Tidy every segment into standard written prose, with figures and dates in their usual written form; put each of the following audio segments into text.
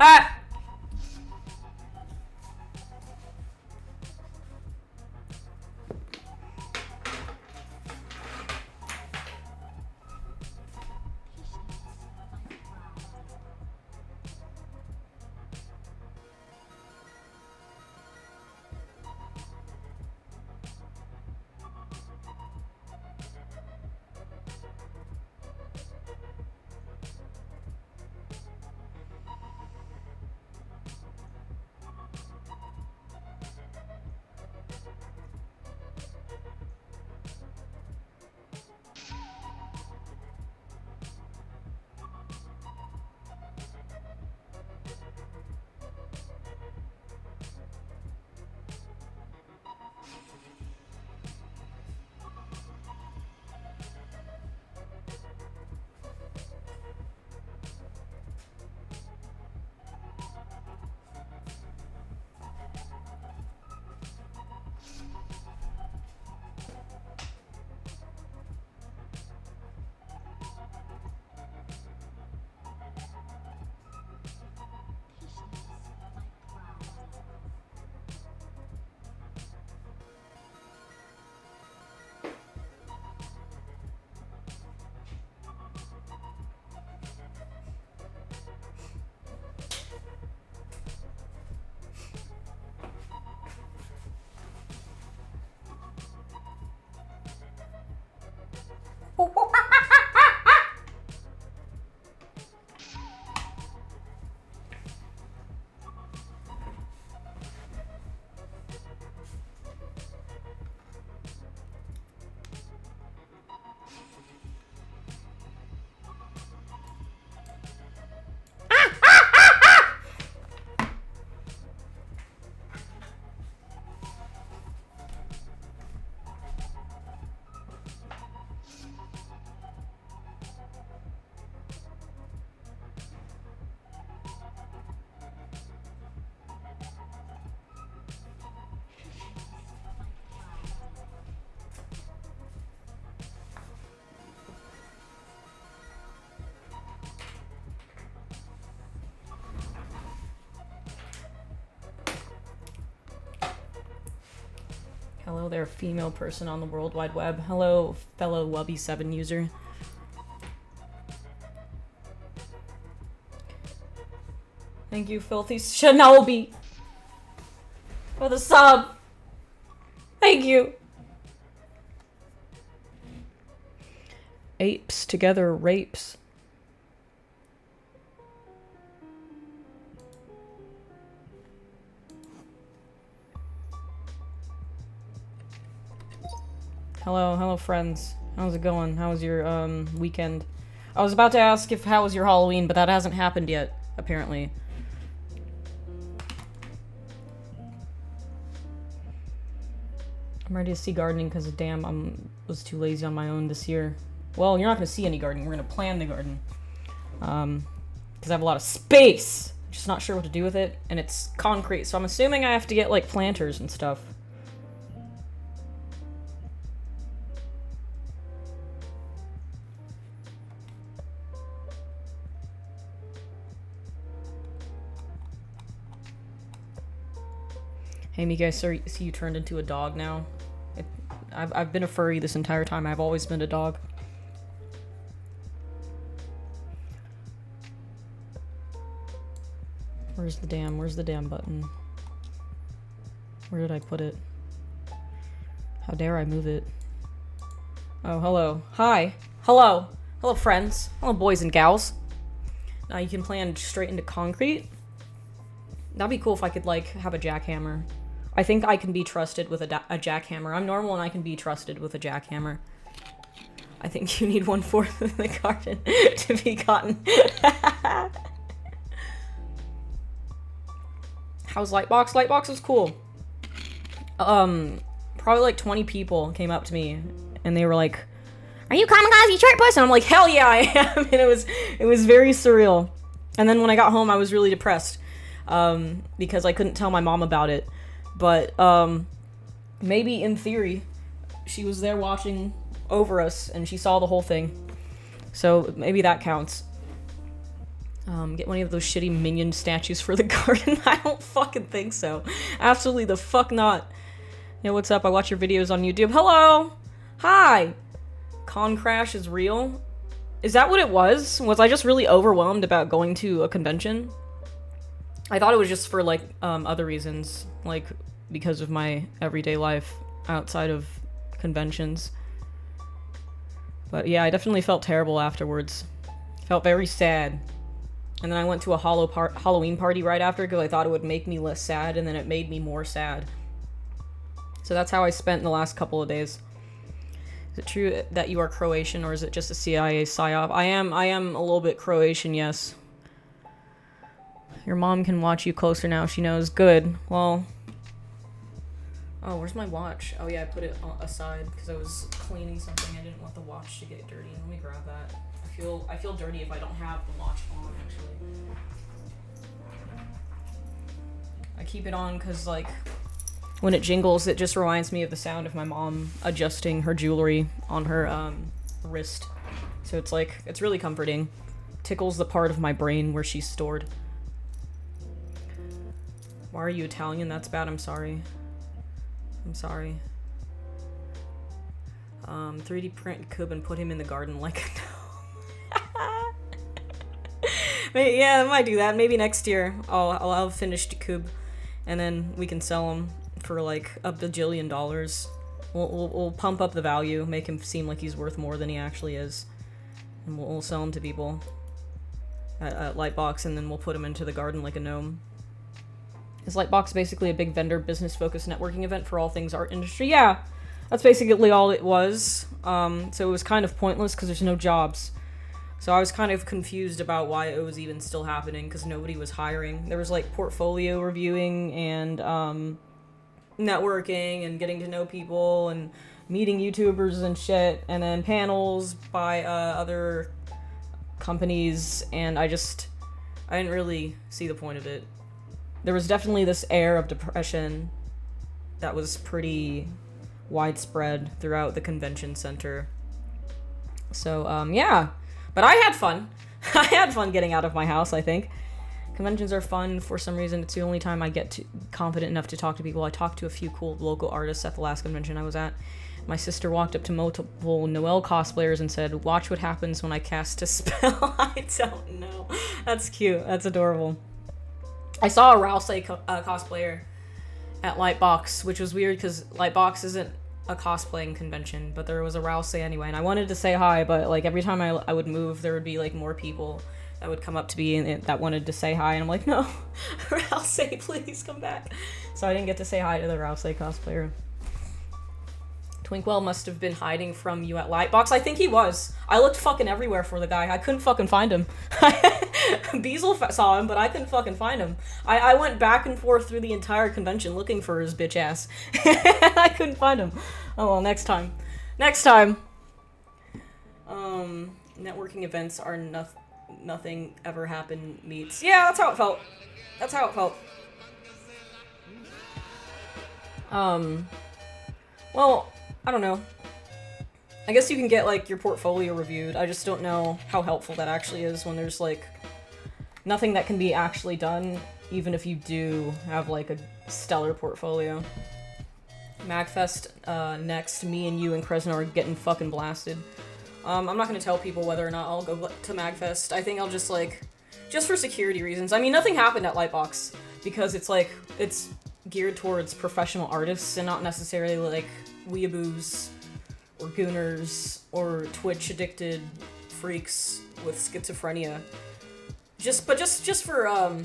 Ah! Hello there, female person on the World Wide Web. Hello, fellow Wubby7 user. Thank you, Filthy Shinobi, for the sub. Thank you. Apes together rapes. Hello friends. How's it going? How was your weekend? I was about to ask if how was your Halloween, but that hasn't happened yet, apparently. I'm ready to see gardening because damn, was too lazy on my own this year. Well, you're not gonna see any gardening. We're gonna plan the garden. Because I have a lot of space. I'm just not sure what to do with it, and it's concrete, so I'm assuming I have to get like planters and stuff. Hey, Mika, I see you turned into a dog now. I've been a furry this entire time. I've always been a dog. Where's the damn button? Where did I put it? How dare I move it? Oh, hello. Hi. Hello. Hello, friends. Hello, boys and gals. Now you can plan straight into concrete. That'd be cool if I could, like, have a jackhammer. I think I can be trusted with a jackhammer. I'm normal and I can be trusted with a jackhammer. I think you need 1/4 of the garden to be gotten. How's Lightbox? Lightbox was cool. Probably like 20 people came up to me and they were like, "Are you Kamikaze Short Puss?" And I'm like, "Hell yeah, I am." And it was very surreal. And then when I got home, I was really depressed because I couldn't tell my mom about it. But maybe in theory, she was there watching over us and she saw the whole thing. So maybe that counts. Get one of those shitty minion statues for the garden. I don't fucking think so. Absolutely the fuck not. Yeah, what's up? I watch your videos on YouTube. Hello! Hi! Con Crash is real? Is that what it was? Was I just really overwhelmed about going to a convention? I thought it was just for, like, other reasons. Like, because of my everyday life outside of conventions. But yeah, I definitely felt terrible afterwards. Felt very sad. And then I went to a Halloween party right after because I thought it would make me less sad, and then it made me more sad. So that's how I spent the last couple of days. Is it true that you are Croatian, or is it just a CIA psyop? I am a little bit Croatian, yes. Your mom can watch you closer now, she knows. Good. Well... Oh, where's my watch? Oh yeah, I put it aside because I was cleaning something. I didn't want the watch to get dirty. Let me grab that. I feel dirty if I don't have the watch on, actually. I keep it on because, like, when it jingles, it just reminds me of the sound of my mom adjusting her jewelry on her wrist. So it's like, it's really comforting. Tickles the part of my brain where she's stored. Why are you Italian? That's bad, I'm sorry. I'm sorry. 3D print Cub and put him in the garden like a gnome. Yeah, I might do that. Maybe next year I'll have finished Cub, and then we can sell him for like a bajillion dollars. We'll pump up the value, make him seem like he's worth more than he actually is, and we'll sell him to people at Lightbox, and then we'll put him into the garden like a gnome. Is Lightbox basically a big vendor business-focused networking event for all things art industry? Yeah, that's basically all it was. So it was kind of pointless because there's no jobs. So I was kind of confused about why it was even still happening because nobody was hiring. There was like portfolio reviewing and networking and getting to know people and meeting YouTubers and shit, and then panels by other companies, and I didn't really see the point of it. There was definitely this air of depression that was pretty widespread throughout the convention center. So, yeah. But I had fun. I had fun getting out of my house, I think. Conventions are fun for some reason. It's the only time I get confident enough to talk to people. I talked to a few cool local artists at the last convention I was at. My sister walked up to multiple Noelle cosplayers and said, "Watch what happens when I cast a spell." I don't know. That's cute. That's adorable. I saw a Rousey cosplayer at Lightbox, which was weird because Lightbox isn't a cosplaying convention, but there was a Rousey anyway, and I wanted to say hi, but like every time I would move, there would be like more people that would come up to me and that wanted to say hi, and I'm like, no, Rousey, please come back. So I didn't get to say hi to the Rousey cosplayer. Twinkwell must have been hiding from you at Lightbox. I think he was. I looked fucking everywhere for the guy. I couldn't fucking find him. Beazle saw him, but I couldn't fucking find him. I went back and forth through the entire convention looking for his bitch ass. I couldn't find him. Oh well, next time. Next time. Networking events are nothing ever happened meets. Yeah, that's how it felt. That's how it felt. Well, I don't know. I guess you can get, like, your portfolio reviewed. I just don't know how helpful that actually is when there's, like, nothing that can be actually done, even if you do have, like, a stellar portfolio. MagFest, next, me and you and Kresno are getting fucking blasted. I'm not gonna tell people whether or not I'll go to MagFest. I think I'll just, like, just for security reasons. I mean, nothing happened at Lightbox, because it's, like, it's geared towards professional artists and not necessarily, like, weeaboos or gooners or Twitch-addicted freaks with schizophrenia. Just for,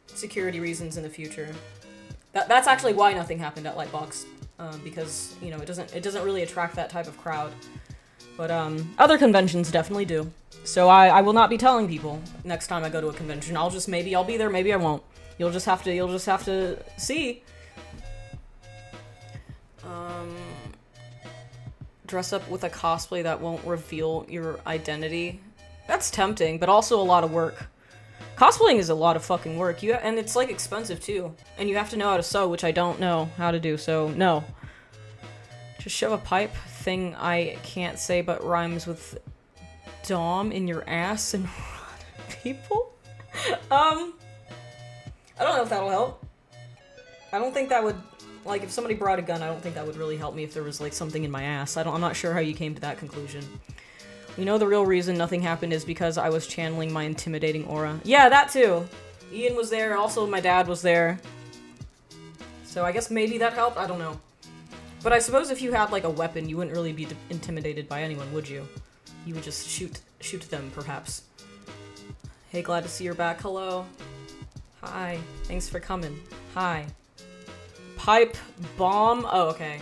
security reasons in the future. That's actually why nothing happened at Lightbox, because, you know, it doesn't really attract that type of crowd. But, other conventions definitely do. So I will not be telling people next time I go to a convention. Maybe I'll be there, maybe I won't. You'll just have to see. Dress up with a cosplay that won't reveal your identity. That's tempting, but also a lot of work. Cosplaying is a lot of fucking work. And it's, like, expensive, too. And you have to know how to sew, which I don't know how to do, so no. Just shove a pipe thing I can't say but rhymes with Dom in your ass and run people? I don't know if that'll help. I don't think that would, like, if somebody brought a gun, I don't think that would really help me if there was, like, something in my ass. I'm not sure how you came to that conclusion. We know the real reason nothing happened is because I was channeling my intimidating aura. Yeah, that too! Ian was there, also my dad was there. So I guess maybe that helped? I don't know. But I suppose if you had, like, a weapon, you wouldn't really be intimidated by anyone, would you? You would just shoot them, perhaps. Hey, glad to see you're back. Hello. Hi. Thanks for coming. Hi. Pipe bomb? Oh, okay.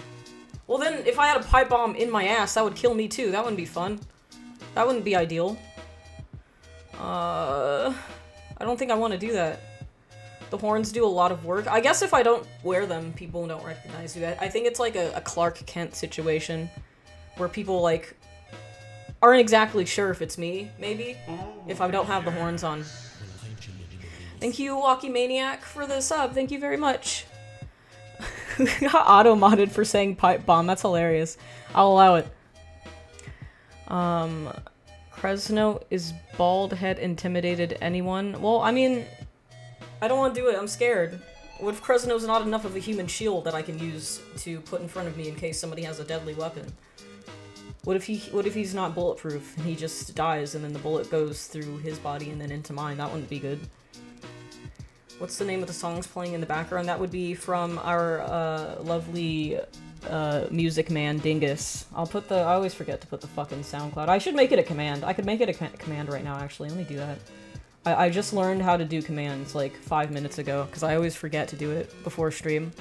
Well then, if I had a pipe bomb in my ass, that would kill me too. That wouldn't be fun. That wouldn't be ideal. I don't think I want to do that. The horns do a lot of work. I guess if I don't wear them, people don't recognize you. I think it's like a Clark Kent situation, where people, like, aren't exactly sure if it's me, maybe, if I don't have the horns on. Thank you, Walkie Maniac, for the sub. Thank you very much. Got auto-modded for saying pipe bomb. That's hilarious. I'll allow it. Kresno, is bald head intimidated anyone? Well, I mean, I don't want to do it. I'm scared. What if Kresno's not enough of a human shield that I can use to put in front of me in case somebody has a deadly weapon? What if he's not bulletproof and he just dies and then the bullet goes through his body and then into mine? That wouldn't be good. What's the name of the songs playing in the background? That would be from our lovely music man Dingus. I always forget to put the fucking SoundCloud. I should make it a command. I could make it a command right now, actually. Let me do that. I just learned how to do commands like 5 minutes ago because I always forget to do it before stream.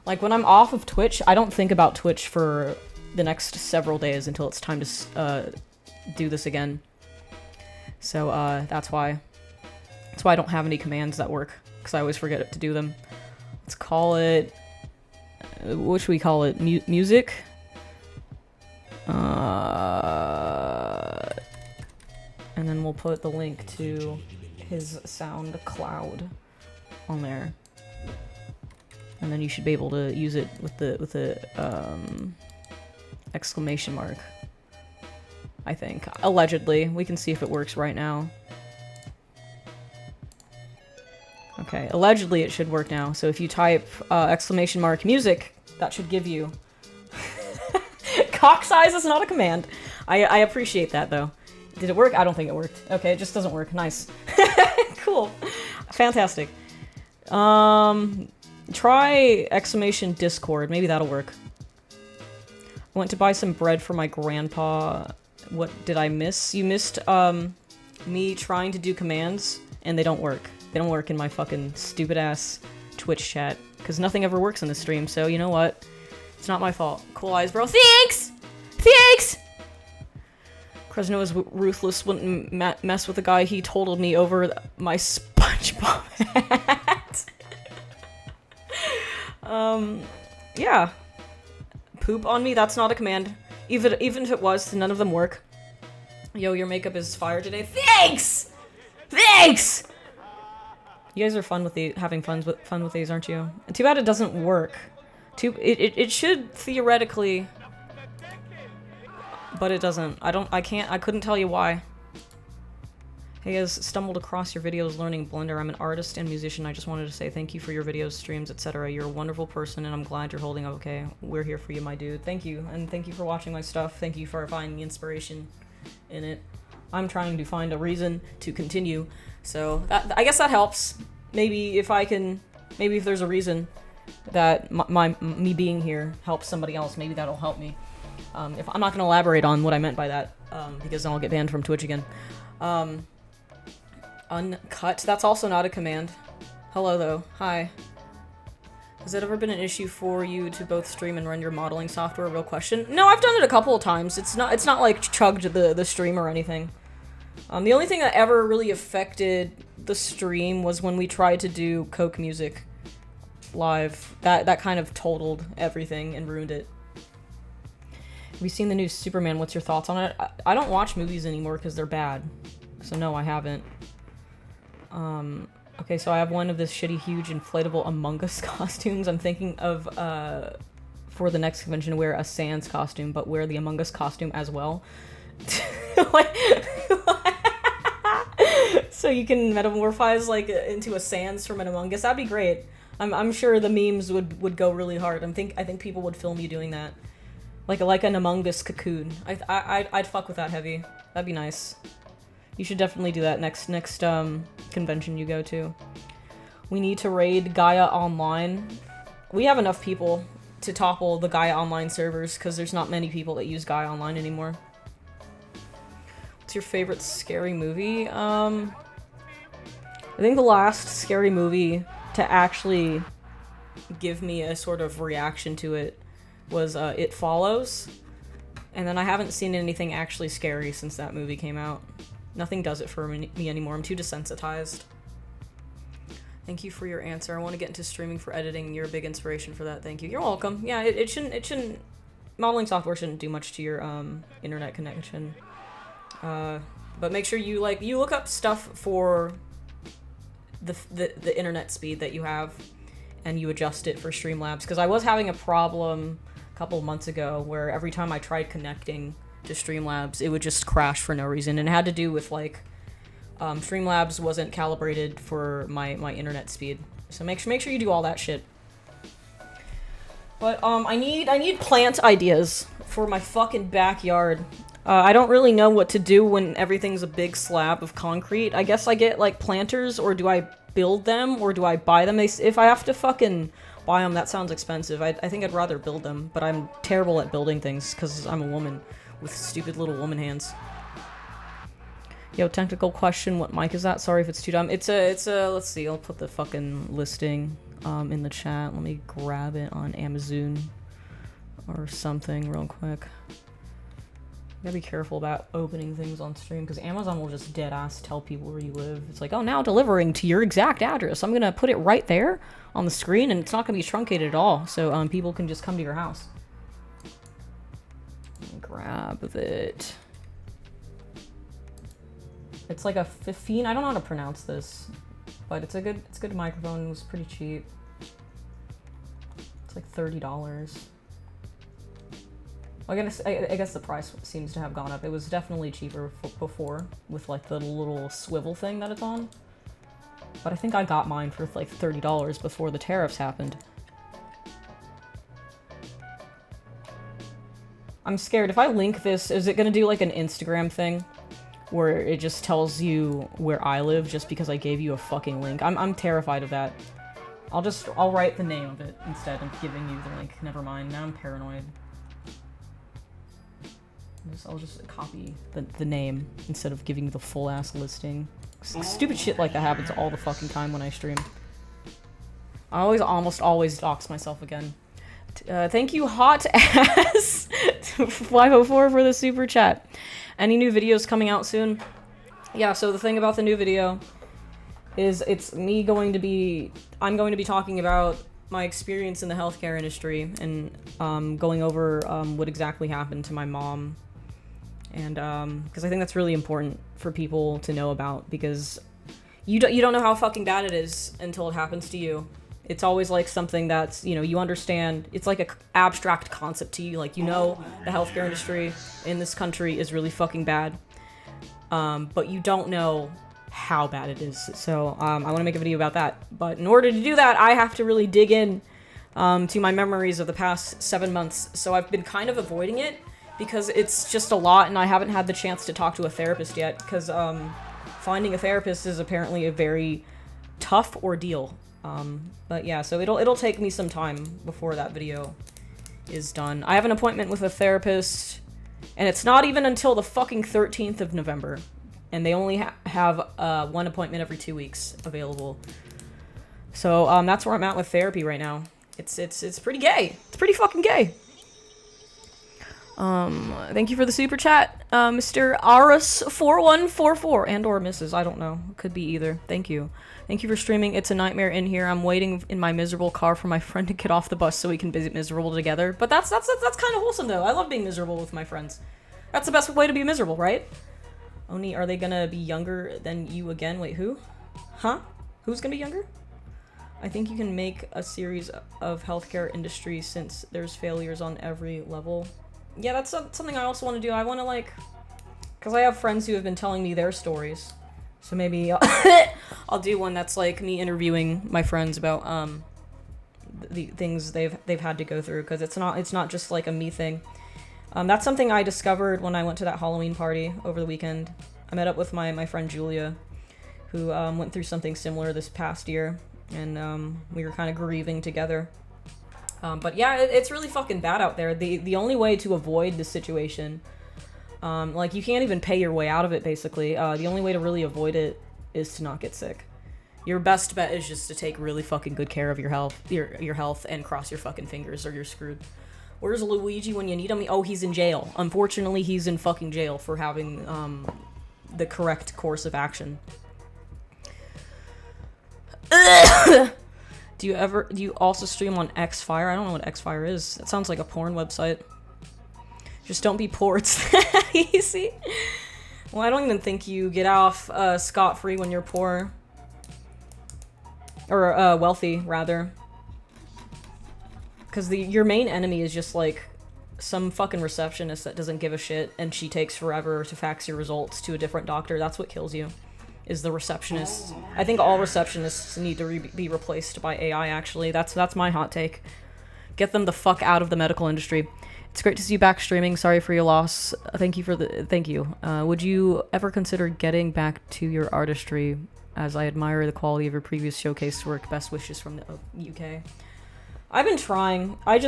Like when I'm off of Twitch, I don't think about Twitch for the next several days until it's time to do this again. So that's why. That's why I don't have any commands that work, because I always forget to do them. Let's call it... what should we call it? Music? And then we'll put the link to his SoundCloud on there. And then you should be able to use it with the exclamation mark. I think. Allegedly. We can see if it works right now. Okay, allegedly it should work now. So if you type exclamation mark music, that should give you... Cock size is not a command. I appreciate that, though. Did it work? I don't think it worked. Okay, it just doesn't work. Nice. Cool. Fantastic. Try exclamation Discord. Maybe that'll work. I went to buy some bread for my grandpa. What did I miss? You missed me trying to do commands, and they don't work. They don't work in my fucking stupid-ass Twitch chat, because nothing ever works in the stream, so you know what? It's not my fault. Cool eyes, bro. Thanks! Thanks! Kresno is ruthless, wouldn't mess with the guy he totaled me over my SpongeBob hat. Yeah. Poop on me? That's not a command. Even if it was, none of them work. Yo, your makeup is fire today. Thanks! Thanks! You guys are having fun with these, aren't you? Too bad it doesn't work. It should theoretically, but it doesn't. I couldn't tell you why. Hey guys, stumbled across your videos learning Blender. I'm an artist and musician. I just wanted to say thank you for your videos, streams, etc. You're a wonderful person and I'm glad you're holding up okay. We're here for you, my dude. Thank you, and thank you for watching my stuff. Thank you for finding inspiration in it. I'm trying to find a reason to continue. So I guess that helps. Maybe if there's a reason that me being here helps somebody else, maybe that'll help me. If I'm not gonna elaborate on what I meant by that, because then I'll get banned from Twitch again. Uncut. That's also not a command. Hello though. Hi. Has it ever been an issue for you to both stream and run your modeling software? Real question. No, I've done it a couple of times. It's not like chugged the stream or anything. The only thing that ever really affected the stream was when we tried to do Coke music live. That kind of totaled everything and ruined it. Have you seen the new Superman? What's your thoughts on it? I don't watch movies anymore because they're bad. So no, I haven't. Okay, so I have one of this shitty, huge, inflatable Among Us costumes. I'm thinking of, for the next convention, wear a Sans costume, but wear the Among Us costume as well. So you can metamorphize like into a Sans from an Among Us. That'd be great. I'm sure the memes would go really hard. I think people would film you doing that, like an Among Us cocoon. I'd fuck with that heavy. That'd be nice. You should definitely do that next convention you go to. We need to raid Gaia Online. We have enough people to topple the Gaia Online servers because there's not many people that use Gaia Online anymore. What's your favorite scary movie? I think the last scary movie to actually give me a sort of reaction to it was It Follows. And then I haven't seen anything actually scary since that movie came out. Nothing does it for me anymore. I'm too desensitized. Thank you for your answer. I want to get into streaming for editing. You're a big inspiration for that. Thank you. You're welcome. Yeah, it shouldn't modeling software shouldn't do much to your internet connection. But make sure you look up stuff for the internet speed that you have and you adjust it for Streamlabs, because I was having a problem a couple of months ago where every time I tried connecting to Streamlabs, it would just crash for no reason, and it had to do with Streamlabs wasn't calibrated for my internet speed. So make sure you do all that shit. But I need plant ideas for my fucking backyard. I don't really know what to do when everything's a big slab of concrete. I guess I get like planters, or do I build them, or do I buy them? If I have to fucking buy them, that sounds expensive. I think I'd rather build them, but I'm terrible at building things because I'm a woman with stupid little woman hands. Yo, technical question, what mic is that? Sorry if it's too dumb. It's a, let's see, I'll put the fucking listing in the chat. Let me grab it on Amazon or something real quick. You gotta be careful about opening things on stream, because Amazon will just dead ass tell people where you live. It's like, oh, now delivering to your exact address. I'm gonna put it right there on the screen, and it's not gonna be truncated at all, so people can just come to your house. Grab it. It's like a 15. I don't know how to pronounce this, but it's good microphone. It was pretty cheap. It's like $30. I guess the price seems to have gone up. It was definitely cheaper before with like the little swivel thing that it's on. But I think I got mine for like $30 before the tariffs happened. I'm scared. If I link this, is it gonna do like an Instagram thing where it just tells you where I live just because I gave you a fucking link? I'm terrified of that. I'll write the name of it instead of giving you the link. Never mind. Now I'm paranoid. I'll just copy the name instead of giving you the full ass listing. Stupid shit like that happens all the fucking time when I stream. I almost always dox myself again. Thank you, Hot Ass 504 for the super chat. Any new videos coming out soon? Yeah, so the thing about the new video is I'm going to be talking about my experience in the healthcare industry and going over what exactly happened to my mom. And because I think that's really important for people to know about, because you don't know how fucking bad it is until it happens to you. It's always like something that's, you understand, it's like a abstract concept to you, like, the healthcare industry in this country is really fucking bad, but you don't know how bad it is. So I want to make a video about that, but in order to do that, I have to really dig in to my memories of the past 7 months. So I've been kind of avoiding it because it's just a lot, and I haven't had the chance to talk to a therapist yet, because finding a therapist is apparently a very tough ordeal. But yeah, so it'll take me some time before that video is done. I have an appointment with a therapist, and it's not even until the fucking 13th of November, and they only have one appointment every 2 weeks available. So that's where I'm at with therapy right now. It's pretty gay. It's pretty fucking gay. Thank you for the super chat, Mr. Aris4144, and or Mrs. I don't know. Could be either. Thank you. Thank you for streaming. It's a nightmare in here. I'm waiting in my miserable car for my friend to get off the bus so we can be miserable together. But that's kind of wholesome, though. I love being miserable with my friends. That's the best way to be miserable, right? Oni, are they gonna be younger than you again? Wait, who? Huh? Who's gonna be younger? I think you can make a series of healthcare industry since there's failures on every level. Yeah, that's something I also want to do. I want to, because I have friends who have been telling me their stories So maybe I'll do one that's like me interviewing my friends about the things they've had to go through, because it's not just like a me thing. That's something I discovered when I went to that Halloween party over the weekend. I met up with my friend Julia, who went through something similar this past year, and we were kind of grieving together. But yeah, it's really fucking bad out there. The only way to avoid the situation, like you can't even pay your way out of it, basically. The only way to really avoid it is to not get sick. Your best bet is just to take really fucking good care of your health, and cross your fucking fingers or you're screwed. Where's Luigi when you need him? Oh, he's in jail. Unfortunately, he's in fucking jail for having the correct course of action. Do you also stream on Xfire? I don't know what Xfire is. That sounds like a porn website. Just don't be poor, it's that easy. Well, I don't even think you get off scot-free when you're poor. Or wealthy, rather. Because your main enemy is just like some fucking receptionist that doesn't give a shit, and she takes forever to fax your results to a different doctor. That's what kills you, is the receptionist. I think all receptionists need to be replaced by AI, actually. That's my hot take. Get them the fuck out of the medical industry. It's great to see you back streaming. Sorry for your loss. Thank you. Would you ever consider getting back to your artistry, as I admire the quality of your previous showcase work? Best wishes from the UK. I've been trying. I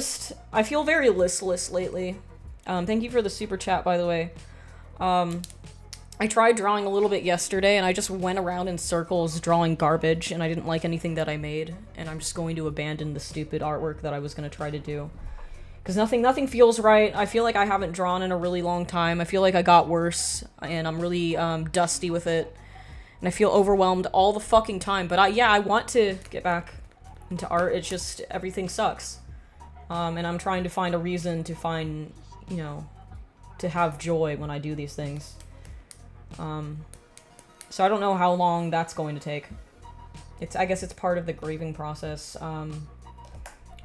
feel very listless lately. Thank you for the super chat, by the way. I tried drawing a little bit yesterday, and I just went around in circles drawing garbage, and I didn't like anything that I made, and I'm just going to abandon the stupid artwork that I was going to try to do. Because nothing feels right. I feel like I haven't drawn in a really long time. I feel like I got worse, and I'm really dusty with it, and I feel overwhelmed all the fucking time. But I want to get back into art. It's just everything sucks, and I'm trying to find a reason to find, to have joy when I do these things. So I don't know how long that's going to take. I guess it's part of the grieving process.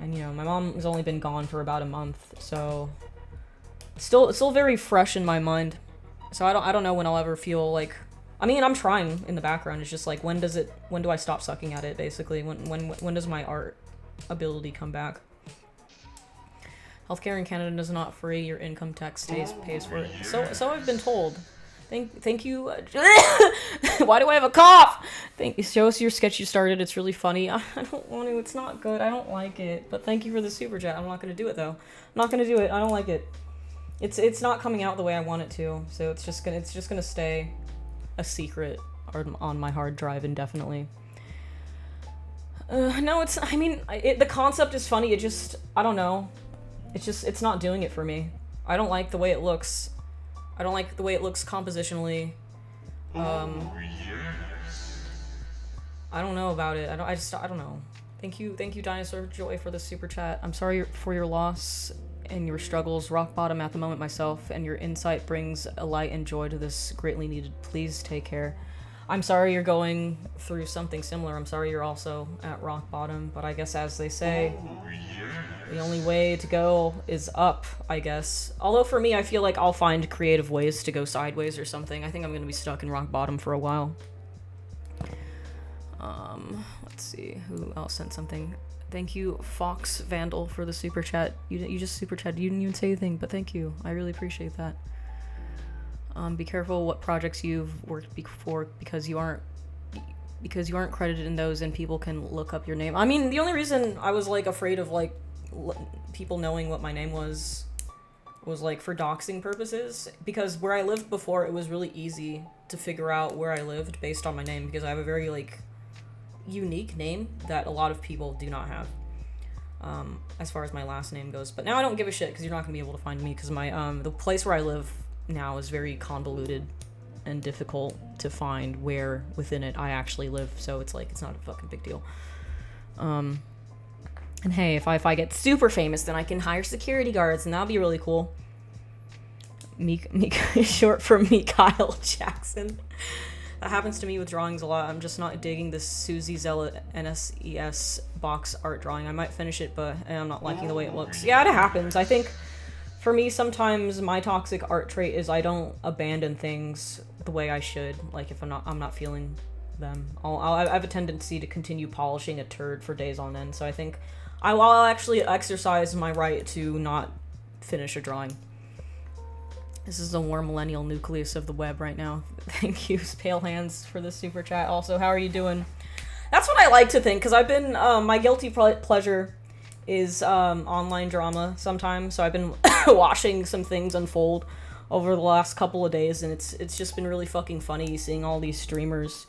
And my mom has only been gone for about a month, so it's still very fresh in my mind. So I don't know when I'll ever feel like, I mean, I'm trying in the background. It's just like, when do I stop sucking at it, basically? When does my art ability come back? Healthcare in Canada is not free. Your income tax pays for it. So I've been told. Thank you. Why do I have a cough? Show us your sketch you started. It's really funny. I don't want to. It's not good. I don't like it. But thank you for the super chat. I'm not going to do it, though. I'm not going to do it. I don't like it. It's not coming out the way I want it to. So it's just gonna stay a secret on my hard drive indefinitely. No, it's. I mean, the concept is funny. It just. I don't know. It's not doing it for me. I don't like the way it looks. I don't like the way it looks compositionally. I don't know about it. I don't know. Thank you, Dinosaur Joy, for the super chat. I'm sorry for your loss and your struggles. Rock bottom at the moment myself, and your insight brings a light and joy to this greatly needed. Please take care. I'm sorry you're going through something similar. I'm sorry you're also at rock bottom, but I guess, as they say, the only way to go is up, I guess. Although for me, I feel like I'll find creative ways to go sideways or something. I think I'm going to be stuck in rock bottom for a while. Let's see. Who else sent something? Thank you, Fox Vandal, for the super chat. You just super chat. You didn't even say anything, but thank you. I really appreciate that. Be careful what projects you've worked before, because you aren't credited in those, and people can look up your name. I mean, the only reason I was like afraid of like people knowing what my name was like for doxing purposes, because where I lived before, it was really easy to figure out where I lived based on my name, because I have a very like unique name that a lot of people do not have, as far as my last name goes. But now I don't give a shit, because you're not gonna be able to find me, because my the place where I live now is very convoluted and difficult to find where within it I actually live, so it's like, it's not a fucking big deal. And hey, if I get super famous, then I can hire security guards, and that'll be really cool. Meek is short for Mikhail Jackson. That happens to me with drawings a lot. I'm just not digging this Susie Zealot NSES box art drawing. I might finish it, but I'm not liking the way it looks. Yeah, it happens. I think For me, sometimes my toxic art trait is I don't abandon things the way I should. Like if I'm not feeling them, I have a tendency to continue polishing a turd for days on end. So I think I'll actually exercise my right to not finish a drawing. This is the warm millennial nucleus of the web right now. Thank you, Pale Hands, for the super chat. Also, how are you doing? That's what I like to think, because I've been, my guilty pleasure is online drama sometimes, so I've been watching some things unfold over the last couple of days, and it's just been really fucking funny seeing all these streamers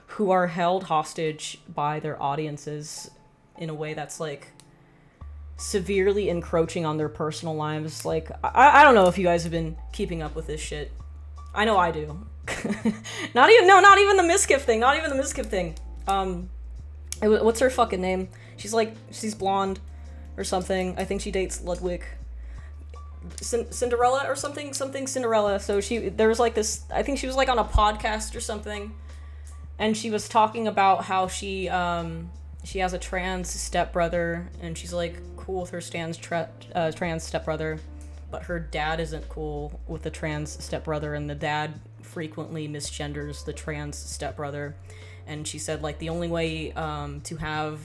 who are held hostage by their audiences in a way that's, like, severely encroaching on their personal lives. Like, I don't know if you guys have been keeping up with this shit. I know I do. Not even the Miskiff thing. What's her fucking name? She's blonde or something. I think she dates Ludwig. Cinderella or something Cinderella. So there was like this, I think she was like on a podcast or something, and she was talking about how she has a trans stepbrother, and she's like cool with her trans stepbrother, but her dad isn't cool with the trans stepbrother, and the dad frequently misgenders the trans stepbrother. And she said, like, the only way to have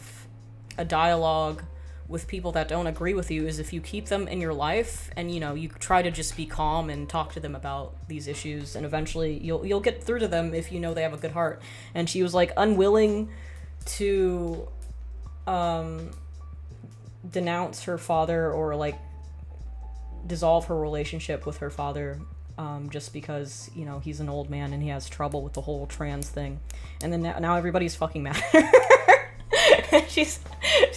a dialogue with people that don't agree with you is if you keep them in your life and, you know, you try to just be calm and talk to them about these issues, and eventually you'll get through to them if you know they have a good heart. And she was, like, unwilling to denounce her father or, like, dissolve her relationship with her father just because, you know, he's an old man and he has trouble with the whole trans thing. And then now everybody's fucking mad. she's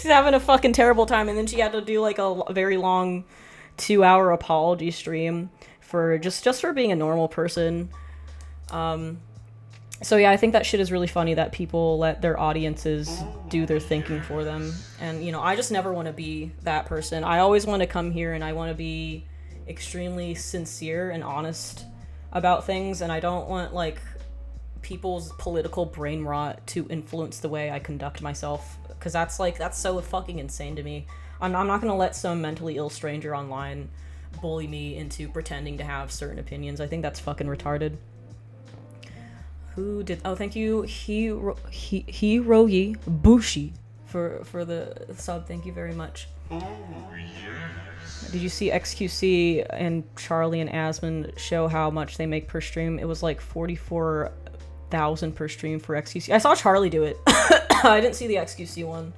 having a fucking terrible time, and then she had to do like a very long 2-hour apology stream for just for being a normal person. So yeah, I think that shit is really funny that people let their audiences do their thinking for them. And, you know, I just never want to be that person. I always want to come here and I want to be extremely sincere and honest about things, and I don't want, like, people's political brain rot to influence the way I conduct myself, because that's so fucking insane to me. I'm not gonna let some mentally ill stranger online bully me into pretending to have certain opinions. I think that's fucking retarded. Thank you, Hiroyi Bushi, for the sub. Thank you very much. Oh, yes. Did you see XQC and Charlie and Asmund show how much they make per stream? It was like 44,000 per stream for XQC. I saw Charlie do it. I didn't see the XQC one.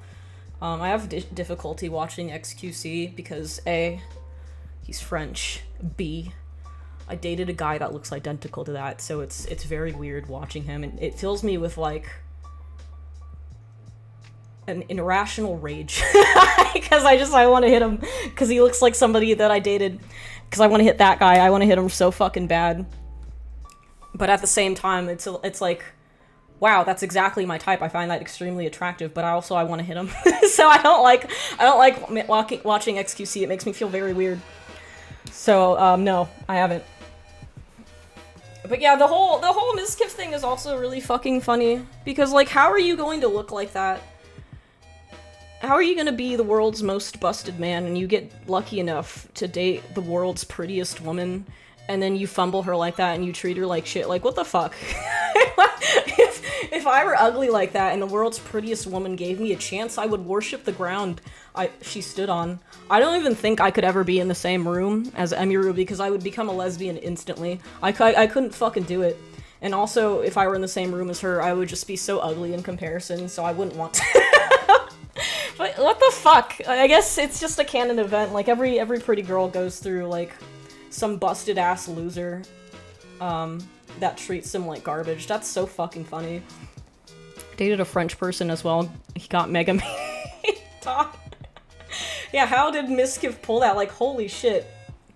I have difficulty watching XQC because A, he's French. B, I dated a guy that looks identical to that, so it's very weird watching him, and it fills me with, like, an irrational rage. Because I want to hit him, because he looks like somebody that I dated, because I want to hit that guy. I want to hit him so fucking bad. But at the same time, it's like, wow, that's exactly my type. I find that extremely attractive, but I want to hit him. So I don't like watching XQC. It makes me feel very weird. So, no, I haven't. But yeah, the whole Miskiff thing is also really fucking funny, because, like, how are you going to look like that? How are you gonna be the world's most busted man and you get lucky enough to date the world's prettiest woman, and then you fumble her like that and you treat her like shit? Like, what the fuck? If I were ugly like that and the world's prettiest woman gave me a chance, I would worship the ground she stood on. I don't even think I could ever be in the same room as Emiru, because I would become a lesbian instantly. I couldn't fucking do it. And also, if I were in the same room as her, I would just be so ugly in comparison, so I wouldn't want to. But what the fuck? I guess it's just a canon event. Like, every pretty girl goes through, like, some busted ass loser that treats them like garbage. That's so fucking funny. Dated a French person as well. He got mega top. Yeah, how did Miskiff pull that? Like, holy shit.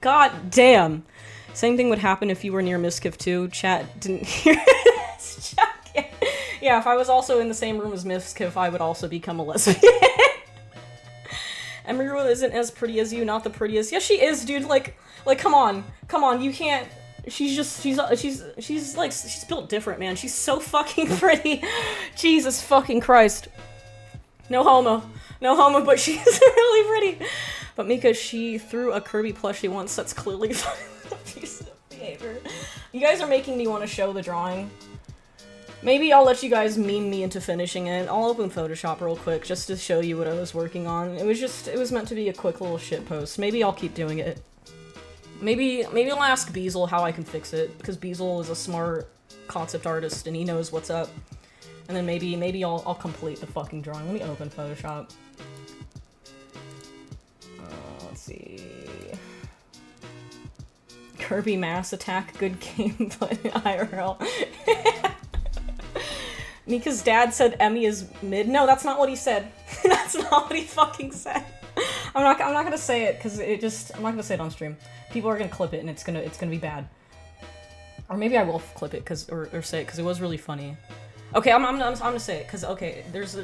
God damn. Same thing would happen if you were near Miskiff too. Chat didn't hear this. Yeah, if I was also in the same room as Miskiff, I would also become a lesbian. Emiru isn't as pretty as you, not the prettiest. Yeah, she is, dude. Like, come on, you can't. She's built different, man. She's so fucking pretty. Jesus fucking Christ. No homo, but she's really pretty. But Mika, she threw a Kirby plushie once. That's clearly abusive behavior. You guys are making me want to show the drawing. Maybe I'll let you guys meme me into finishing it. I'll open Photoshop real quick just to show you what I was working on. It was meant to be a quick little shit post. Maybe I'll keep doing it. Maybe I'll ask Beazle how I can fix it, because Beazle is a smart concept artist and he knows what's up. And then maybe I'll complete the fucking drawing. Let me open Photoshop. Let's see. Kirby Mass Attack, good game, but IRL. Mika's dad said Emmy is mid. No, that's not what he said. That's not what he fucking said. I'm not gonna say it because I'm not gonna say it on stream. People are gonna clip it and it's gonna be bad. Or maybe I will clip it or say it because it was really funny. Okay, I'm gonna say it because okay, there's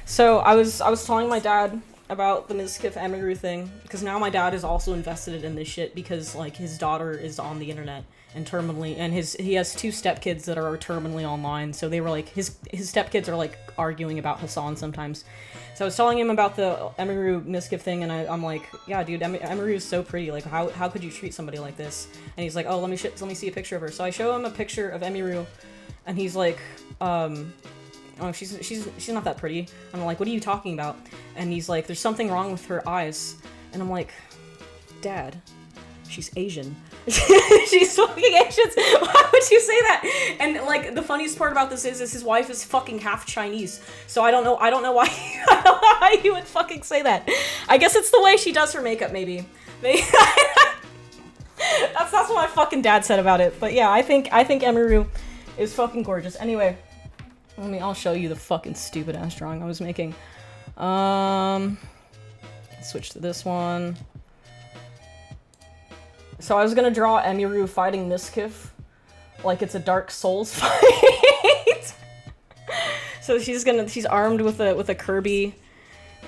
so I was telling my dad about the Mizkif Emiru thing because now my dad is also invested in this shit because like his daughter is on the internet and terminally, and he has 2 stepkids that are terminally online, so they were like his stepkids are like arguing about Hassan sometimes. So I was telling him about the Emiru Mizkif thing, and I'm like, yeah, dude, Emiru is so pretty. Like, how could you treat somebody like this? And he's like, oh, let me see a picture of her. So I show him a picture of Emiru, and he's like, oh, she's not that pretty. I'm like, what are you talking about? And he's like, there's something wrong with her eyes. And I'm like, Dad, she's Asian. She's fucking Asian. Why would you say that? And like the funniest part about this is his wife is fucking half Chinese. So I don't know why I don't know why you would fucking say that. I guess it's the way she does her makeup, maybe. That's what my fucking dad said about it. But yeah, I think Emiru is fucking gorgeous. Anyway, I'll show you the fucking stupid ass drawing I was making. Switch to this one. So I was gonna draw Emiru fighting Mizkif like it's a Dark Souls fight. So she's armed with a Kirby,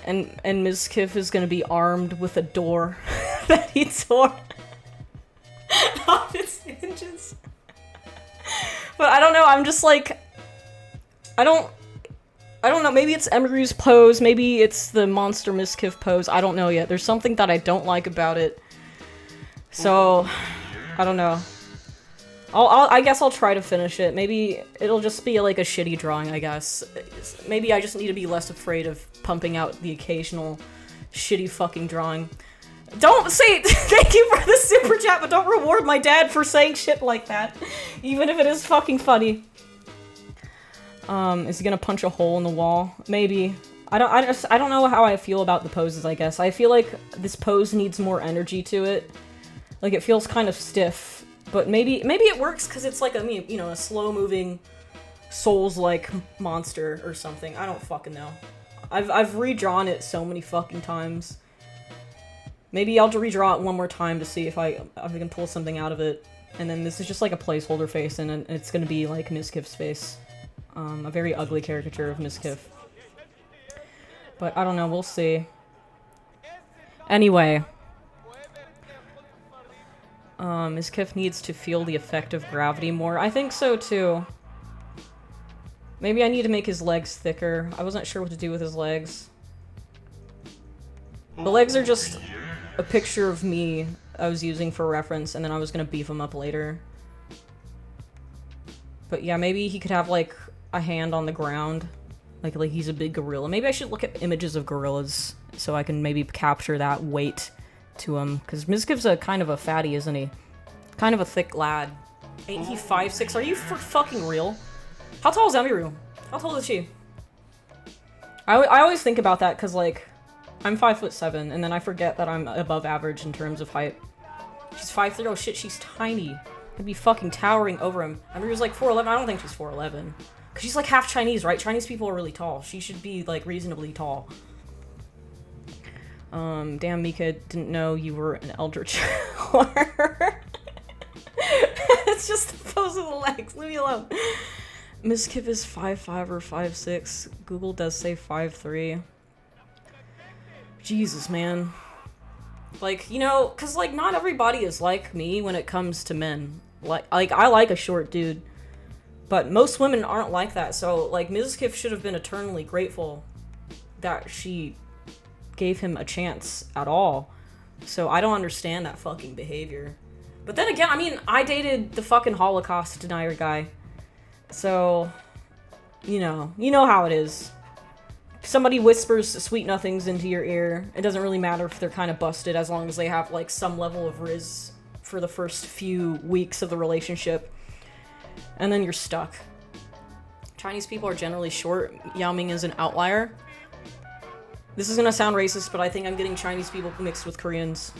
and Mizkif is gonna be armed with a door that he tore off its hinges. But I don't know, I'm just like, I don't know, maybe it's Emiru's pose, maybe it's the Monster Mizkif pose, I don't know yet. There's something that I don't like about it. So, I don't know. I guess I'll try to finish it. Maybe it'll just be like a shitty drawing, I guess. Maybe I just need to be less afraid of pumping out the occasional shitty fucking drawing. Don't say thank you for the super chat, but don't reward my dad for saying shit like that. Even if it is fucking funny. Is he gonna punch a hole in the wall? Maybe. I don't know how I feel about the poses, I guess. I feel like this pose needs more energy to it. Like, it feels kind of stiff, but maybe it works because it's like a slow-moving Souls-like monster or something. I don't fucking know. I've redrawn it so many fucking times. Maybe I'll redraw it one more time to see if I can pull something out of it. And then this is just like a placeholder face, and it's gonna be like Mizkif's face. A very ugly caricature of Mizkif. But I don't know, we'll see. Anyway. Mizkif needs to feel the effect of gravity more. I think so, too. Maybe I need to make his legs thicker. I wasn't sure what to do with his legs. The legs are just a picture of me I was using for reference, and then I was gonna beef him up later. But yeah, maybe he could have, like, a hand on the ground. Like he's a big gorilla. Maybe I should look at images of gorillas so I can maybe capture that weight to him. Because Mizkif's a kind of a fatty, isn't he? Kind of a thick lad. Ain't he 5'6"? Are you for fucking real? How tall is Emiru? How tall is she? I always think about that because, like, I'm 5'7", and then I forget that I'm above average in terms of height. She's 5'3". Oh shit, she's tiny. I'd be fucking towering over him. Emiru's like 4'11". I don't think she's 4'11". Because she's like half Chinese, right? Chinese people are really tall. She should be, like, reasonably tall. Damn, Mika, didn't know you were an Eldritch horror. It's just the pose of the legs. Leave me alone. Mizkif is 5'5" or 5'6". Google does say 5'3". Jesus, man. Like, you know, because, like, not everybody is like me when it comes to men. Like I like a short dude. But most women aren't like that, so, like, Mizkif should have been eternally grateful that she gave him a chance at all. So I don't understand that fucking behavior. But then again, I mean, I dated the fucking Holocaust denier guy. So, you know how it is. If somebody whispers sweet nothings into your ear, it doesn't really matter if they're kind of busted as long as they have, like, some level of riz for the first few weeks of the relationship. And then you're stuck. Chinese people are generally short. Yao Ming is an outlier. This is gonna sound racist, but I think I'm getting Chinese people mixed with Koreans.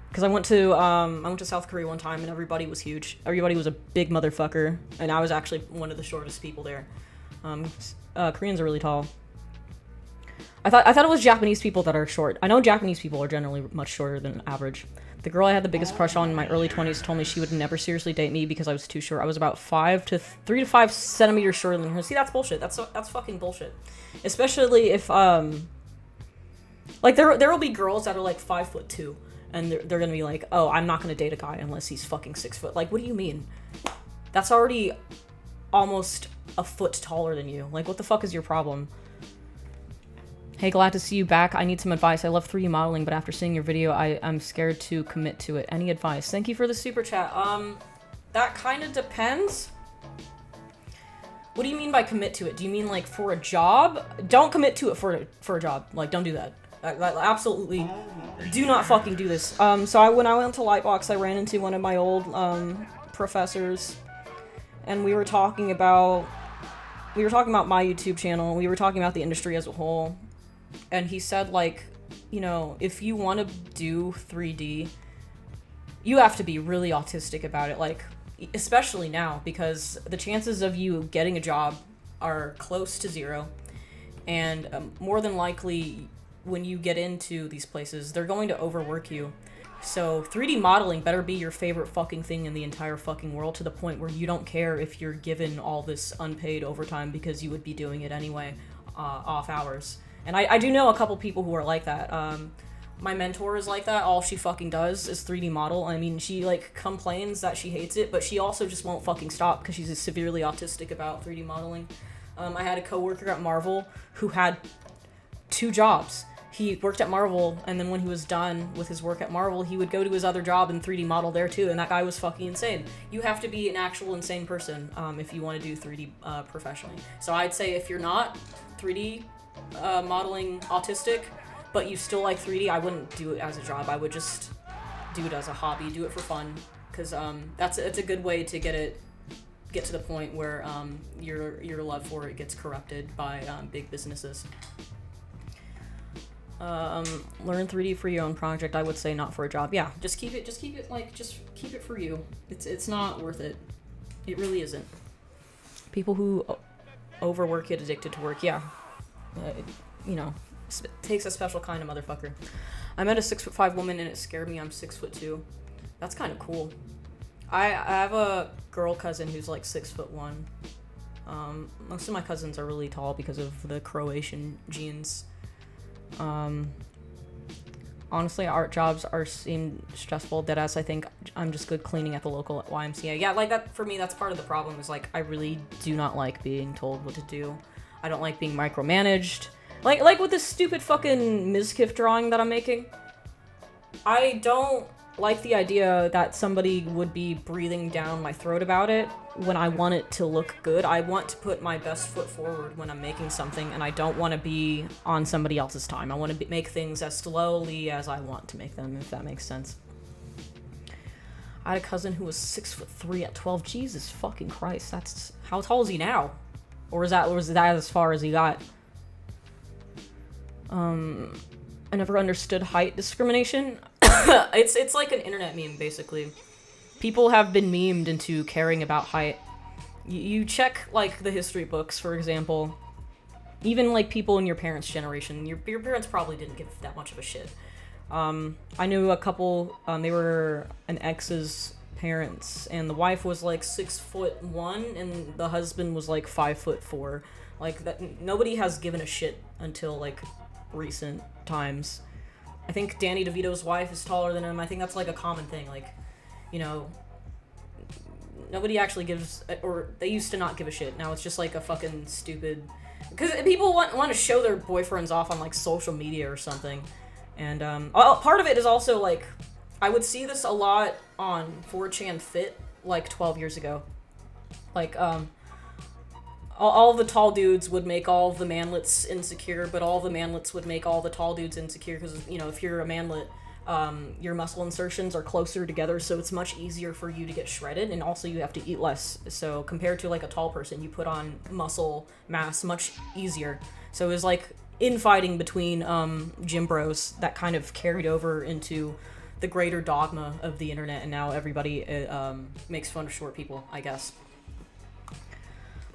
Because I went to South Korea one time and everybody was huge. Everybody was a big motherfucker, and I was actually one of the shortest people there. Koreans are really tall. I thought it was Japanese people that are short. I know Japanese people are generally much shorter than average. The girl I had the biggest crush on in my early 20s told me she would never seriously date me because I was too short. I was about 3 to 5 centimeters shorter than her. See, that's bullshit. That's fucking bullshit. Especially if like there will be girls that are like 5'2", and they're gonna be like, oh, I'm not gonna date a guy unless he's fucking 6 foot. Like, what do you mean? That's already almost a foot taller than you. Like, what the fuck is your problem? Hey, glad to see you back. I need some advice. I love 3D modeling, but after seeing your video, I'm scared to commit to it. Any advice? Thank you for the super chat. That kind of depends. What do you mean by commit to it? Do you mean like for a job? Don't commit to it for a job. Like, don't do that. Absolutely do not fucking do this. So when I went to Lightbox, I ran into one of my old professors, and we were talking about my YouTube channel. We were talking about the industry as a whole. And he said, like, you know, if you want to do 3D, you have to be really autistic about it, like, especially now, because the chances of you getting a job are close to zero. And more than likely, when you get into these places, they're going to overwork you. So 3D modeling better be your favorite fucking thing in the entire fucking world, to the point where you don't care if you're given all this unpaid overtime because you would be doing it anyway, off hours. And I do know a couple people who are like that. My mentor is like that. All she fucking does is 3D model. I mean, she, like, complains that she hates it, but she also just won't fucking stop because she's severely autistic about 3D modeling. I had a coworker at Marvel who had 2 jobs. He worked at Marvel, and then when he was done with his work at Marvel, he would go to his other job and 3D model there too, and that guy was fucking insane. You have to be an actual insane person if you want to do 3D professionally. So I'd say if you're not 3D modeling autistic, but you still like 3D, I wouldn't do it as a job. I would just do it as a hobby, do it for fun, because it's a good way to get to the point where your love for it gets corrupted by big businesses. Learn 3D for your own project. I would say not for a job. Yeah, just keep it for you. It's not worth it. It really isn't. People who overwork get addicted to work. Yeah. You know, it takes a special kind of motherfucker. I met a 6'5" woman and it scared me. I'm 6'2". That's kind of cool. I have a girl cousin who's like 6'1". Most of my cousins are really tall because of the Croatian genes. Honestly, art jobs seem stressful. Deadass, I think I'm just good cleaning at the local YMCA. Yeah, like that, for me, that's part of the problem, is like I really do not like being told what to do. I don't like being micromanaged. Like with this stupid fucking Mizkif drawing that I'm making. I don't like the idea that somebody would be breathing down my throat about it when I want it to look good. I want to put my best foot forward when I'm making something, and I don't want to be on somebody else's time. I want to make things as slowly as I want to make them, if that makes sense. I had a cousin who was 6'3" at 12. Jesus fucking Christ, that's... How tall is he now? Or was that as far as he got? I never understood height discrimination. It's like an internet meme, basically. People have been memed into caring about height. You check, like, the history books, for example. Even, like, people in your parents' generation. Your parents probably didn't give that much of a shit. I knew a couple, they were an ex's parents, and the wife was, like, 6'1", and the husband was, like, 5'4". Like, that, nobody has given a shit until, like, recent times. I think Danny DeVito's wife is taller than him. I think that's, like, a common thing. Like, you know, nobody actually gives, or they used to not give a shit. Now it's just, like, a fucking stupid because people want to show their boyfriends off on like social media or something, and part of it is also like I would see this a lot on 4chan Fit like 12 years ago, like all the tall dudes would make all the manlets insecure, but all the manlets would make all the tall dudes insecure because, you know, if you're a manlet, your muscle insertions are closer together, so it's much easier for you to get shredded, and also you have to eat less. So compared to like a tall person, you put on muscle mass much easier. So it was like infighting between gym bros that kind of carried over into the greater dogma of the internet, and now everybody makes fun of short people, I guess.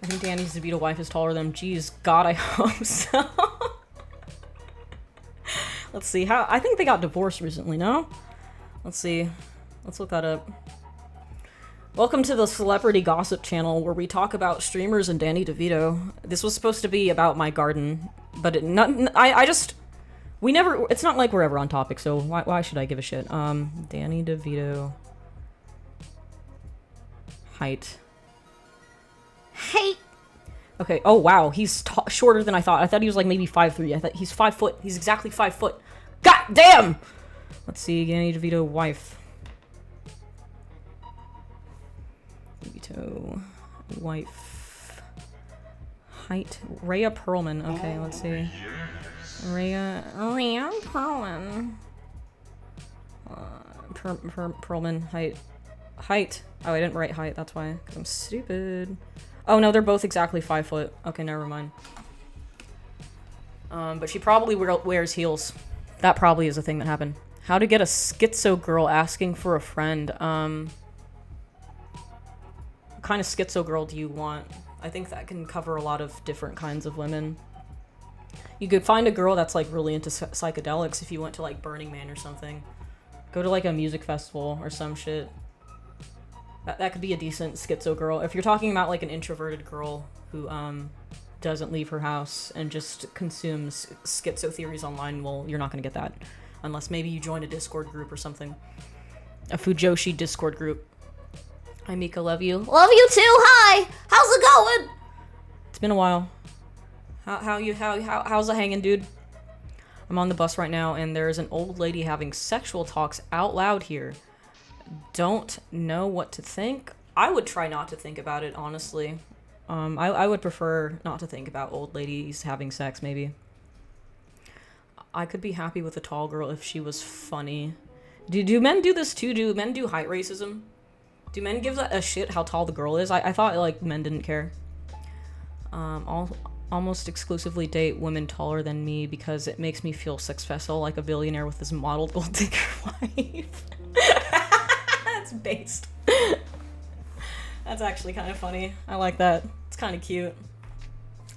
I think Danny DeVito wife is taller than him. Jeez, God, I hope so. Let's see. I think they got divorced recently, no? Let's see. Let's look that up. Welcome to the Celebrity Gossip Channel, where we talk about streamers and Danny DeVito. This was supposed to be about my garden, but it's not like we're ever on topic, so why should I give a shit? Danny DeVito. Height. Hey. Okay. Oh wow, he's shorter than I thought. I thought he was like maybe 5'3". I thought he's 5 foot. He's exactly 5 foot. God damn. Let's see. Danny DeVito wife. DeVito wife. Height. Rhea Perlman. Okay, let's see. Rhea Perlman. Perlman height. Oh, I didn't write height. That's why. 'Cause I'm stupid. Oh no, they're both exactly 5 foot. Okay, never mind. But she probably wears heels. That probably is a thing that happened. How to get a schizo girl asking for a friend. What kind of schizo girl do you want? I think that can cover a lot of different kinds of women. You could find a girl that's like really into psychedelics if you went to like Burning Man or something. Go to like a music festival or some shit. That could be a decent schizo girl. If you're talking about like an introverted girl who doesn't leave her house and just consumes schizo theories online, well, you're not gonna get that. Unless maybe you join a Discord group or something. A Fujoshi Discord group. Hi Mika, love you. Love you too, hi! How's it going? It's been a while. How's it hanging, dude? I'm on the bus right now and there's an old lady having sexual talks out loud here. Don't know what to think. I would try not to think about it, honestly. I would prefer not to think about old ladies having sex, maybe. I could be happy with a tall girl if she was funny. Do men do this too? Do men do height racism? Do men give a shit how tall the girl is? I thought, like, men didn't care. Almost exclusively date women taller than me because it makes me feel successful like a billionaire with his model gold digger wife. That's based. That's actually kind of funny. I like that. It's kind of cute.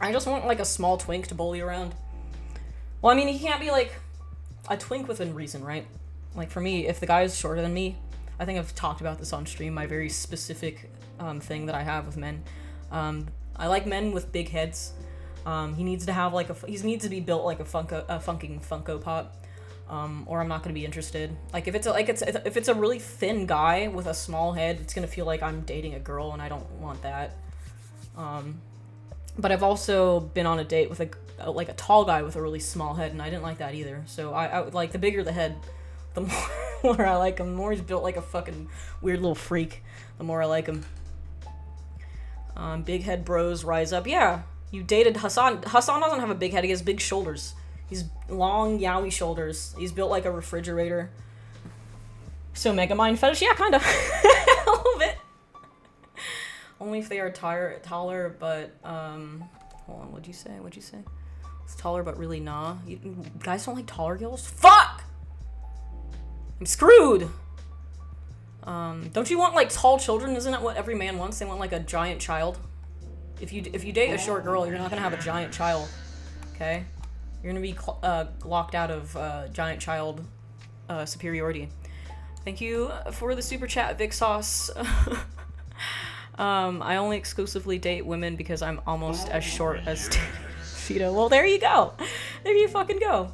I just want like a small twink to bully around. Well, I mean, he can't be like a twink within reason, right? Like for me, if the guy is shorter than me, I think I've talked about this on stream, my very specific thing that I have with men. I like men with big heads. He needs to have like he needs to be built like a funking Funko Pop. Or I'm not gonna be interested. Like if it's a really thin guy with a small head, it's gonna feel like I'm dating a girl, and I don't want that. But I've also been on a date with a tall guy with a really small head, and I didn't like that either. So I would like the bigger the head, the more I like him. The more he's built like a fucking weird little freak, the more I like him. Big head bros rise up. Yeah, you dated Hassan. Hassan doesn't have a big head. He has big shoulders. He's long, yaoi shoulders. He's built like a refrigerator. So Megamind fetish? Yeah, kinda. A little bit. Only if they are taller, but, hold on, what'd you say? It's taller, but really nah. Guys don't like taller girls? Fuck! I'm screwed! Don't you want, like, tall children? Isn't that what every man wants? They want, like, a giant child. If you date a short girl, you're not gonna have a giant child. Okay? You're gonna be locked out of giant child superiority. Thank you for the super chat, Vic Sauce. I only exclusively date women because I'm almost as short as Fito. Well, there you go. There you fucking go.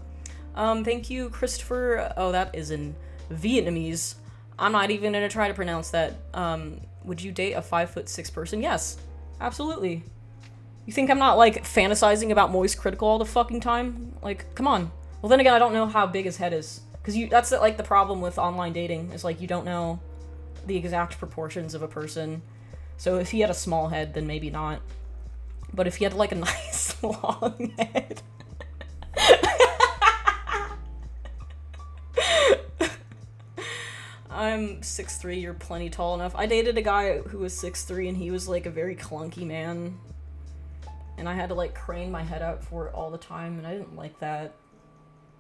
Thank you, Christopher. Oh, that is in Vietnamese. I'm not even gonna try to pronounce that. Would you date a 5'6" person? Yes, absolutely. You think I'm not, like, fantasizing about Moist Critical all the fucking time? Like, come on. Well, then again, I don't know how big his head is. Because that's, like, the problem with online dating, is, like, you don't know the exact proportions of a person. So if he had a small head, then maybe not. But if he had, like, a nice long head... I'm 6'3", you're plenty tall enough. I dated a guy who was 6'3", and he was, like, a very clunky man. And I had to, like, crane my head out for it all the time, and I didn't like that.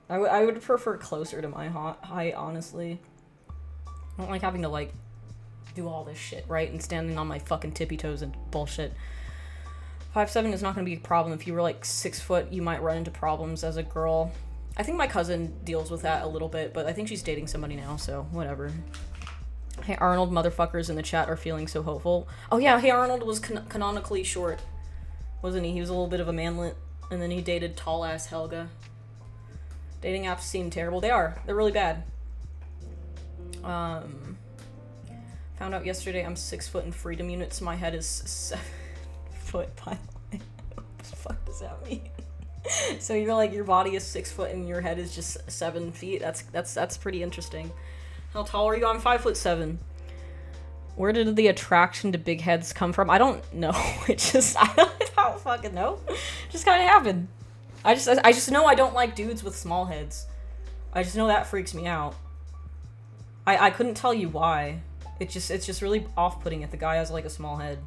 I would prefer closer to my height, honestly. I don't like having to, like, do all this shit, right? And standing on my fucking tippy toes and bullshit. 5'7" is not gonna be a problem. If you were, like, 6 foot, you might run into problems as a girl. I think my cousin deals with that a little bit, but I think she's dating somebody now, so whatever. Hey Arnold, motherfuckers in the chat are feeling so hopeful. Oh yeah, Hey Arnold was canonically short, wasn't he? He was a little bit of a manlet, and then he dated tall-ass Helga. Dating apps seem terrible. They are. They're really bad. Found out yesterday I'm 6 foot in freedom units. My head is 7 foot, by the way. What the fuck does that mean? So you're like, your body is 6 foot and your head is just 7 feet. That's pretty interesting. How tall are you? I'm 5'7". Where did the attraction to big heads come from? I don't know. I don't fucking know. It just kind of happened. I just know I don't like dudes with small heads. I just know that freaks me out. I couldn't tell you why. It's just really off-putting if the guy has like a small head.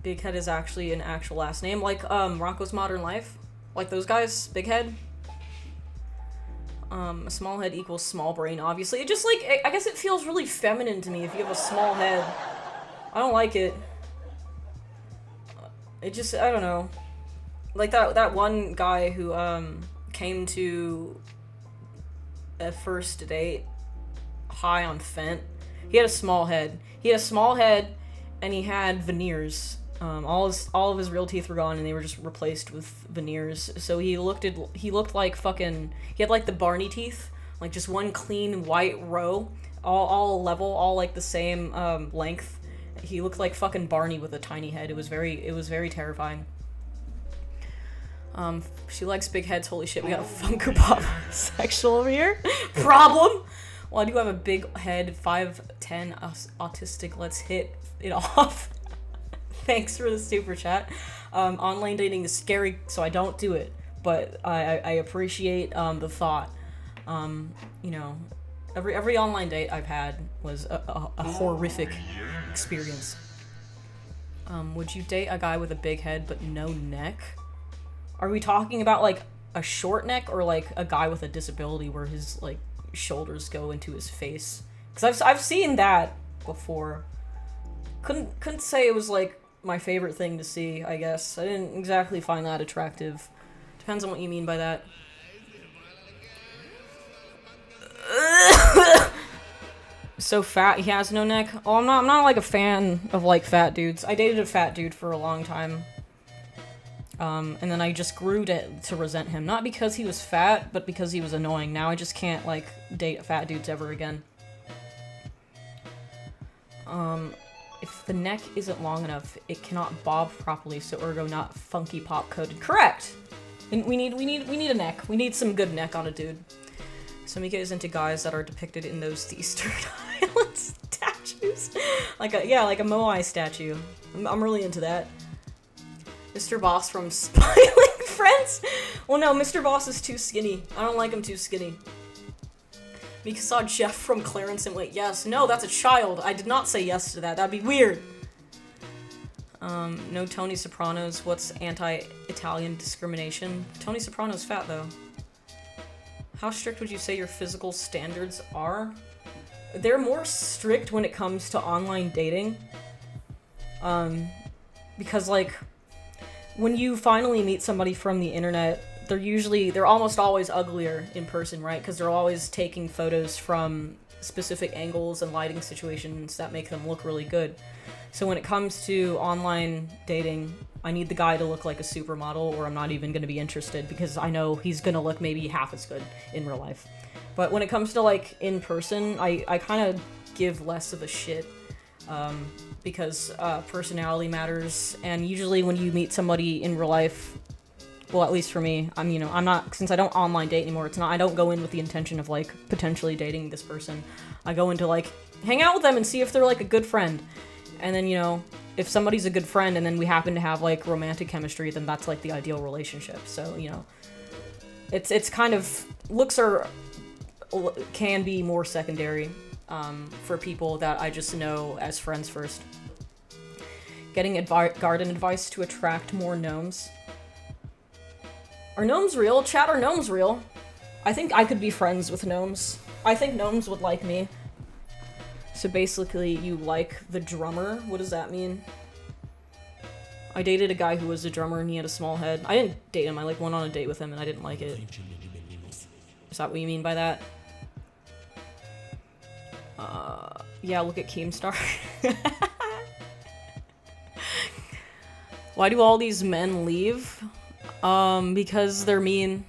Big Head is actually an actual last name, like Rocko's Modern Life, like those guys. Big Head. A small head equals small brain, obviously. It just, like, I guess it feels really feminine to me if you have a small head. I don't like it. It just, I don't know. Like that one guy who came to a first date high on Fent. He had a small head. And he had veneers. All of his real teeth were gone, and they were just replaced with veneers. So he looked like fucking. He had like the Barney teeth, like just one clean white row, all level, all like the same length. He looked like fucking Barney with a tiny head. It was very terrifying. She likes big heads. Holy shit, we got a Funko Pop sexual over here. Problem. Well, I do have a big head, 5'10", autistic. Let's hit it off. Thanks for the super chat. Online dating is scary, so I don't do it. But I appreciate the thought. You know, every online date I've had was a horrific experience. Would you date a guy with a big head but no neck? Are we talking about like a short neck or like a guy with a disability where his like shoulders go into his face? Because I've seen that before. Couldn't say it was like my favorite thing to see, I guess. I didn't exactly find that attractive. Depends on what you mean by that. So fat, he has no neck. Oh, I'm not like a fan of like fat dudes. I dated a fat dude for a long time. And then I just grew to resent him. Not because he was fat, but because he was annoying. Now I just can't like date fat dudes ever again. If the neck isn't long enough, it cannot bob properly, so ergo not funky pop coded. Correct! And we need a neck. We need some good neck on a dude. Samika is into guys that are depicted in those Eastern Island statues. like a Moai statue. I'm really into that. Mr. Boss from Smiling Friends? Well, no, Mr. Boss is too skinny. I don't like him too skinny. Mika saw Jeff from Clarence and went, yes. No, that's a child. I did not say yes to that. That'd be weird. No Tony Soprano's. What's anti-Italian discrimination? Tony Soprano's fat, though. How strict would you say your physical standards are? They're more strict when it comes to online dating. Because, like, when you finally meet somebody from the internet, they're almost always uglier in person, right? Because they're always taking photos from specific angles and lighting situations that make them look really good. So when it comes to online dating, I need the guy to look like a supermodel, or I'm not even going to be interested, because I know he's going to look maybe half as good in real life. But when it comes to, like, in person, I kind of give less of a shit. because personality matters, and usually when you meet somebody in real life, well, at least for me, I'm not, since I don't online date anymore, I don't go in with the intention of, like, potentially dating this person. I go into, like, hang out with them and see if they're, like, a good friend. And then, if somebody's a good friend and then we happen to have, like, romantic chemistry, then that's, like, the ideal relationship. So, it's kind of, looks can be more secondary, for people that I just know as friends first. Getting garden advice to attract more gnomes. Are gnomes real? Chat, are gnomes real? I think I could be friends with gnomes. I think gnomes would like me. So basically, you like the drummer? What does that mean? I dated a guy who was a drummer and he had a small head. I didn't date him, I like went on a date with him and I didn't like it. Is that what you mean by that? Yeah, look at Keemstar. Why do all these men leave? Because they're mean.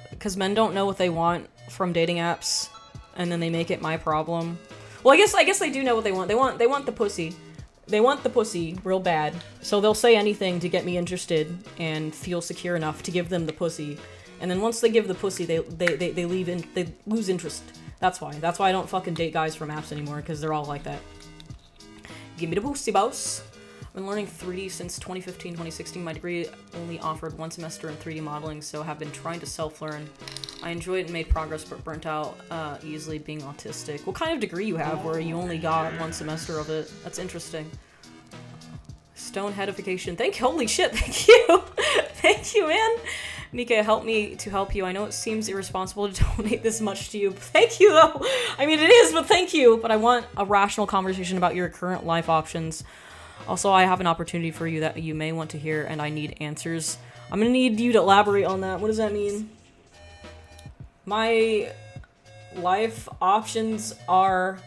Because men don't know what they want from dating apps, and then they make it my problem. Well, I guess they do know what they want. They want the pussy. They want the pussy real bad. So they'll say anything to get me interested and feel secure enough to give them the pussy. And then once they give the pussy, they lose interest. That's why. That's why I don't fucking date guys from apps anymore, because they're all like that. Give me the pussy, boss. I've been learning 3D since 2015, 2016. My degree only offered 1 semester in 3D modeling, so have been trying to self-learn. I enjoyed it and made progress, but burnt out easily being autistic. What kind of degree you have where you only got 1 semester of it? That's interesting. Stone headification. Holy shit, thank you! Thank you, man! Mika, help me to help you. I know it seems irresponsible to donate this much to you. Thank you, though! I mean, it is, but thank you! But I want a rational conversation about your current life options. Also, I have an opportunity for you that you may want to hear, and I need answers. I'm gonna need you to elaborate on that. What does that mean? My life options are...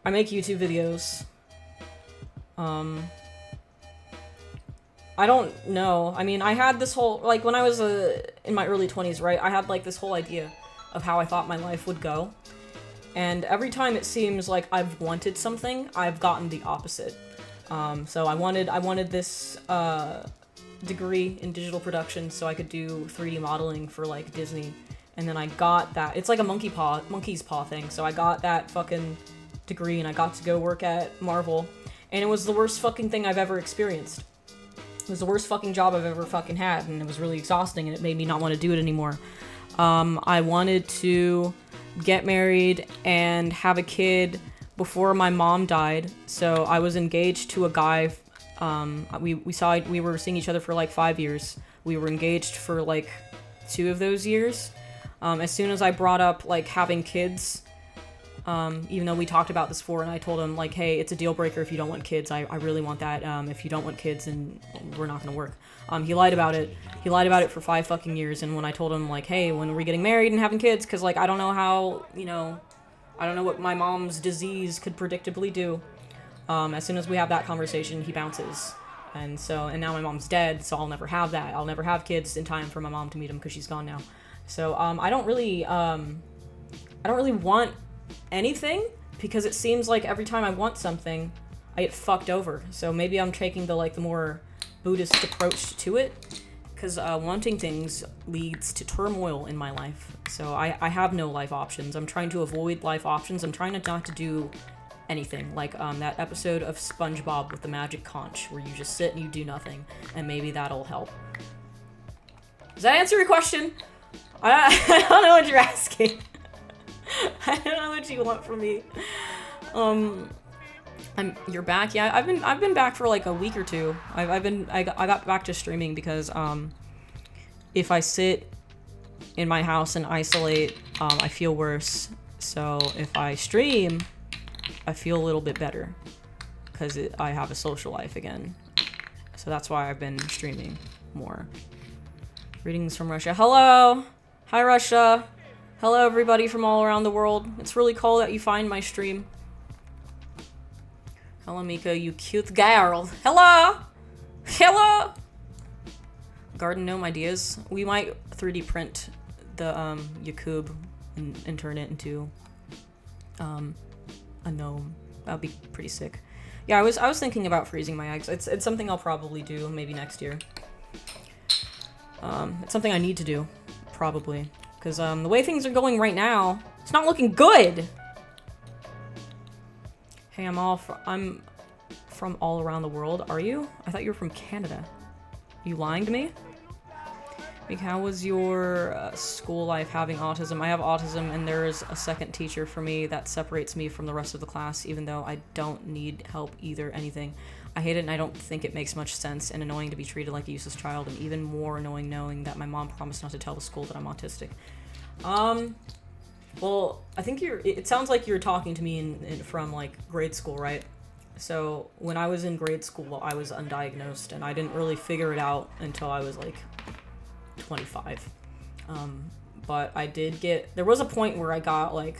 I make YouTube videos. I don't know. I mean, I had this whole... Like, when I was in my early 20s, right? I had, like, this whole idea of how I thought my life would go. And every time it seems like I've wanted something, I've gotten the opposite. So I wanted this degree in digital production so I could do 3D modeling for, like, Disney. And then I got that. It's like a monkey's paw thing. So I got that fucking degree and I got to go work at Marvel. And it was the worst fucking thing I've ever experienced. It was the worst fucking job I've ever fucking had, and it was really exhausting, and it made me not want to do it anymore. I wanted to get married and have a kid before my mom died, so I was engaged to a guy. We were seeing each other for like 5 years. We were engaged for like 2 of those years. As soon as I brought up like having kids, even though we talked about this before, and I told him, like, hey, it's a deal breaker if you don't want kids. I really want that. If you don't want kids, then we're not gonna work. He lied about it. He lied about it for 5 fucking years, and when I told him, like, hey, when are we getting married and having kids? Because, like, I don't know how, I don't know what my mom's disease could predictably do. As soon as we have that conversation, he bounces. And now my mom's dead, so I'll never have that. I'll never have kids in time for my mom to meet him because she's gone now. So, I don't really want anything, because it seems like every time I want something, I get fucked over. So maybe I'm taking the more Buddhist approach to it, because wanting things leads to turmoil in my life. So I have no life options. I'm trying to avoid life options. I'm trying not to do anything, like that episode of SpongeBob with the magic conch, where you just sit and you do nothing, and maybe that'll help. Does that answer your question? I don't know what you're asking. I don't know what you want from me. You're back? Yeah, I've been back for like a week or 2. I got back to streaming because if I sit in my house and isolate, I feel worse. So if I stream, I feel a little bit better because I have a social life again. So that's why I've been streaming more. Greetings from Russia. Hello! Hi, Russia! Hello, everybody from all around the world. It's really cool that you find my stream. Hello, Mika, you cute girl. Hello! Hello! Garden gnome ideas. We might 3D print the Yakub and turn it into a gnome. That'd be pretty sick. Yeah, I was thinking about freezing my eggs. It's something I'll probably do maybe next year. It's something I need to do, probably, because the way things are going right now, it's not looking good. Hey, I'm from all around the world. Are you? I thought you were from Canada. Are you lying to me? Like, how was your school life having autism? I have autism, and there is a second teacher for me that separates me from the rest of the class, even though I don't need help either, anything. I hate it, and I don't think it makes much sense, and annoying to be treated like a useless child, and even more annoying knowing that my mom promised not to tell the school that I'm autistic. Well, I think it sounds like you're talking to me from, like, grade school, right? So, when I was in grade school, I was undiagnosed, and I didn't really figure it out until I was, like, 25. But I did there was a point where I got, like,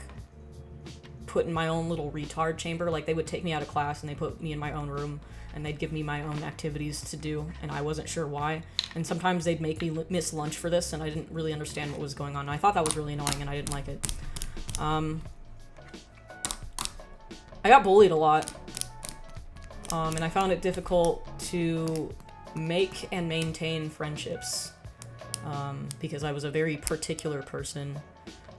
put in my own little retard chamber. Like, they would take me out of class and they put me in my own room and they'd give me my own activities to do, and I wasn't sure why. And sometimes they'd make me miss lunch for this, and I didn't really understand what was going on. And I thought that was really annoying, and I didn't like it. I got bullied a lot, and I found it difficult to make and maintain friendships, because I was a very particular person.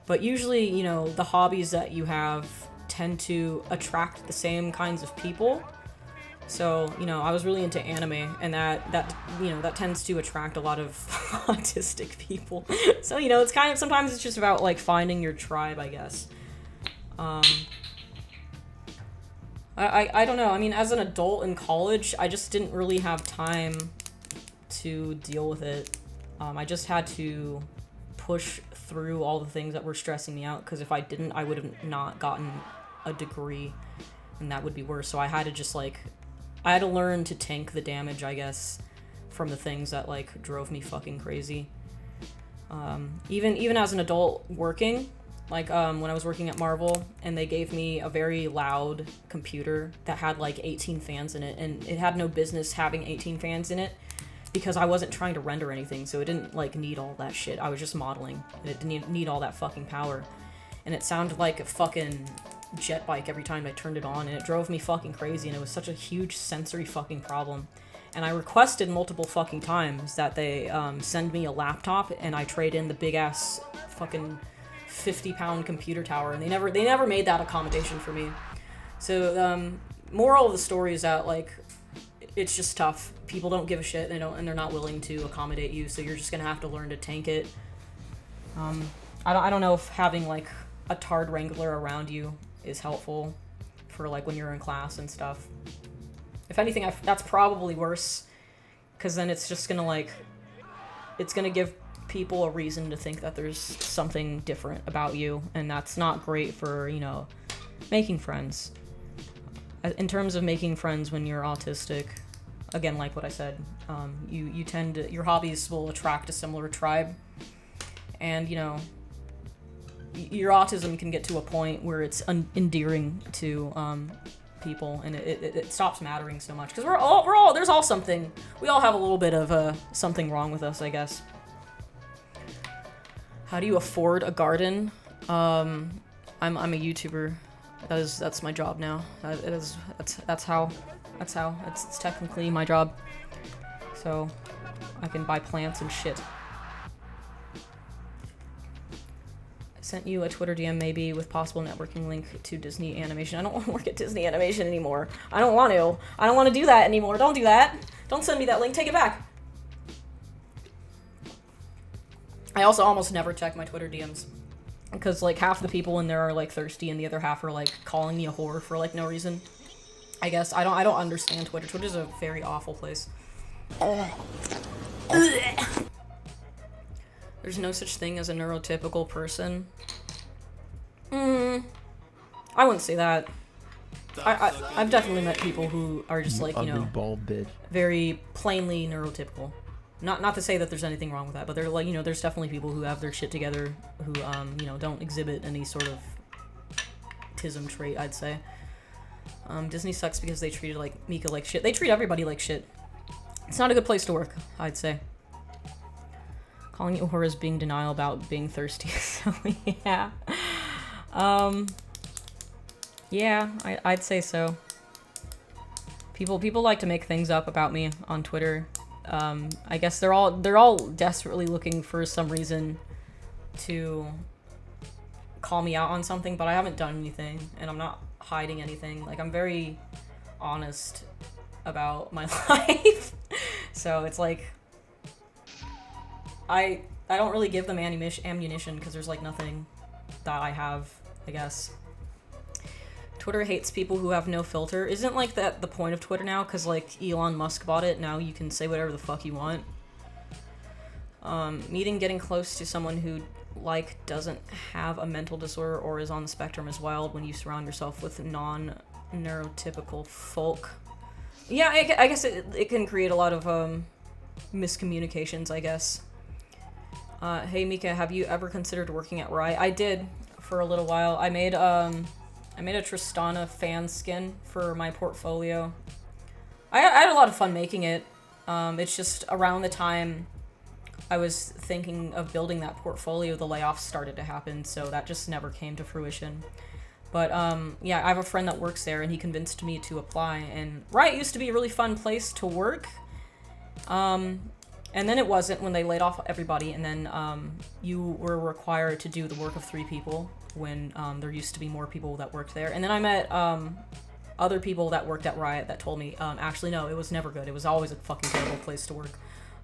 But usually, you know, the hobbies that you have tend to attract the same kinds of people. So, you know, I was really into anime, and that tends to attract a lot of autistic people. So, you know, it's kind of, sometimes it's just about, like, finding your tribe, I guess. I don't know. I mean, as an adult in college, I just didn't really have time to deal with it. I just had to push through all the things that were stressing me out, because if I didn't, I would have not gotten a degree, and that would be worse. So I had to just, like, I had to learn to tank the damage, I guess, from the things that, like, drove me fucking crazy. Even as an adult working, like, when I was working at Marvel, and they gave me a very loud computer that had, like, 18 fans in it, and it had no business having 18 fans in it, because I wasn't trying to render anything, so it didn't, like, need all that shit. I was just modeling, and it didn't need all that fucking power. And it sounded like a fucking jet bike every time I turned it on, and it drove me fucking crazy, and it was such a huge sensory fucking problem. And I requested multiple fucking times that they send me a laptop, and I trade in the big-ass fucking 50-pound computer tower, and they never made that accommodation for me. So, moral of the story is that, like, it's just tough. People don't give a shit, and they're not willing to accommodate you, so you're just gonna have to learn to tank it. I don't know if having, like, a tard wrangler around you is helpful for, like, when you're in class and stuff. If anything, that's probably worse, because then it's just gonna, like, it's gonna give people a reason to think that there's something different about you, and that's not great for, you know, making friends. In terms of making friends when you're autistic, again, like what I said, you tend to, your hobbies will attract a similar tribe, and, you know, your autism can get to a point where it's endearing to people, and it stops mattering so much, because we're all there's all something, we all have a little bit of something wrong with us, I guess. How do you afford a garden? I'm a YouTuber. That's my job now. That's how it's technically my job. So I can buy plants and shit. I sent you a Twitter DM maybe with possible networking link to Disney Animation. I don't want to work at Disney Animation anymore. I don't want to do that anymore. Don't do that. Don't send me that link. Take it back. I also almost never check my Twitter DMs, because, like, half the people in there are, like, thirsty, and the other half are, like, calling me a whore for, like, no reason. I guess I don't understand Twitter. Twitter's a very awful place. There's no such thing as a neurotypical person. I wouldn't say that. I've definitely met people who are just, like, you know, bald bitch. Very plainly neurotypical. Not to say that there's anything wrong with that, but they're, like, you know, there's definitely people who have their shit together, who, you know, don't exhibit any sort of autism trait, I'd say. Disney sucks because they treated, like, Mika like shit. They treat everybody like shit. It's not a good place to work, I'd say. Calling you a whore is being denial about being thirsty, so yeah. Yeah, I'd say so. People like to make things up about me on Twitter. I guess they're all desperately looking for some reason to call me out on something, but I haven't done anything, and I'm not hiding anything. Like, I'm very honest about my life. So it's like, I don't really give them ammunition because there's like nothing that I have, I guess. Twitter hates people who have no filter. Isn't like that the point of Twitter now? Because like Elon Musk bought it, now you can say whatever the fuck you want. Meeting getting close to someone who like doesn't have a mental disorder or is on the spectrum is wild when you surround yourself with non-neurotypical folk. Yeah, I guess it can create a lot of miscommunications, I guess. Hey Mika, have you ever considered working at Riot? I did for a little while. I made a Tristana fan skin for my portfolio. I had a lot of fun making it. It's just around the time I was thinking of building that portfolio, the layoffs started to happen, so that just never came to fruition. But yeah, I have a friend that works there, and he convinced me to apply, and Riot used to be a really fun place to work. And then it wasn't when they laid off everybody, and then you were required to do the work of 3 people when there used to be more people that worked there. And then I met other people that worked at Riot that told me, actually no, it was never good. It was always a fucking terrible place to work.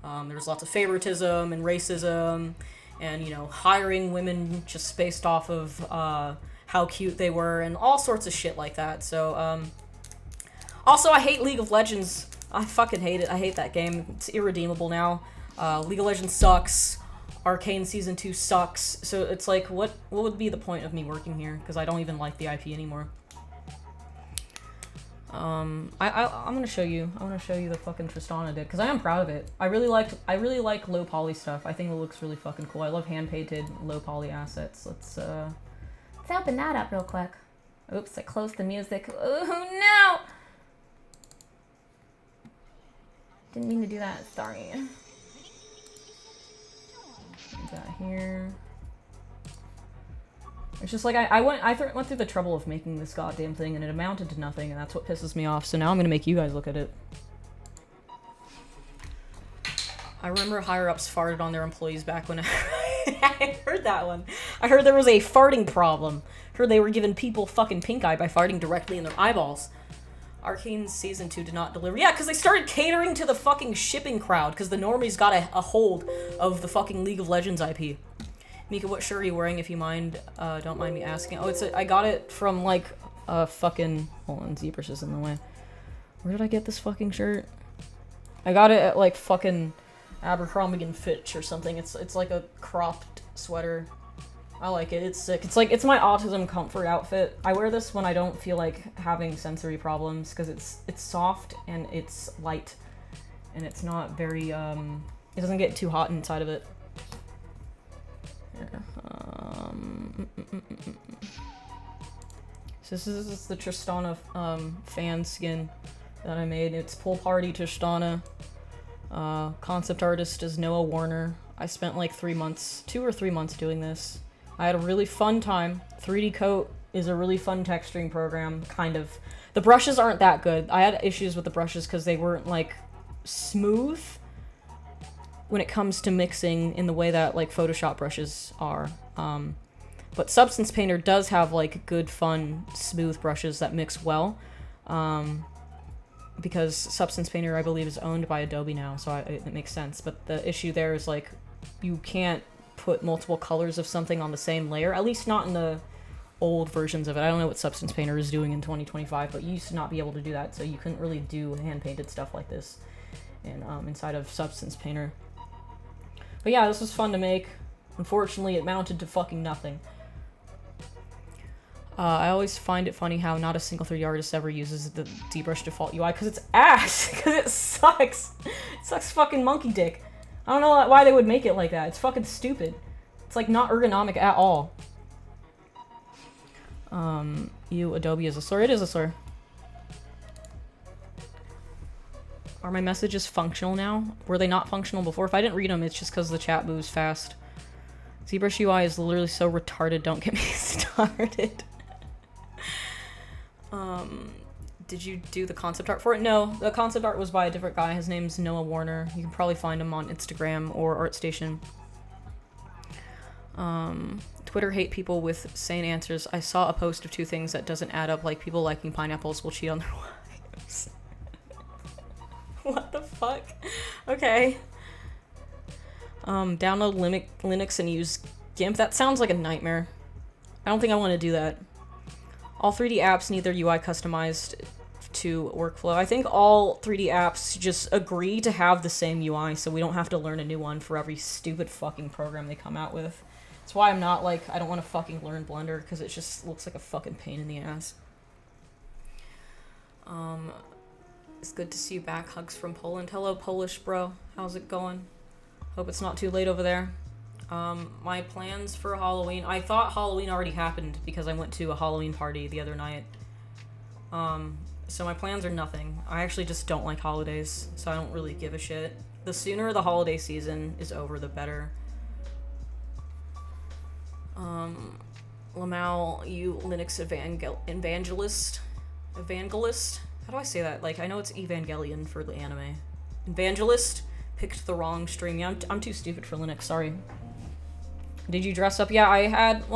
There was lots of favoritism and racism and, you know, hiring women just based off of how cute they were and all sorts of shit like that. So, also, I hate League of Legends. I fucking hate it. I hate that game. It's irredeemable now. League of Legends sucks. Arcane Season 2 sucks. So it's like, what would be the point of me working here? Because I don't even like the IP anymore. I'm gonna show you. I want to show you the fucking Tristana did because I am proud of it. I really like low poly stuff. I think it looks really fucking cool. I love hand painted low poly assets. Let's open that up real quick. Oops, I closed the music. Oh no! Didn't mean to do that. Sorry. Put that here. It's just like I went through the trouble of making this goddamn thing and it amounted to nothing, and that's what pisses me off. So now I'm gonna make you guys look at it. I remember higher ups farted on their employees back when I heard that one. I heard there was a farting problem. Heard they were giving people fucking pink eye by farting directly in their eyeballs. Arcane Season 2 did not deliver. Yeah, because they started catering to the fucking shipping crowd because the normies got a hold of the fucking League of Legends IP. Mika, what shirt are you wearing, if you mind? Don't mind me asking. Oh, I got it from, like, fucking... Hold on, ZBrush is in the way. Where did I get this fucking shirt? I got it at, like, fucking Abercrombie & Fitch or something. It's like a cropped sweater. I like it. It's sick. It's my autism comfort outfit. I wear this when I don't feel like having sensory problems because it's soft and it's light. And it's not very, it doesn't get too hot inside of it. So this is the Tristana fan skin that I made. It's Pool Party Tristana. Concept artist is Noah Warner. I spent like 2 or 3 months doing this. I had a really fun time. 3D Coat is a really fun texturing program, kind of. The brushes aren't that good. I had issues with the brushes because they weren't like smooth when it comes to mixing in the way that like Photoshop brushes are. But Substance Painter does have like good, fun, smooth brushes that mix well. Because Substance Painter, I believe, is owned by Adobe now, so it makes sense. But the issue there is like you can't put multiple colors of something on the same layer, at least not in the old versions of it. I don't know what Substance Painter is doing in 2025, but you used to not be able to do that, so you couldn't really do hand-painted stuff like this inside of Substance Painter. But yeah, this was fun to make. Unfortunately, it mounted to fucking nothing. I always find it funny how not a single 3D artist ever uses the ZBrush default UI, because it's ass! Because it sucks! It sucks fucking monkey dick. I don't know why they would make it like that. It's fucking stupid. It's like not ergonomic at all. Adobe is a slur. It is a slur. Are my messages functional now? Were they not functional before? If I didn't read them, it's just because the chat moves fast. ZBrush UI is literally so retarded. Don't get me started. Did you do the concept art for it? No, the concept art was by a different guy. His name's Noah Warner. You can probably find him on Instagram or ArtStation. Twitter hate people with sane answers. I saw a post of 2 things that doesn't add up, like people liking pineapples will cheat on their wives. What the fuck? Okay. Download Linux and use GIMP. That sounds like a nightmare. I don't think I want to do that. All 3D apps need their UI customized to workflow. I think all 3D apps just agree to have the same UI so we don't have to learn a new one for every stupid fucking program they come out with. That's why I'm not like, I don't want to fucking learn Blender because it just looks like a fucking pain in the ass. It's good to see you back. Hugs from Poland. Hello, Polish bro. How's it going? Hope it's not too late over there. My plans for Halloween. I thought Halloween already happened because I went to a Halloween party the other night. So my plans are nothing. I actually just don't like holidays, so I don't really give a shit. The sooner the holiday season is over, the better. Lamau, you Linux evangelist? Evangelist? How do I say that? Like, I know it's Evangelion for the anime. Evangelist? Picked the wrong stream. Yeah, I'm too stupid for Linux, sorry. Did you dress up? Yeah, I had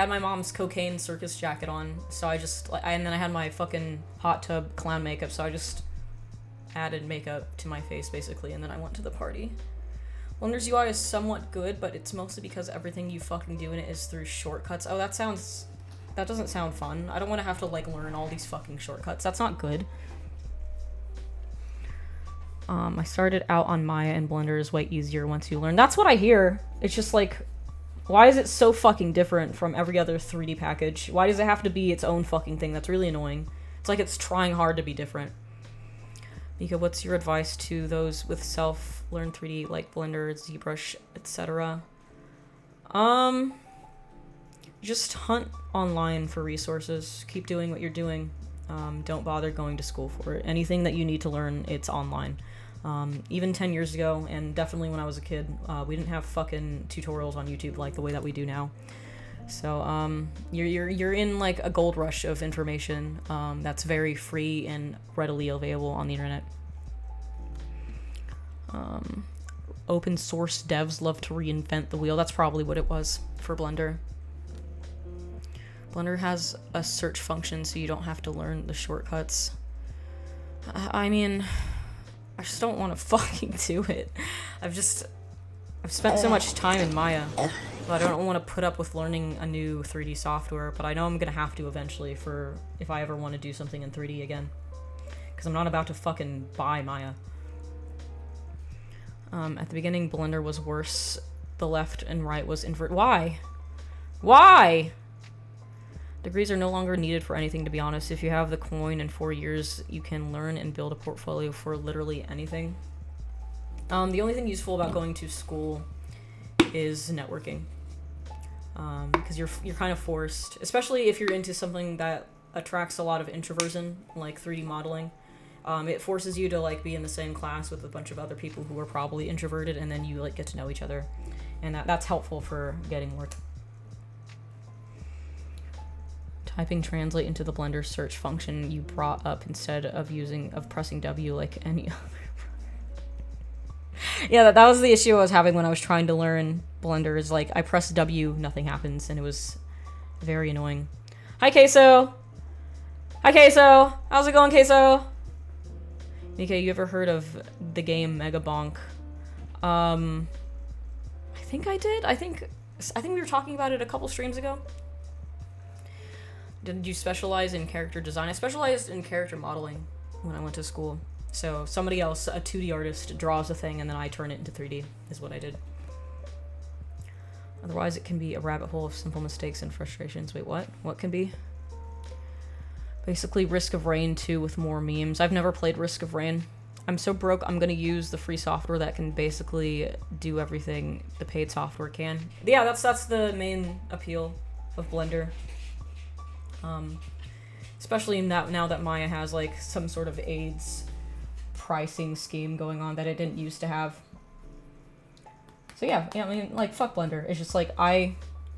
my mom's cocaine circus jacket on, so and then I had my fucking hot tub clown makeup, so I just added makeup to my face, basically, and then I went to the party. Blender's UI is somewhat good, but it's mostly because everything you fucking do in it is through shortcuts. Oh, that doesn't sound fun. I don't want to have to, like, learn all these fucking shortcuts. That's not good. I started out on Maya, and Blender is way easier once you learn. That's what I hear. It's just like, why is it so fucking different from every other 3D package? Why does it have to be its own fucking thing? That's really annoying. It's like it's trying hard to be different. Mika, what's your advice to those with self-learn 3D like Blender, ZBrush, etc.? Just hunt online for resources. Keep doing what you're doing. Don't bother going to school for it. Anything that you need to learn, it's online. Even 10 years ago, and definitely when I was a kid, we didn't have fucking tutorials on YouTube like the way that we do now. So, you're in like a gold rush of information, that's very free and readily available on the internet. Open source devs love to reinvent the wheel. That's probably what it was for Blender. Blender has a search function so you don't have to learn the shortcuts. I mean, I just don't want to fucking do it. I've spent so much time in Maya, but I don't want to put up with learning a new 3D software, but I know I'm gonna have to eventually if I ever want to do something in 3D again. Because I'm not about to fucking buy Maya. At the beginning, Blender was worse. The left and right was invert. Why? Why? Degrees are no longer needed for anything, to be honest. If you have the coin in 4 years, you can learn and build a portfolio for literally anything. The only thing useful about going to school is networking. Because you're kind of forced, especially if you're into something that attracts a lot of introversion, like 3D modeling. It forces you to like be in the same class with a bunch of other people who are probably introverted, and then you like get to know each other, and that's helpful for getting work. Typing translate into the Blender search function you brought up instead of pressing W like any other. Yeah, that was the issue I was having when I was trying to learn Blender, is like I press W, nothing happens, and it was very annoying. Hi Queso! Hi Queso! How's it going, Queso? Mika, you ever heard of the game Mega Bonk? I think I did. I think we were talking about it a couple streams ago. Did you specialize in character design? I specialized in character modeling when I went to school. So somebody else, a 2D artist, draws a thing and then I turn it into 3D, is what I did. Otherwise it can be a rabbit hole of simple mistakes and frustrations. Wait, what? What can be? Basically Risk of Rain 2 with more memes. I've never played Risk of Rain. I'm so broke, I'm gonna use the free software that can basically do everything the paid software can. Yeah, that's the main appeal of Blender. Especially now that Maya has like some sort of AIDS pricing scheme going on that it didn't used to have. So yeah, I mean, like, fuck Blender. It's just like I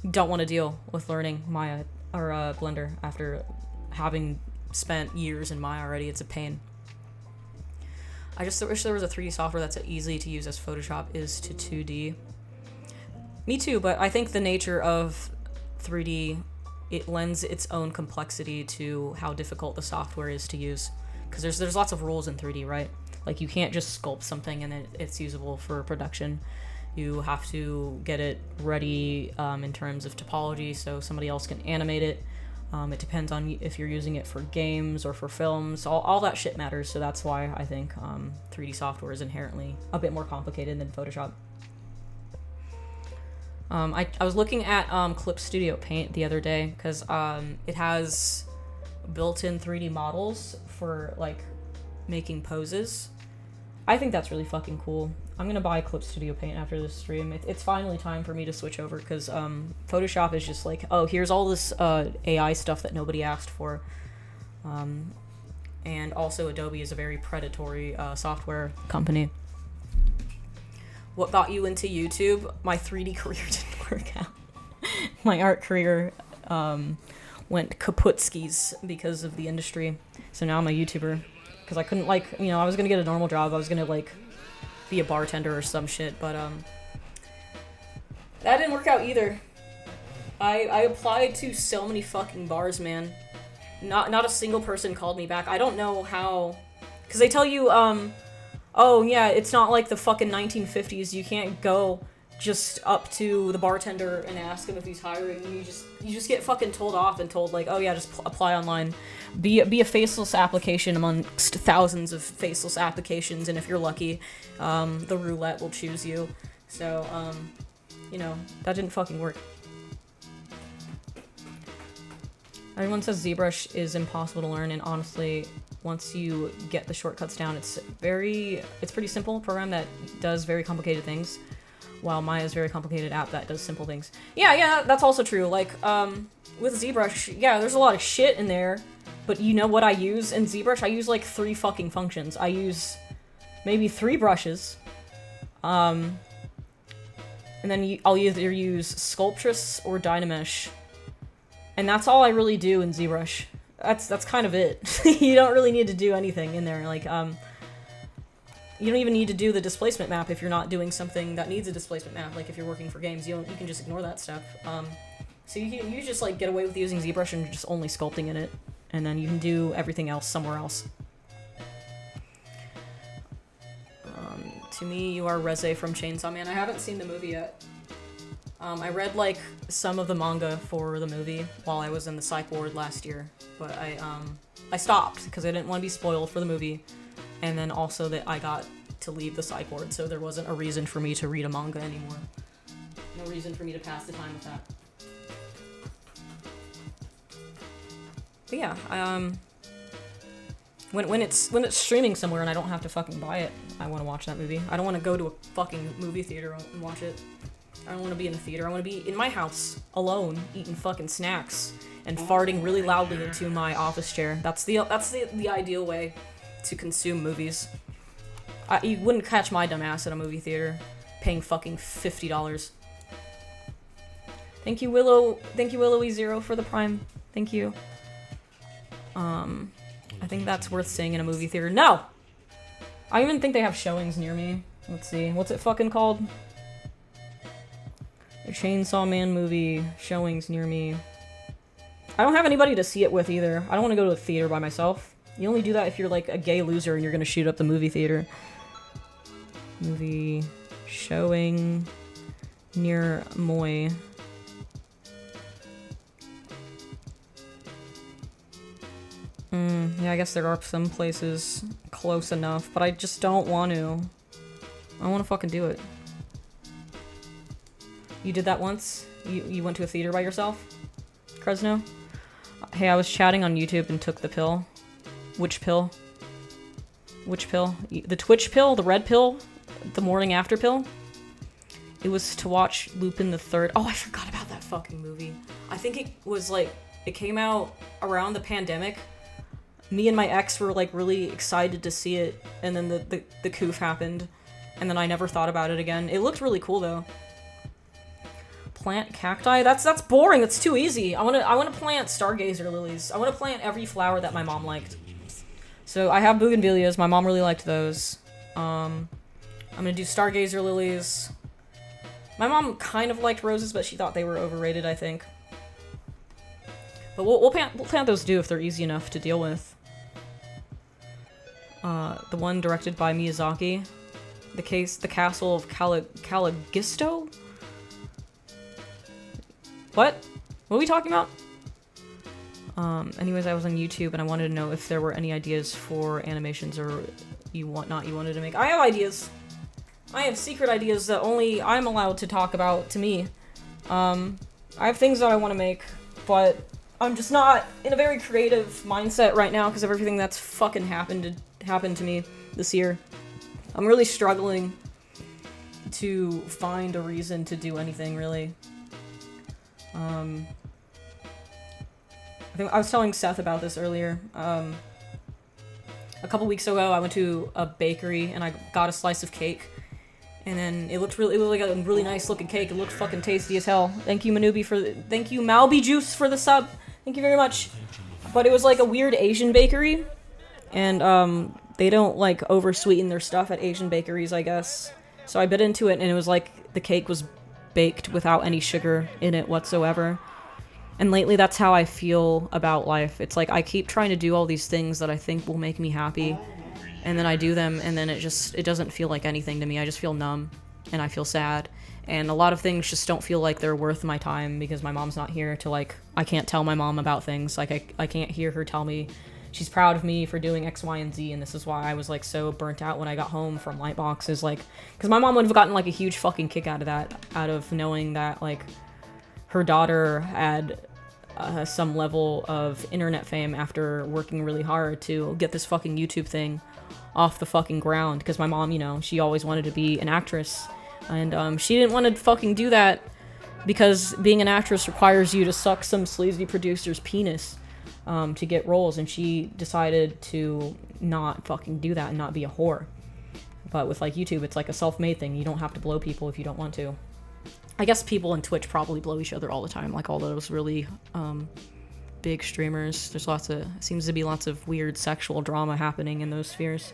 don't want to deal with learning Maya or Blender after having spent years in Maya already, it's a pain. I just wish there was a 3D software that's as easy to use as Photoshop is to 2D. Me too, but I think the nature of 3D, it lends its own complexity to how difficult the software is to use. Because there's lots of rules in 3D, right? Like, you can't just sculpt something and it's usable for production. You have to get it ready in terms of topology so somebody else can animate it. It depends on if you're using it for games or for films. All that shit matters, so that's why I think 3D software is inherently a bit more complicated than Photoshop. I was looking at Clip Studio Paint the other day because it has built-in 3D models for, like, making poses. I think that's really fucking cool. I'm gonna buy Clip Studio Paint after this stream. It's finally time for me to switch over because Photoshop is just like, oh, here's all this AI stuff that nobody asked for. And also Adobe is a very predatory software company. What got you into YouTube? My 3D career didn't work out. My art career went kaput skis because of the industry. So now I'm a YouTuber. Because I couldn't, like, you know, I was gonna get a normal job. I was gonna, like, be a bartender or some shit, but that didn't work out either. I applied to so many fucking bars, man. Not a single person called me back. I don't know how, because they tell you, oh yeah, it's not like the fucking 1950s. You can't go just up to the bartender and ask him if he's hiring. You just get fucking told off and told, like, oh yeah, just apply online. Be a faceless application amongst thousands of faceless applications, and if you're lucky, the roulette will choose you. So, you know, that didn't fucking work. Everyone says ZBrush is impossible to learn, and honestly, once you get the shortcuts down, it's pretty simple program that does very complicated things, while Maya is a very complicated app that does simple things. Yeah, that's also true. Like, with ZBrush, yeah, there's a lot of shit in there. But you know what I use in ZBrush? I use like 3 fucking functions. I use maybe 3 brushes. And then I'll either use Sculptress or Dynamesh. And that's all I really do in ZBrush. That's kind of it. You don't really need to do anything in there. Like, you don't even need to do the displacement map if you're not doing something that needs a displacement map. Like if you're working for games, you can just ignore that stuff. So you just like get away with using ZBrush and just only sculpting in it. And then you can do everything else somewhere else. To me, you are Reze from Chainsaw Man. I haven't seen the movie yet. I read, like, some of the manga for the movie while I was in the psych ward last year. But I stopped because I didn't want to be spoiled for the movie. And then also that I got to leave the psych ward, so there wasn't a reason for me to read a manga anymore. No reason for me to pass the time with that. But yeah, when it's streaming somewhere and I don't have to fucking buy it, I want to watch that movie. I don't want to go to a fucking movie theater and watch it. I don't want to be in a theater. I want to be in my house, alone, eating fucking snacks and farting really loudly into my office chair. That's the ideal way to consume movies. You wouldn't catch my dumb ass at a movie theater paying fucking $50. Thank you, Willowy Zero, for the Prime. Thank you. I think that's worth seeing in a movie theater. No! I even think they have showings near me. Let's see. What's it fucking called? The Chainsaw Man movie showings near me. I don't have anybody to see it with either. I don't want to go to a theater by myself. You only do that if you're like a gay loser and you're gonna shoot up the movie theater. Movie showing near Moy. Yeah, I guess there are some places close enough, but I just don't want to. I want to fucking do it. You did that once? You went to a theater by yourself? Kresno? Hey, I was chatting on YouTube and took the pill. Which pill? Which pill? The Twitch pill? The red pill? The morning after pill? It was to watch Lupin the Third. Oh, I forgot about that fucking movie. I think it was like, it came out around the pandemic. Me and my ex were like really excited to see it, and then the coof happened, and then I never thought about it again. It looked really cool though. Plant cacti? That's boring. That's too easy. I wanna plant stargazer lilies. I wanna plant every flower that my mom liked. So I have bougainvilleas. My mom really liked those. I'm gonna do stargazer lilies. My mom kind of liked roses, but she thought they were overrated, I think. But we'll plant those too if they're easy enough to deal with. The one directed by Miyazaki. The Castle of Caligisto? What? What are we talking about? Anyways, I was on YouTube and I wanted to know if there were any ideas for animations or you wanted to make. I have ideas. I have secret ideas that only I'm allowed to talk about to me. I have things that I want to make, but I'm just not in a very creative mindset right now because of everything that's fucking happened to me this year. I'm really struggling to find a reason to do anything, really. I think I was telling Seth about this earlier. A couple weeks ago, I went to a bakery and I got a slice of cake. And then it was like a really nice looking cake. It looked fucking tasty as hell. Thank you, thank you, Malby Juice for the sub. Thank you very much. But it was like a weird Asian bakery. And, they don't, like, oversweeten their stuff at Asian bakeries, I guess. So I bit into it and it was like the cake was baked without any sugar in it whatsoever. And lately that's how I feel about life. It's like I keep trying to do all these things that I think will make me happy. And then I do them and then it doesn't feel like anything to me. I just feel numb and I feel sad. And a lot of things just don't feel like they're worth my time because my mom's not here to, like, I can't tell my mom about things. Like, I can't hear her tell me she's proud of me for doing X, Y, and Z, and this is why I was, like, so burnt out when I got home from Lightbox, is, like, because my mom would have gotten, like, a huge fucking kick out of that, out of knowing that, like, her daughter had some level of internet fame after working really hard to get this fucking YouTube thing off the fucking ground, because my mom, you know, she always wanted to be an actress, and she didn't want to fucking do that because being an actress requires you to suck some sleazy producer's penis to get roles, and she decided to not fucking do that and not be a whore. But with, like, YouTube, it's like a self-made thing. You don't have to blow people if you don't want to. I guess people on Twitch probably blow each other all the time, like all those really big streamers. There's seems to be lots of weird sexual drama happening in those spheres.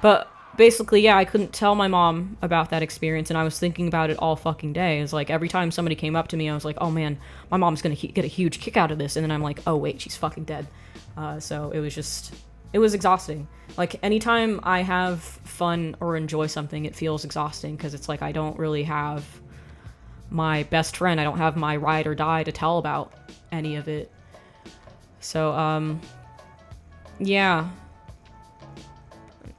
But basically, yeah, I couldn't tell my mom about that experience, and I was thinking about it all fucking day. It's like every time somebody came up to me, I was like, oh man, my mom's gonna get a huge kick out of this, and then I'm like, oh wait, she's fucking dead. So it was exhausting. Like, anytime I have fun or enjoy something, it feels exhausting, because it's like I don't really have my best friend, I don't have my ride or die to tell about any of it. So, yeah.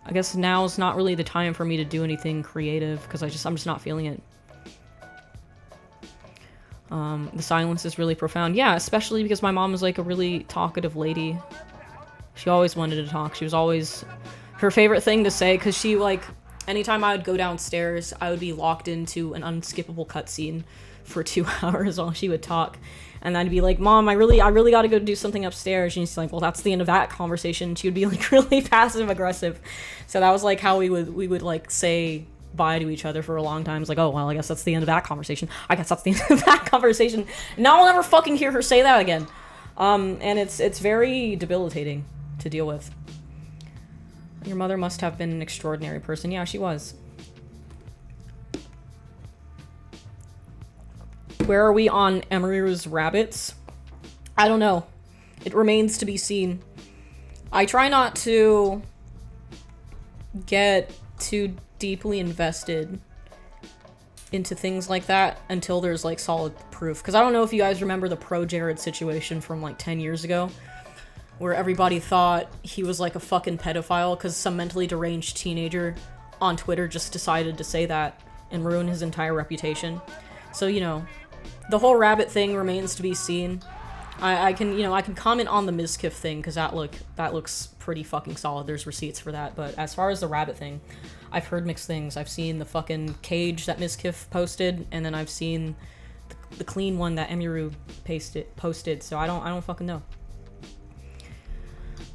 I guess now's not really the time for me to do anything creative, because I'm just not feeling it. The silence is really profound. Yeah, especially because my mom was, like, a really talkative lady. She always wanted to talk. She was always... Her favorite thing to say, because she, like... Anytime I would go downstairs, I would be locked into an unskippable cutscene for 2 hours while she would talk. And I'd be like, Mom, I really gotta go do something upstairs. And she's like, well, that's the end of that conversation. She would be, like, really passive aggressive. So that was, like, how we would like say bye to each other for a long time. It's like, oh, well, I guess that's the end of that conversation. I guess that's the end of that conversation. Now I'll never fucking hear her say that again. And it's very debilitating to deal with. Your mother must have been an extraordinary person. Yeah, she was. Where are we on Emiru's rabbits? I don't know. It remains to be seen. I try not to get too deeply invested into things like that until there's, like, solid proof. Because I don't know if you guys remember the Pro Jared situation from, like, 10 years ago, where everybody thought he was, like, a fucking pedophile because some mentally deranged teenager on Twitter just decided to say that and ruin his entire reputation. So, you know, the whole rabbit thing remains to be seen. I can comment on the Mizkif thing, because that looks pretty fucking solid. There's receipts for that. But as far as the rabbit thing, I've heard mixed things. I've seen the fucking cage that Mizkif posted, and then I've seen the clean one that Emiru posted. So I don't fucking know.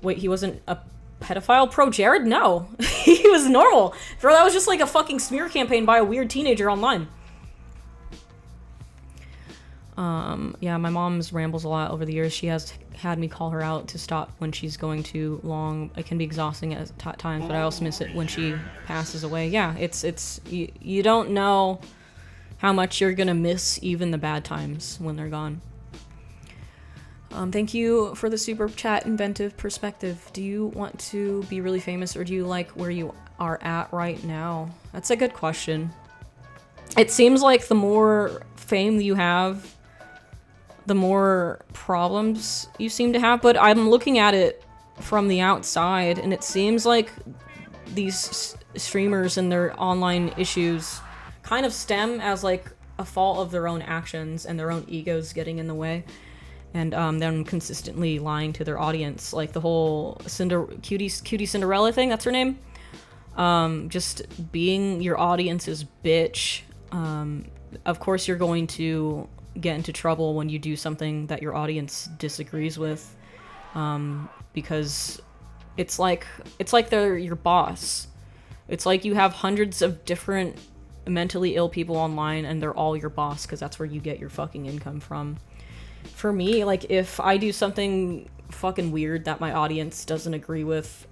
Wait, he wasn't a pedophile? Pro Jared? No. He was normal. Bro, that was just like a fucking smear campaign by a weird teenager online. Yeah, my mom's rambles a lot over the years. She has had me call her out to stop when she's going too long. It can be exhausting at times, but I also miss it when she passes away. Yeah, it's you don't know how much you're gonna miss even the bad times when they're gone. Thank you for the super chat, Inventive Perspective. Do you want to be really famous, or do you like where you are at right now? That's a good question. It seems like the more fame you have, the more problems you seem to have, but I'm looking at it from the outside, and it seems like these streamers and their online issues kind of stem as like a fault of their own actions and their own egos getting in the way, and them consistently lying to their audience, like the whole cutie Cinderella thing, that's her name. Just being your audience's bitch. Of course you're going to get into trouble when you do something that your audience disagrees with, because it's like they're your boss. It's like you have hundreds of different mentally ill people online and they're all your boss, because that's where you get your fucking income from. For me, like, if I do something fucking weird that my audience doesn't agree with,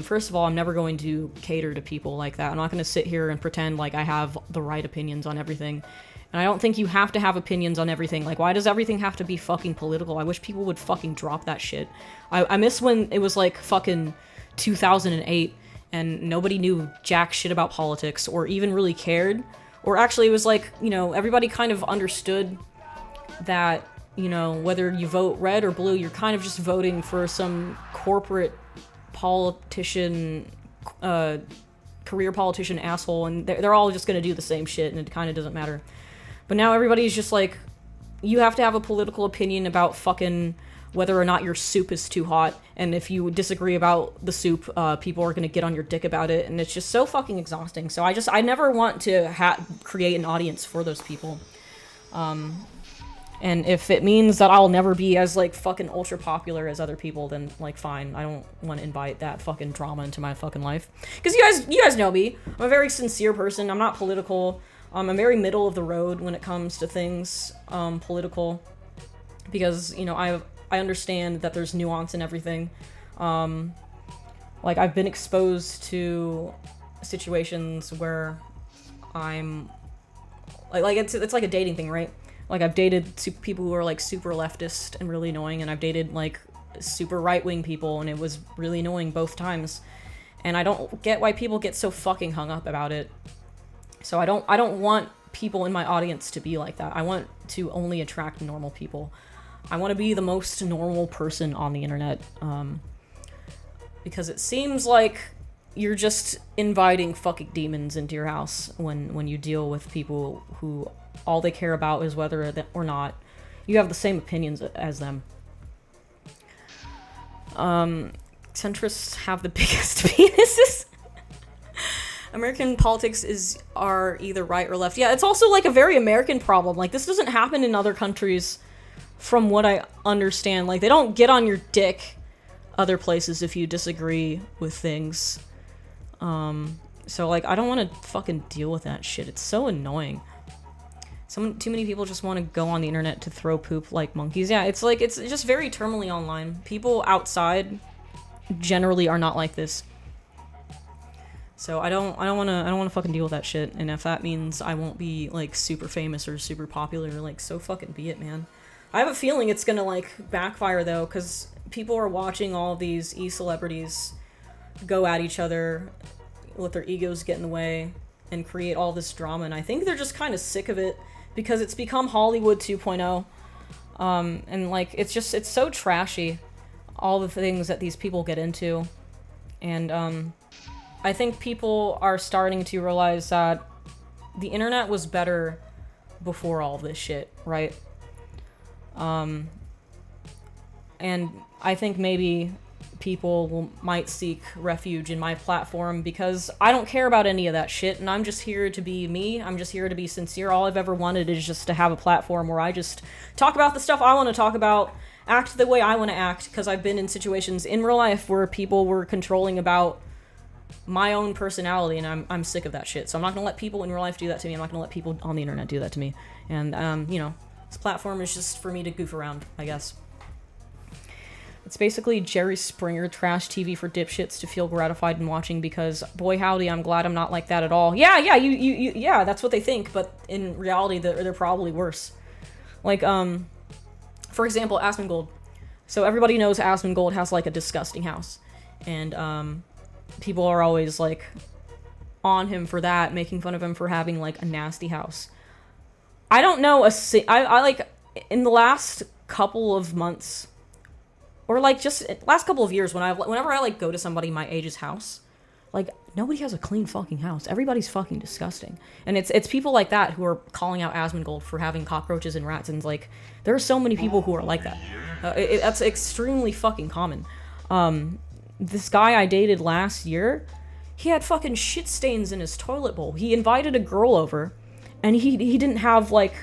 first of all, I'm never going to cater to people like that. I'm not going to sit here and pretend like I have the right opinions on everything. And I don't think you have to have opinions on everything. Like, why does everything have to be fucking political? I wish people would fucking drop that shit. I miss when it was like fucking 2008 and nobody knew jack shit about politics or even really cared. Or actually it was like, you know, everybody kind of understood that, you know, whether you vote red or blue, you're kind of just voting for some corporate politician, career politician asshole, and they're all just gonna do the same shit, and it kind of doesn't matter. But now everybody's just like, you have to have a political opinion about fucking whether or not your soup is too hot, and if you disagree about the soup, people are gonna get on your dick about it, and it's just so fucking exhausting. So I never want to create an audience for those people. And if it means that I'll never be as, like, fucking ultra popular as other people, then, like, fine. I don't want to invite that fucking drama into my fucking life. Because you guys know me. I'm a very sincere person. I'm not political. I'm very middle of the road when it comes to things political. Because, you know, I understand that there's nuance in everything. Like, I've been exposed to situations where I'm... Like it's like a dating thing, right? Like, I've dated people who are, like, super leftist and really annoying, and I've dated, like, super right-wing people, and it was really annoying both times. And I don't get why people get so fucking hung up about it. So I don't want people in my audience to be like that. I want to only attract normal people. I want to be the most normal person on the internet, because it seems like you're just inviting fucking demons into your house when you deal with people who all they care about is whether or not you have the same opinions as them. Centrists have the biggest penises. American politics are either right or left. Yeah, it's also like a very American problem. Like, this doesn't happen in other countries from what I understand. Like, they don't get on your dick other places if you disagree with things. So, like, I don't want to fucking deal with that shit. It's so annoying. Too many people just want to go on the internet to throw poop like monkeys. Yeah, it's like, it's just very terminally online. People outside generally are not like this. So I don't want to fucking deal with that shit. And if that means I won't be, like, super famous or super popular, like, so fucking be it, man. I have a feeling it's gonna, like, backfire, though, because people are watching all of these e-celebrities go at each other, let their egos get in the way, and create all this drama, and I think they're just kind of sick of it, because it's become Hollywood 2.0, and, like, it's so trashy, all the things that these people get into, and, I think people are starting to realize that the internet was better before all this shit, right? And I think maybe people might seek refuge in my platform because I don't care about any of that shit, and I'm just here to be me. I'm just here to be sincere. All I've ever wanted is just to have a platform where I just talk about the stuff I want to talk about, act the way I want to act, because I've been in situations in real life where people were controlling about my own personality, and I'm sick of that shit. So I'm not gonna let people in real life do that to me. I'm not gonna let people on the internet do that to me. And, you know, This platform is just for me to goof around, I guess. It's basically Jerry Springer trash TV for dipshits to feel gratified in watching because, boy howdy, I'm glad I'm not like that at all. Yeah, yeah, that's what they think, but in reality, they're probably worse. Like, for example, Asmongold. So everybody knows Asmongold has, like, a disgusting house. And, people are always, like, on him for that, making fun of him for having, like, a nasty house. I don't know I like, in the last couple of months, or, like, just last couple of years, whenever I, like, go to somebody my age's house, like, nobody has a clean fucking house. Everybody's fucking disgusting. And it's people like that who are calling out Asmongold for having cockroaches and rats, and, like, there are so many people who are like that. That's extremely fucking common. This guy I dated last year, he had fucking shit stains in his toilet bowl. He invited a girl over, and he didn't have, like,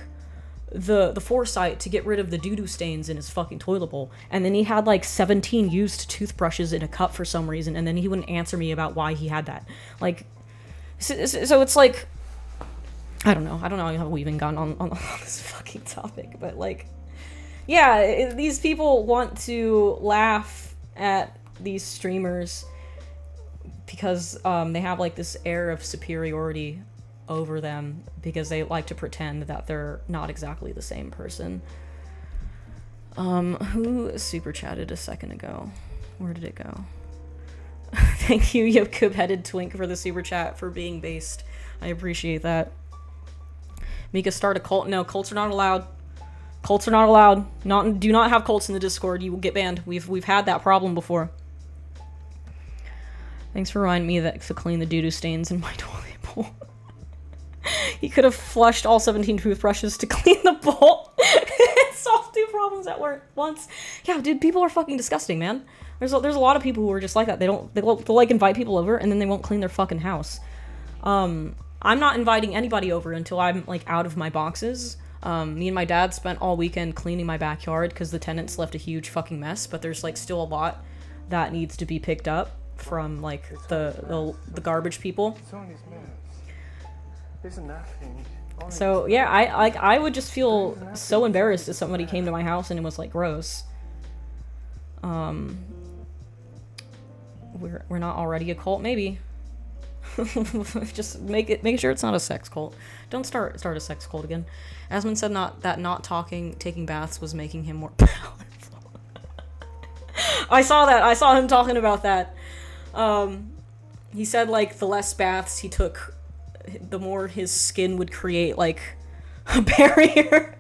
the foresight to get rid of the doo-doo stains in his fucking toilet bowl. And then he had, like, 17 used toothbrushes in a cup for some reason, and then he wouldn't answer me about why he had that. Like, so it's like, I don't know how we even gotten on this fucking topic, but, like, yeah, these people want to laugh at these streamers because they have, like, this air of superiority over them because they like to pretend that they're not exactly the same person. Who super chatted a second ago? Where did it go? Thank you, Yokub-headed twink, for the super chat for being based. I appreciate that. Mika, start a cult. No, cults are not allowed. Cults are not allowed. Do not have cults in the Discord. You will get banned. We've had that problem before. Thanks for reminding me that to clean the doo-doo stains in my toilet bowl. He could have flushed all 17 toothbrushes to clean the bowl. Solved 2 problems at once. Yeah, dude, people are fucking disgusting, man. There's a lot of people who are just like that. They'll like invite people over and then they won't clean their fucking house. I'm not inviting anybody over until I'm, like, out of my boxes. Me and my dad spent all weekend cleaning my backyard because the tenants left a huge fucking mess, but there's, like, still a lot that needs to be picked up from, like, the garbage people. So yeah, I would just feel so embarrassed if somebody came to my house and it was, like, gross. We're not already a cult, maybe. Just make sure it's not a sex cult. Don't start a sex cult again. Asmon said that not taking baths was making him more powerful. I saw him talking about that. He said, like, the less baths he took, the more his skin would create, like, a barrier.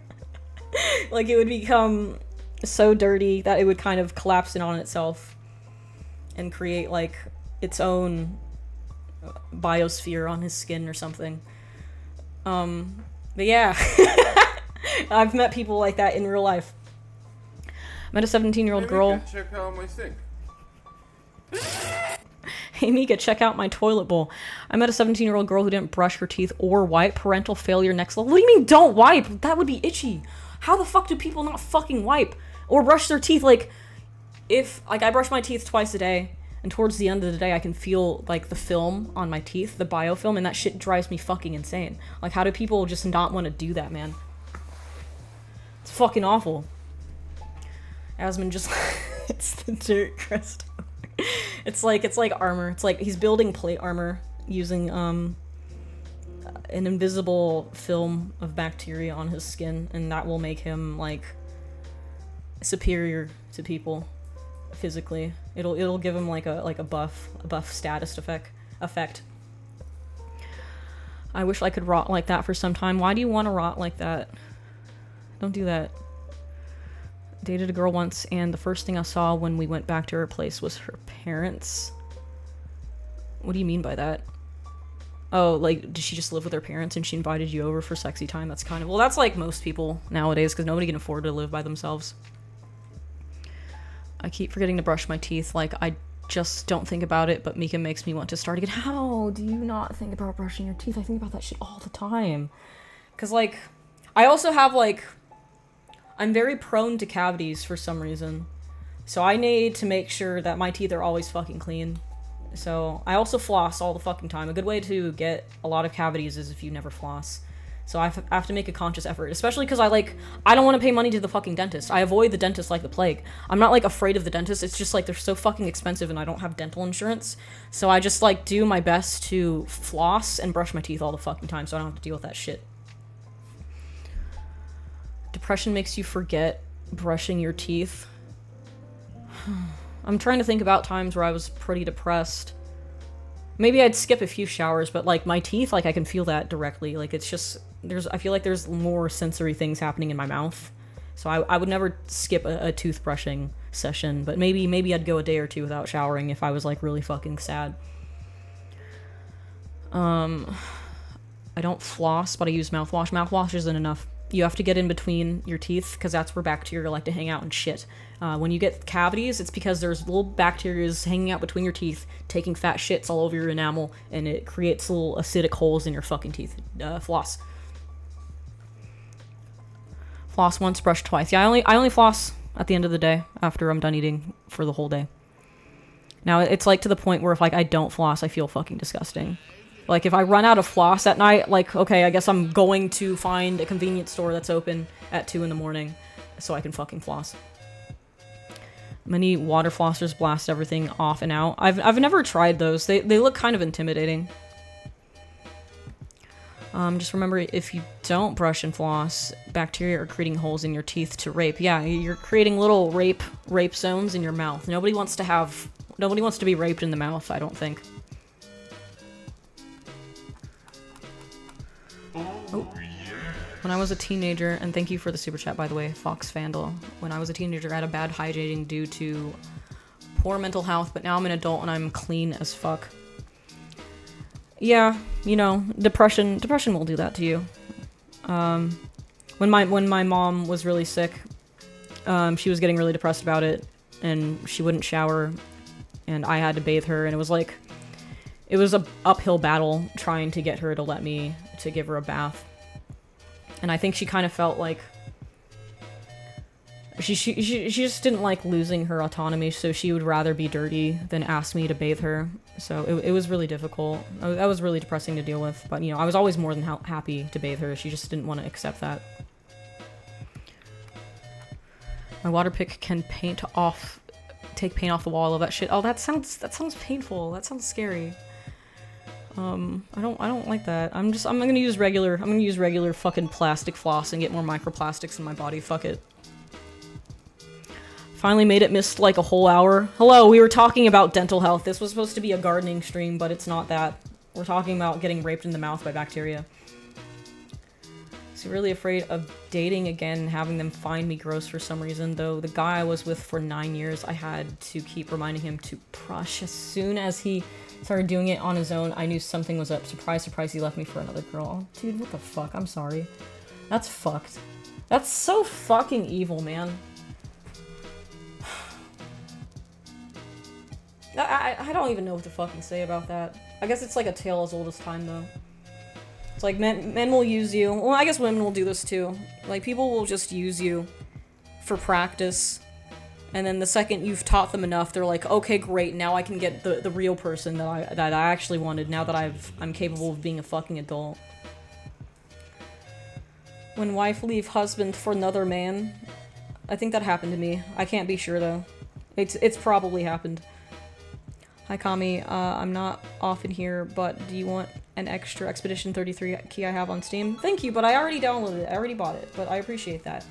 Like, it would become so dirty that it would kind of collapse in on itself and create, like, its own biosphere on his skin or something. But yeah. I've met people like that in real life. I met a 17-year-old girl. Check out my sink. Hey Mika, check out my toilet bowl. I met a 17-year-old girl who didn't brush her teeth or wipe. Parental failure next level. What do you mean don't wipe? That would be itchy. How the fuck do people not fucking wipe? Or brush their teeth? Like, I brush my teeth twice a day, and towards the end of the day I can feel, like, the film on my teeth, the biofilm, and that shit drives me fucking insane. Like, how do people just not want to do that, man? It's fucking awful. Asmon just... it's the dirt crust. It's like armor. It's like he's building plate armor using an invisible film of bacteria on his skin, and that will make him, like, superior to people physically. It'll give him like a buff status effect. I wish I could rot like that for some time. Why do you want to rot like that? Don't do that. Dated a girl once, and the first thing I saw when we went back to her place was her parents. What do you mean by that? Oh, like, did she just live with her parents and she invited you over for sexy time? That's kind of... Well, that's like most people nowadays, because nobody can afford to live by themselves. I keep forgetting to brush my teeth. Like, I just don't think about it, but Mika makes me want to start again. How do you not think about brushing your teeth? I think about that shit all the time. Because, like, I also have, like... I'm very prone to cavities for some reason. So I need to make sure that my teeth are always fucking clean. So I also floss all the fucking time. A good way to get a lot of cavities is if you never floss. So I have to make a conscious effort, especially because I don't want to pay money to the fucking dentist. I avoid the dentist like the plague. I'm not like afraid of the dentist. It's just like they're so fucking expensive and I don't have dental insurance. So I just like do my best to floss and brush my teeth all the fucking time so I don't have to deal with that shit. Depression makes you forget brushing your teeth. I'm trying to think about times where I was pretty depressed. Maybe I'd skip a few showers, but like my teeth, like I can feel that directly. Like it's just, I feel like there's more sensory things happening in my mouth. So I would never skip a toothbrushing session, but maybe I'd go a day or two without showering if I was like really fucking sad. I don't floss, but I use mouthwash. Mouthwash isn't enough. You have to get in between your teeth because that's where bacteria like to hang out and shit. When you get cavities, it's because there's little bacteria hanging out between your teeth, taking fat shits all over your enamel, and it creates little acidic holes in your fucking teeth. Floss. Floss once, brush twice. Yeah, I only floss at the end of the day after I'm done eating for the whole day. Now, it's like to the point where if like I don't floss, I feel fucking disgusting. Like, if I run out of floss at night, like, okay, I guess I'm going to find a convenience store that's open at 2 in the morning so I can fucking floss. Many water flossers blast everything off and out. I've never tried those. They look kind of intimidating. Just remember, if you don't brush and floss, bacteria are creating holes in your teeth to rape. Yeah, you're creating little rape zones in your mouth. Nobody wants to be raped in the mouth, I don't think. Oh. When I was a teenager, and thank you for the super chat, by the way, Fox Fandle. When I was a teenager, I had a bad hygiene due to poor mental health, but now I'm an adult and I'm clean as fuck. Yeah, you know, depression will do that to you. When my mom was really sick, she was getting really depressed about it, and she wouldn't shower, and I had to bathe her, and it was a uphill battle trying to get her to let me to give her a bath. And I think she kind of felt like she just didn't like losing her autonomy, so she would rather be dirty than ask me to bathe her. So it was really difficult. That was really depressing to deal with, but you know, I was always more than happy to bathe her. She just didn't want to accept that. My water pick can take paint off the wall. I love that shit. Oh, that sounds painful. That sounds scary. I don't like that. I'm gonna use regular fucking plastic floss and get more microplastics in my body. Fuck it. Finally made it, missed like a whole hour. Hello, we were talking about dental health. This was supposed to be a gardening stream, but it's not that. We're talking about getting raped in the mouth by bacteria. So really afraid of dating again and having them find me gross for some reason, though the guy I was with for 9 years, I had to keep reminding him to brush. As soon as he started doing it on his own, I knew something was up. Surprise, surprise, he left me for another girl. Oh, dude, what the fuck? I'm sorry. That's fucked. That's so fucking evil, man. I don't even know what to fucking say about that. I guess it's like a tale as old as time, though. It's like men will use you. Well, I guess women will do this too. Like, people will just use you for practice. And then the second you've taught them enough, they're like, okay, great, now I can get the real person that I actually wanted, now that I'm capable of being a fucking adult. When wife leave husband for another man, I think that happened to me. I can't be sure, though. It's probably happened. Hi, Kami. I'm not often here, but do you want an extra Expedition 33 key I have on Steam? Thank you, but I already downloaded it. I already bought it, but I appreciate that.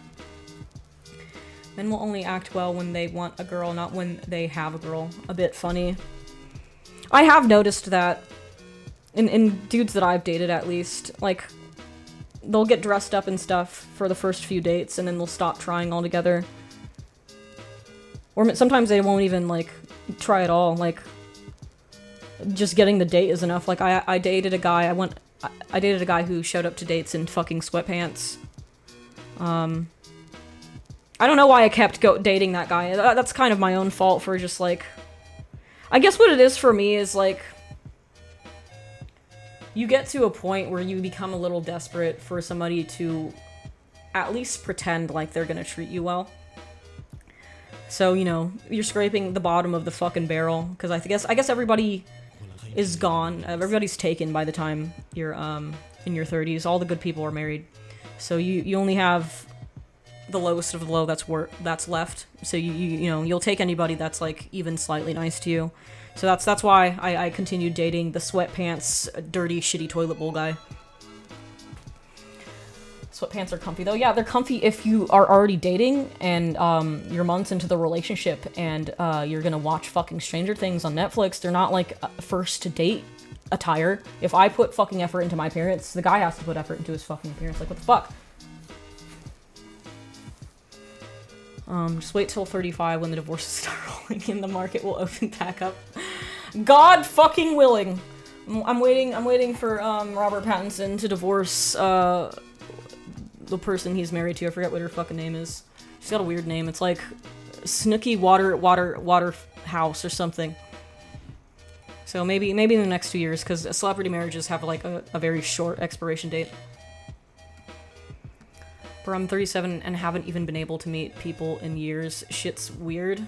Men will only act well when they want a girl, not when they have a girl. A bit funny. I have noticed that in dudes that I've dated, at least. Like, they'll get dressed up and stuff for the first few dates, and then they'll stop trying altogether. Or sometimes they won't even, like, try at all. Like, just getting the date is enough. Like, I dated a guy, I dated a guy who showed up to dates in fucking sweatpants. I don't know why I kept dating that guy. That's kind of my own fault for just, like... I guess what it is for me is, like... You get to a point where you become a little desperate for somebody to at least pretend like they're gonna treat you well. So, you know, you're scraping the bottom of the fucking barrel, because I guess everybody is gone. Everybody's taken by the time you're in your 30s. All the good people are married. So you only have the lowest of the low that's left. So you know, you'll take anybody that's like even slightly nice to you. So that's why I continued dating the sweatpants, dirty, shitty toilet bowl guy. Sweatpants are comfy though. Yeah, they're comfy if you are already dating and you're months into the relationship and you're gonna watch fucking Stranger Things on Netflix. They're not like first date attire. If I put fucking effort into my appearance, the guy has to put effort into his fucking appearance. Like, what the fuck? Just wait till 35 when the divorces start rolling in, the market will open back up. God fucking willing. I'm waiting for Robert Pattinson to divorce the person he's married to. I forget what her fucking name is. She's got a weird name. It's like Snooki Waterhouse or something. So maybe in the next 2 years, because celebrity marriages have like a very short expiration date. But I'm 37 and haven't even been able to meet people in years. Shit's weird.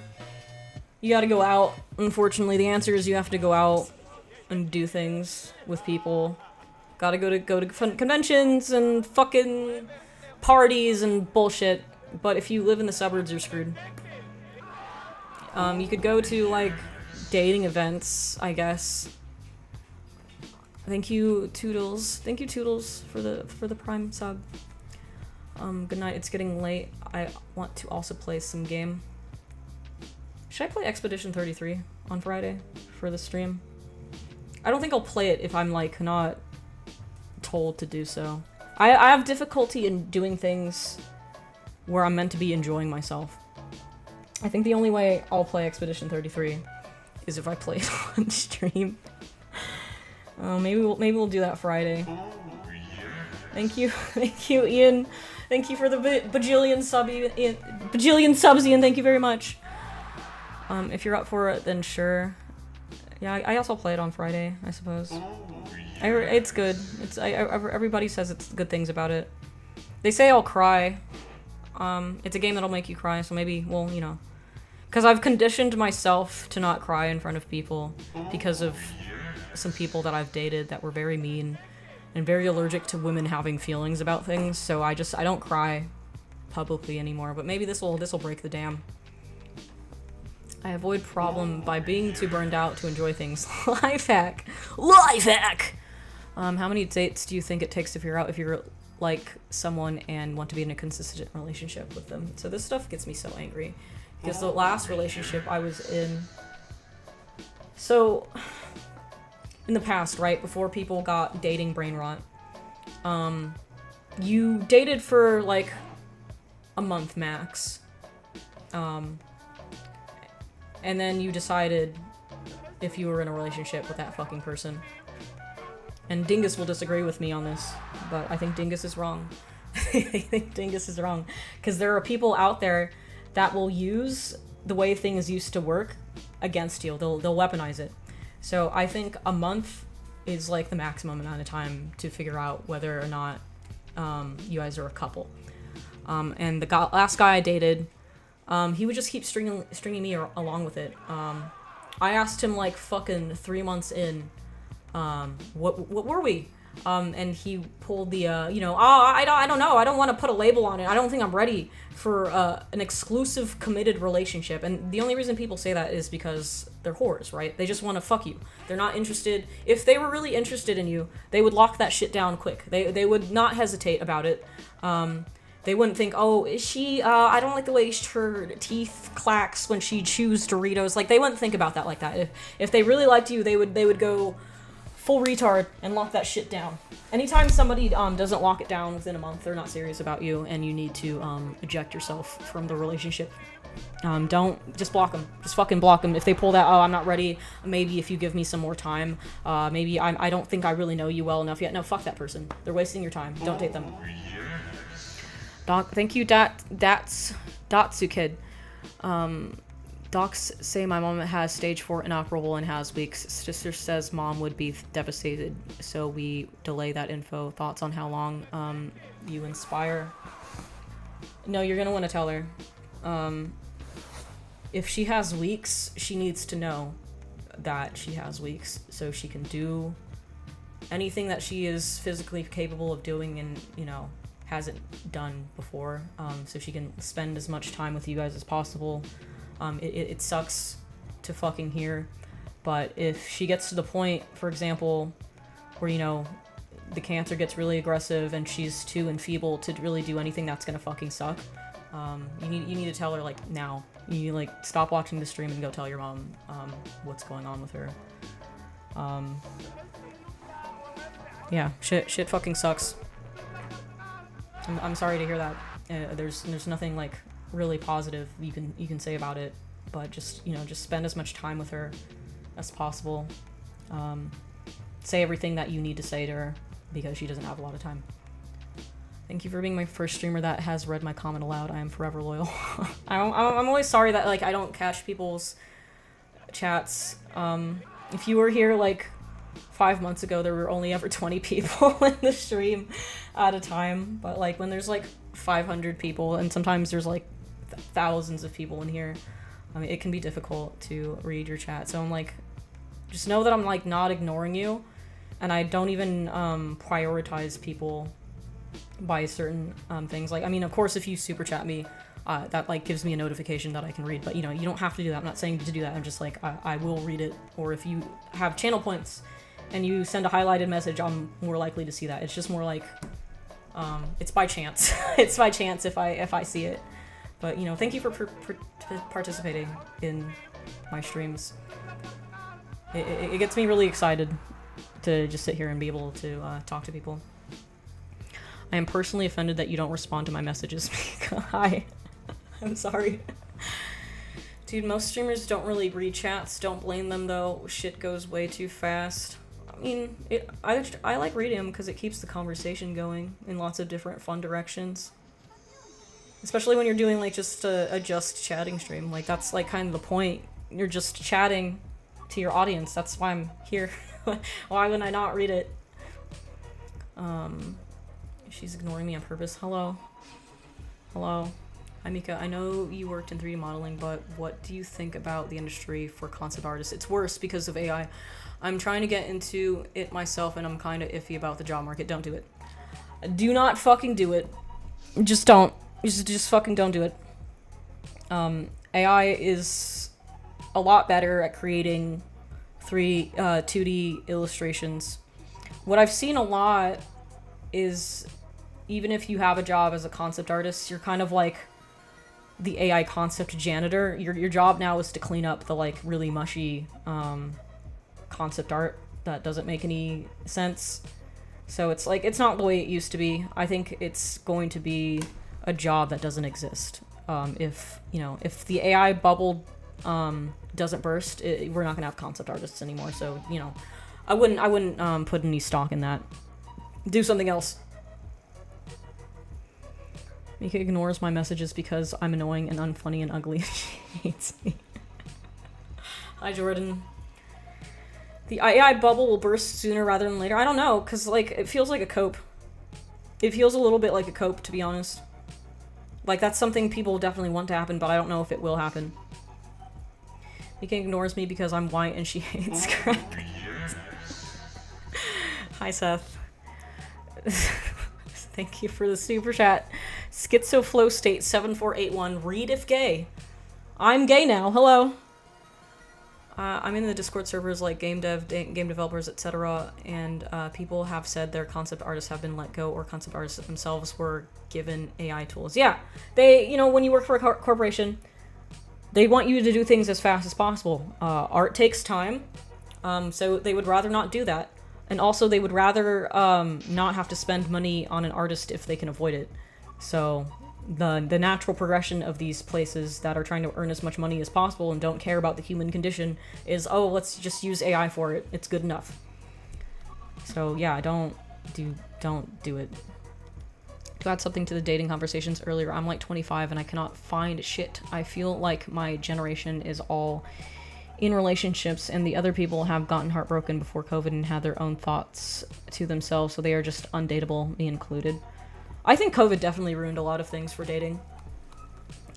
You gotta go out. Unfortunately, the answer is you have to go out and do things with people. Gotta go to conventions and fucking parties and bullshit. But if you live in the suburbs, you're screwed. You could go to like dating events, I guess. Thank you, Toodles. Thank you, Toodles, for the Prime sub. Good night. It's getting late. I want to also play some game. Should I play Expedition 33 on Friday for the stream? I don't think I'll play it if I'm like not told to do so. I have difficulty in doing things where I'm meant to be enjoying myself. I think the only way I'll play Expedition 33 is if I play it on stream. Maybe we'll do that Friday. Thank you, Ian. Thank you for the bajillion subs, Ian. Thank you very much. If you're up for it, then sure. Yeah, I also play it on Friday, I suppose. It's good. Everybody says it's good things about it. They say I'll cry. It's a game that'll make you cry, so maybe, well, you know. Because I've conditioned myself to not cry in front of people because of some people that I've dated that were very mean and very allergic to women having feelings about things, so I don't cry publicly anymore, but maybe this'll break the dam. I avoid problem by being too burned out to enjoy things. Life hack! Life hack! How many dates do you think it takes to figure out if you're like someone and want to be in a consistent relationship with them? So this stuff gets me so angry. Because the last relationship I was in... So... in the past, right, before people got dating brain rot, you dated for, like, a month max. And then you decided if you were in a relationship with that fucking person. And Dingus will disagree with me on this, but I think Dingus is wrong. I think Dingus is wrong. Because there are people out there that will use the way things used to work against you. They'll weaponize it. So I think a month is like the maximum amount of time to figure out whether or not you guys are a couple. And the last guy I dated, he would just keep stringing me along with it. I asked him like fucking 3 months in, what were we? And he pulled the, I don't know. I don't want to put a label on it. I don't think I'm ready for an exclusive committed relationship. And the only reason people say that is because they're whores, right? They just want to fuck you. They're not interested. If they were really interested in you, they would lock that shit down quick. They would not hesitate about it. They wouldn't think, oh, is she, I don't like the way her teeth clacks when she chews Doritos. Like, they wouldn't think about that like that. If they really liked you, they would go full retard and lock that shit down. Anytime somebody doesn't lock it down within a month, they're not serious about you, and you need to eject yourself from the relationship. Don't just block them. Just fucking block them. If they pull that, oh, I'm not ready. Maybe if you give me some more time. Maybe I don't think I really know you well enough yet. No, fuck that person. They're wasting your time. Don't date them. Doc, thank you, Datsu Kid. Docs say my mom has stage 4 inoperable and has weeks. Sister says mom would be devastated, so we delay that info. Thoughts on how long you inspire? No, you're gonna want to tell her. If she has weeks, she needs to know that she has weeks, so she can do anything that she is physically capable of doing and, you know, hasn't done before, so she can spend as much time with you guys as possible. It sucks to fucking hear, but if she gets to the point, for example, where, you know, the cancer gets really aggressive and she's too enfeebled to really do anything, that's gonna fucking suck. You need to tell her, like, now. You need to, like, stop watching the stream and go tell your mom what's going on with her. Yeah, shit fucking sucks. I'm sorry to hear that. There's nothing, like, really positive you can say about it, but just, you know, just spend as much time with her as possible. Say everything that you need to say to her, because she doesn't have a lot of time. Thank you for being my first streamer that has read my comment aloud. I am forever loyal. I'm always sorry that, like, I don't catch people's chats. If you were here, like, 5 months ago, there were only ever 20 people in the stream at a time. But, like, when there's, like, 500 people, and sometimes there's, like, thousands of people in here, I mean, it can be difficult to read your chat. So I'm, like, just know that I'm, like, not ignoring you. And I don't even prioritize people by certain things. Like, I mean, of course, if you super chat me, that, like, gives me a notification that I can read, but, you know, you don't have to do that. I'm not saying to do that. I'm just like, I will read it. Or if you have channel points and you send a highlighted message, I'm more likely to see that. It's just more like, it's by chance. It's by chance if I see it. But, you know, thank you for participating in my streams. It gets me really excited to just sit here and be able to talk to people. I am personally offended that you don't respond to my messages. Hi. I'm sorry. Dude, most streamers don't really read chats. Don't blame them, though. Shit goes way too fast. I mean, I like reading them because it keeps the conversation going in lots of different fun directions. Especially when you're doing, like, just a just chatting stream. Like, that's, like, kind of the point. You're just chatting to your audience. That's why I'm here. Why would I not read it? She's ignoring me on purpose. Hello. Hello. Hi, Mika. I know you worked in 3D modeling, but what do you think about the industry for concept artists? It's worse because of AI. I'm trying to get into it myself, and I'm kind of iffy about the job market. Don't do it. Do not fucking do it. Just don't. Just fucking don't do it. AI is a lot better at creating 2D illustrations. What I've seen a lot is, even if you have a job as a concept artist, you're kind of like the AI concept janitor. Your job now is to clean up the, like, really mushy concept art that doesn't make any sense. So it's like, it's not the way it used to be. I think it's going to be a job that doesn't exist. If, you know, if the AI bubble doesn't burst, we're not gonna have concept artists anymore. So, you know, I wouldn't put any stock in that. Do something else. Mika ignores my messages because I'm annoying and unfunny and ugly. She hates me. Hi, Jordan. The AI bubble will burst sooner rather than later. I don't know, because, like, it feels like a cope. It feels a little bit like a cope, to be honest. Like, that's something people definitely want to happen, but I don't know if it will happen. Mika ignores me because I'm white and she hates crackers. Hi, Seth. Thank you for the super chat. Schizoflow State 7481. Read if gay. I'm gay now. Hello. I'm in the Discord servers like game developers, etc. And people have said their concept artists have been let go, or concept artists themselves were given AI tools. Yeah, they, you know, when you work for a corporation, they want you to do things as fast as possible. Art takes time, so they would rather not do that. And also, they would rather not have to spend money on an artist if they can avoid it. So the natural progression of these places that are trying to earn as much money as possible and don't care about the human condition is, oh, let's just use AI for it. It's good enough. So yeah, don't do it. To add something to the dating conversations earlier, I'm like 25 and I cannot find shit. I feel like my generation is all in relationships and the other people have gotten heartbroken before COVID and had their own thoughts to themselves, so they are just undateable, me included. I think COVID definitely ruined a lot of things for dating.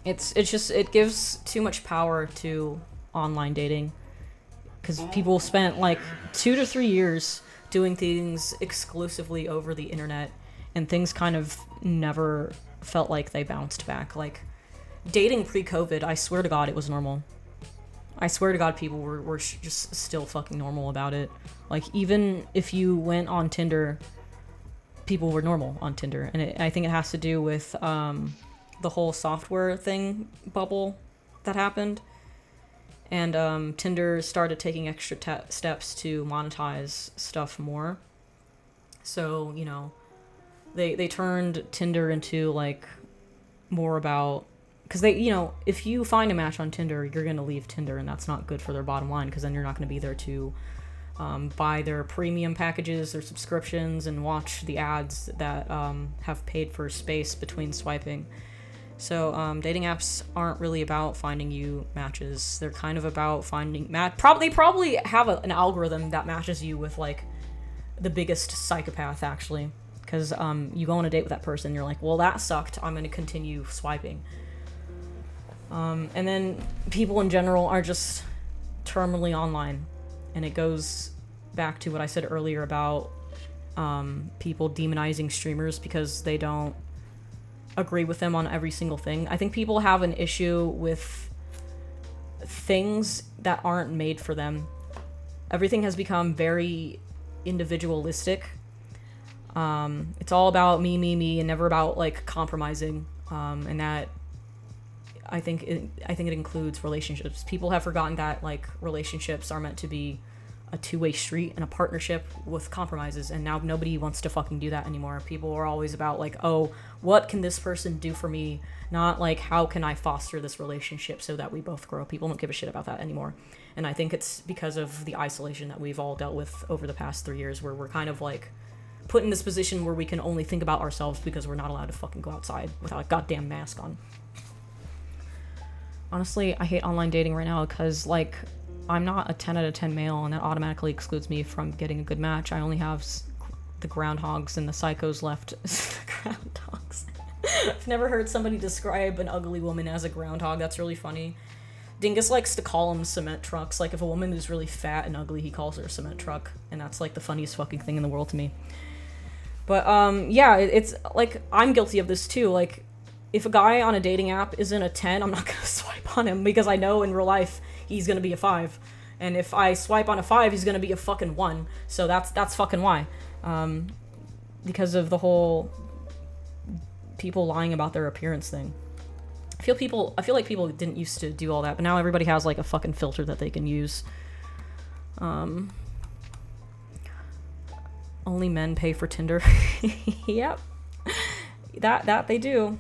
It's just, it gives too much power to online dating because people spent like 2 to 3 years doing things exclusively over the internet, and things kind of never felt like they bounced back. Like, dating pre-COVID, I swear to God, it was normal. I swear to God, people were just still fucking normal about it. Like, even if you went on Tinder, people were normal on Tinder. And I think it has to do with the whole software thing bubble that happened. And Tinder started taking extra steps to monetize stuff more. So, you know, they turned Tinder into, like, more about... Because they, you know, if you find a match on Tinder, you're going to leave Tinder, and that's not good for their bottom line, because then you're not going to be there to buy their premium packages, their subscriptions, and watch the ads that have paid for space between swiping. So dating apps aren't really about finding you matches. They're kind of about finding they probably have an algorithm that matches you with, like, the biggest psychopath, actually. Because you go on a date with that person, you're like, well, that sucked, I'm going to continue swiping. And then people in general are just terminally online. And it goes back to what I said earlier about people demonizing streamers because they don't agree with them on every single thing. I think people have an issue with things that aren't made for them. Everything has become very individualistic. It's all about me, and never about, like, compromising. And that I think it includes relationships. People have forgotten that, like, relationships are meant to be a two-way street and a partnership with compromises, and now nobody wants to fucking do that anymore. People are always about, like, oh, what can this person do for me? Not, like, how can I foster this relationship so that we both grow? People don't give a shit about that anymore. And I think it's because of the isolation that we've all dealt with over the past 3 years, where we're kind of, like, put in this position where we can only think about ourselves because we're not allowed to fucking go outside without a goddamn mask on. Honestly, I hate online dating right now because, like, I'm not a 10 out of 10 male, and that automatically excludes me from getting a good match. I only have the groundhogs and the psychos left. Groundhogs. I've never heard somebody describe an ugly woman as a groundhog. That's really funny. Dingus likes to call them cement trucks. Like, if a woman is really fat and ugly, he calls her a cement truck. And that's, like, the funniest fucking thing in the world to me. But, yeah, it's, like, I'm guilty of this, too. Like, if a guy on a dating app isn't a 10, I'm not gonna swipe on him, because I know in real life he's gonna be a 5. And if I swipe on a 5, he's gonna be a fucking 1. So that's fucking why. Because of the whole people lying about their appearance thing. I feel like people didn't used to do all that, but now everybody has, like, a fucking filter that they can use. Only men pay for Tinder. Yep. That they do.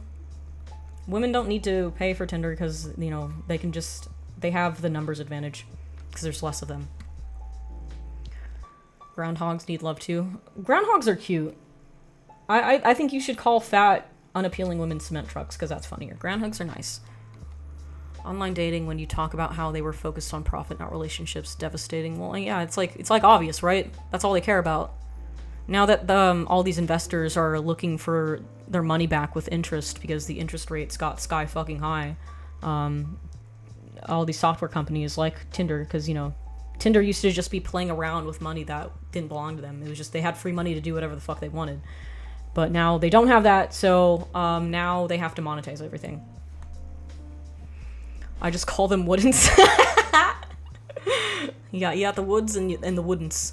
Women don't need to pay for Tinder because, you know, they have the numbers advantage because there's less of them. Groundhogs need love too. Groundhogs are cute. I think you should call fat, unappealing women cement trucks because that's funnier. Groundhogs are nice. Online dating, when you talk about how they were focused on profit, not relationships, devastating. Well, yeah, it's like obvious, right? That's all they care about. Now that all these investors are looking for their money back with interest because the interest rates got sky fucking high, all these software companies like Tinder, because, you know, Tinder used to just be playing around with money that didn't belong to them. It was just they had free money to do whatever the fuck they wanted. But now they don't have that, so now they have to monetize everything. I just call them woodens. Yeah, the woods and the woodens.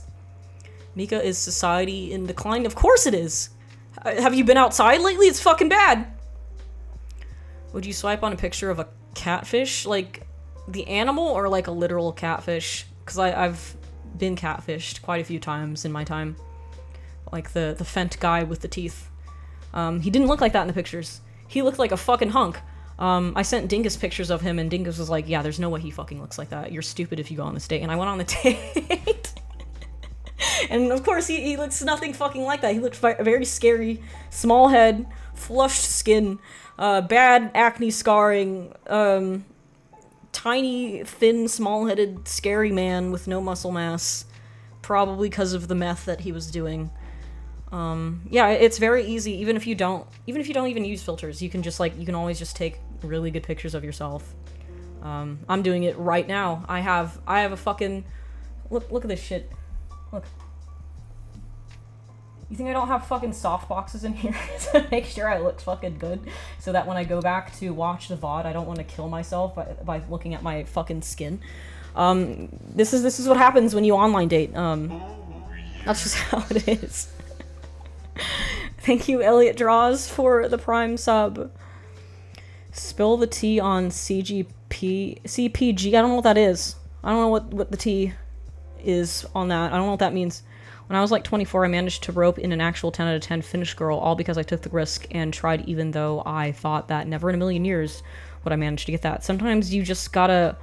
Mika, is society in decline? Of course it is. Have you been outside lately? It's fucking bad. Would you swipe on a picture of a catfish? Like, the animal or, like, a literal catfish? Because I've been catfished quite a few times in my time. Like the Fent guy with the teeth. He didn't look like that in the pictures. He looked like a fucking hunk. I sent Dingus pictures of him, and Dingus was like, yeah, there's no way he fucking looks like that. You're stupid if you go on this date. And I went on the date. And of course, he looks nothing fucking like that. He looked very scary. Small head, flushed skin, bad acne scarring, tiny, thin, small-headed, scary man with no muscle mass. Probably because of the meth that he was doing. Yeah, it's very easy, even if you don't even use filters, you can always just take really good pictures of yourself. I'm doing it right now. I have a fucking, look at this shit. Look. You think I don't have fucking soft boxes in here to make sure I look fucking good, so that when I go back to watch the VOD, I don't want to kill myself by looking at my fucking skin. This is what happens when you online date. That's just how it is. Thank you, Elliot Draws, for the Prime sub. Spill the tea on CPG. I don't know what that is. I don't know what the tea is on that. I don't know what that means. When I was like 24, I managed to rope in an actual 10 out of 10 Finnish girl, all because I took the risk and tried, even though I thought that never in a million years would I manage to get that. Sometimes you just gotta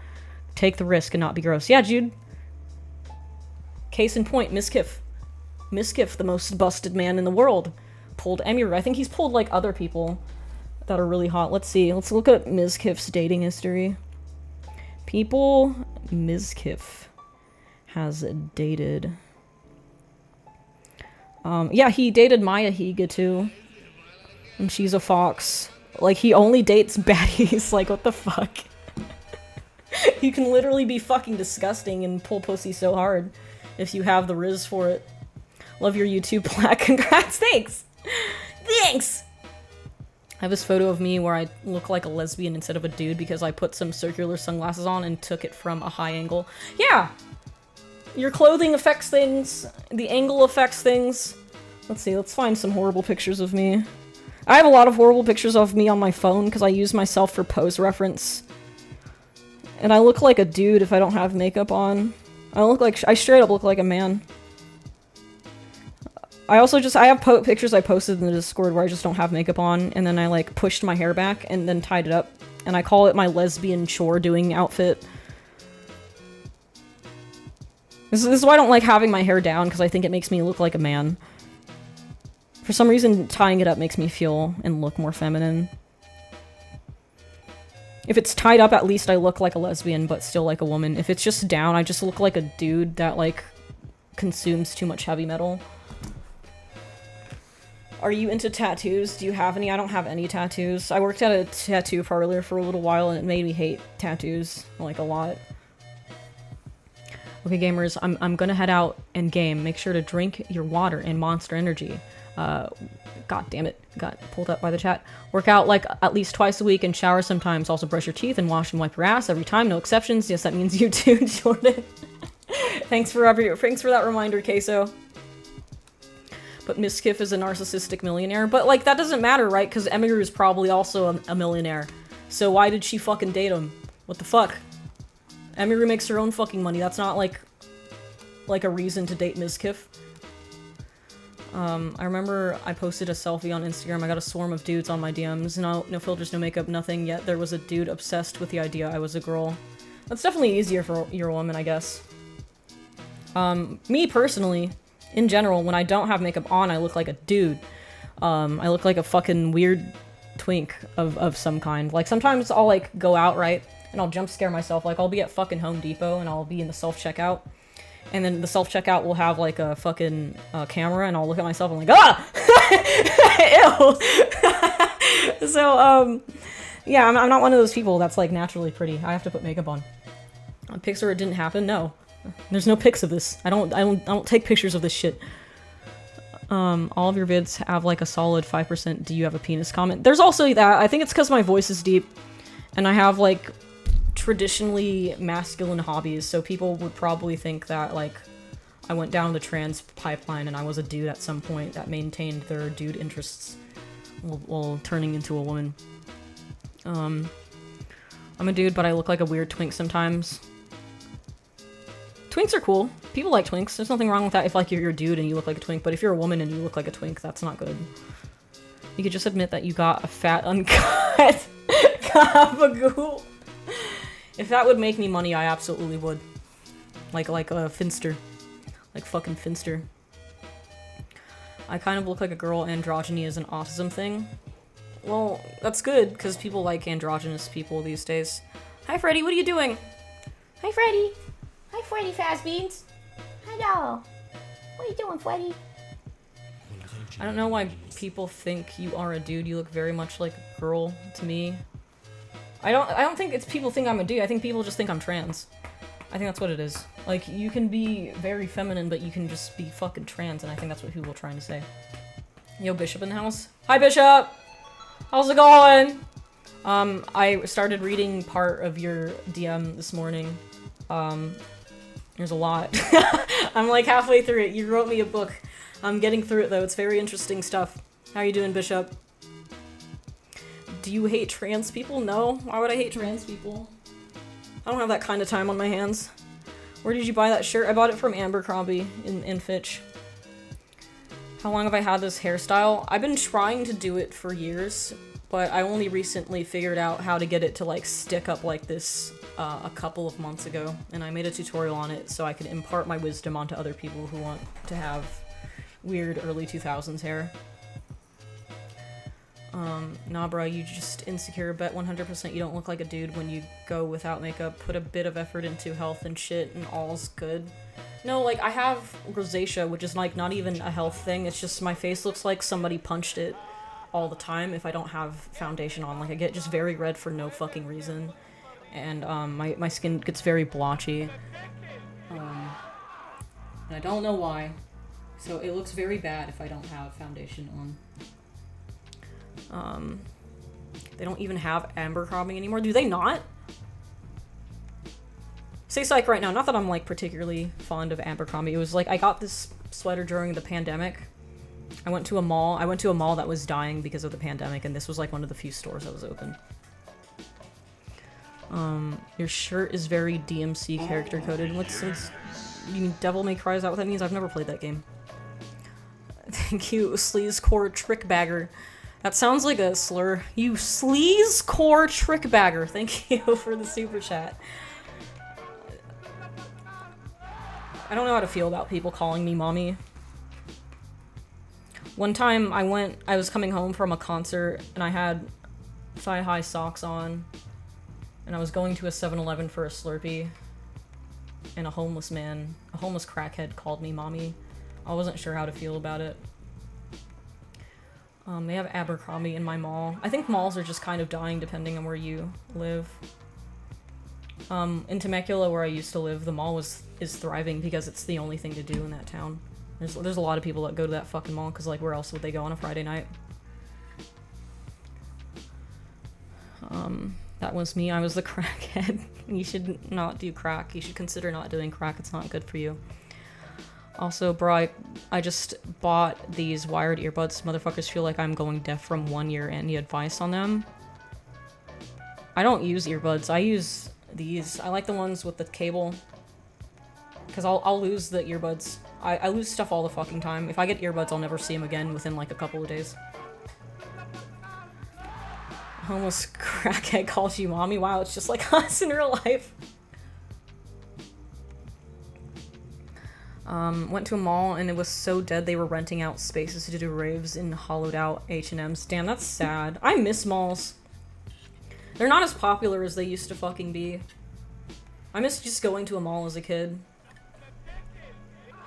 take the risk and not be gross. Yeah, Jude. Case in point, Mizkif. Mizkif, the most busted man in the world, pulled Emiru. I think he's pulled like other people that are really hot. Let's see. Let's look at Mizkif's dating history. People Mizkif has dated. Yeah, he dated Maya Higa too. And she's a fox. Like, he only dates baddies. Like, what the fuck? You can literally be fucking disgusting and pull pussy so hard if you have the riz for it. Love your YouTube plaque. Congrats. Thanks. Thanks. I have this photo of me where I look like a lesbian instead of a dude because I put some circular sunglasses on and took it from a high angle. Yeah. Your clothing affects things. The angle affects things. Let's see, let's find some horrible pictures of me. I have a lot of horrible pictures of me on my phone because I use myself for pose reference. And I look like a dude if I don't have makeup on. I straight up look like a man. I have pictures I posted in the Discord where I just don't have makeup on, and then I like pushed my hair back and then tied it up. And I call it my lesbian chore doing outfit. This is why I don't like having my hair down, because I think it makes me look like a man. For some reason, tying it up makes me feel and look more feminine. If it's tied up, at least I look like a lesbian, but still like a woman. If it's just down, I just look like a dude that, like, consumes too much heavy metal. Are you into tattoos? Do you have any? I don't have any tattoos. I worked at a tattoo parlor for a little while, and it made me hate tattoos, like, a lot. Okay, gamers, I'm gonna head out and game. Make sure to drink your water and Monster Energy. God damn it, got pulled up by the chat. Work out like at least twice a week and shower sometimes. Also brush your teeth and wash and wipe your ass every time, no exceptions. Yes, that means you too, Jordan. Thanks for that reminder, Queso. But Mizkif is a narcissistic millionaire. But, like, that doesn't matter, right? Because Emiru is probably also a millionaire. So why did she fucking date him? What the fuck? Emiru makes her own fucking money. That's not, like a reason to date Mizkif. I remember I posted a selfie on Instagram. I got a swarm of dudes on my DMs. No filters, no makeup, nothing. Yet there was a dude obsessed with the idea I was a girl. That's definitely easier for your woman, I guess. Me personally, in general, when I don't have makeup on, I look like a dude. I look like a fucking weird twink of some kind. Like, sometimes I'll, like, go out, right? And I'll jump scare myself. Like, I'll be at fucking Home Depot and I'll be in the self-checkout. And then the self-checkout will have, like, a fucking camera, and I'll look at myself and I'm like, ah! Ew! So, yeah, I'm not one of those people that's, like, naturally pretty. I have to put makeup on. Pics where it didn't happen? No. There's no pics of this. I don't take pictures of this shit. All of your vids have, like, a solid 5% do you have a penis comment. There's also that. I think it's because my voice is deep, and I have, like, traditionally masculine hobbies, so people would probably think that, like, I went down the trans pipeline and I was a dude at some point that maintained their dude interests while turning into a woman. I'm a dude, but I look like a weird twink sometimes. Twinks are cool. People like twinks. There's nothing wrong with that if, like, you're a dude and you look like a twink, but if you're a woman and you look like a twink, that's not good. You could just admit that you got a fat, uncut gabagool. If that would make me money, I absolutely would. Like a Finster. Like fucking Finster. I kind of look like a girl. Androgyny is an autism thing. Well, that's good, because people like androgynous people these days. Hi, Freddy, what are you doing? Hi, Freddy. Hi, Freddy Fazbeans. Hello. What are you doing, Freddy? I don't know why people think you are a dude. You look very much like a girl to me. I don't think it's people think I'm a dude. I think people just think I'm trans. I think that's what it is. Like, you can be very feminine, but you can just be fucking trans, and I think that's what people are trying to say. Yo, Bishop in the house. Hi, Bishop! How's it going? I started reading part of your DM this morning. There's a lot. I'm like halfway through it. You wrote me a book. I'm getting through it, though. It's very interesting stuff. How you doing, Bishop? Do you hate trans people? No. Why would I hate trans people? I don't have that kind of time on my hands. Where did you buy that shirt? I bought it from Abercrombie in Fitch. How long have I had this hairstyle? I've been trying to do it for years, but I only recently figured out how to get it to like stick up like this a couple of months ago, and I made a tutorial on it so I could impart my wisdom onto other people who want to have weird early 2000s hair. Nah, bro, you just insecure. Bet 100% you don't look like a dude when you go without makeup. Put a bit of effort into health and shit, and all's good. No, like, I have rosacea, which is, like, not even a health thing. It's just my face looks like somebody punched it all the time if I don't have foundation on. Like, I get just very red for no fucking reason. And, my skin gets very blotchy. And I don't know why. So it looks very bad if I don't have foundation on. They don't even have Abercrombie anymore. Do they not? Say psych right now. Not that I'm, like, particularly fond of Abercrombie. It was, like, I got this sweater during the pandemic. I went to a mall that was dying because of the pandemic, and this was, like, one of the few stores that was open. Your shirt is very DMC character coded. What's you mean Devil May Cry? Is that what that means? I've never played that game. Thank you, Sleazecore Trickbagger. That sounds like a slur. You Sleazecore Trickbagger. Thank you for the super chat. I don't know how to feel about people calling me mommy. One time I was coming home from a concert and I had thigh-high socks on and I was going to a 7-Eleven for a Slurpee and a homeless crackhead called me mommy. I wasn't sure how to feel about it. They have Abercrombie in my mall. I think malls are just kind of dying depending on where you live. In Temecula, where I used to live, the mall is thriving because it's the only thing to do in that town. There's a lot of people that go to that fucking mall because, like, where else would they go on a Friday night? That was me. I was the crackhead. You should not do crack. You should consider not doing crack. It's not good for you. Also, bro, I just bought these wired earbuds. Motherfuckers feel like I'm going deaf from 1 year. Any advice on them? I don't use earbuds. I use these. I like the ones with the cable. Because I'll lose the earbuds. I lose stuff all the fucking time. If I get earbuds, I'll never see them again within like a couple of days. Homeless crackhead calls you mommy. Wow, it's just like us in real life. Went to a mall and it was so dead they were renting out spaces to do raves in hollowed out H&Ms. Damn, that's sad. I miss malls. They're not as popular as they used to fucking be. I miss just going to a mall as a kid.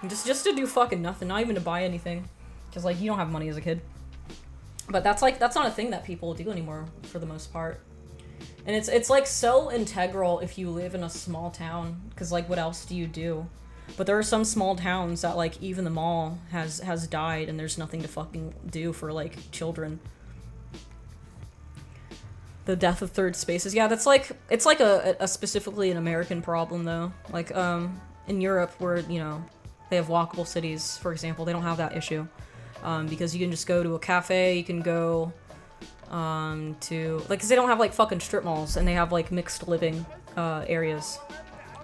Just to do fucking nothing, not even to buy anything. Because, like, you don't have money as a kid. But that's not a thing that people do anymore, for the most part. And it's like, so integral if you live in a small town. Because, like, what else do you do? But there are some small towns that, like, even the mall has died and there's nothing to fucking do for, like, children. The death of third spaces. Yeah, it's like a specifically an American problem, though. Like, in Europe, where, you know, they have walkable cities, for example, they don't have that issue. Because you can just go to a cafe, you can go, to, like, because they don't have, like, fucking strip malls, and they have, like, mixed living, areas.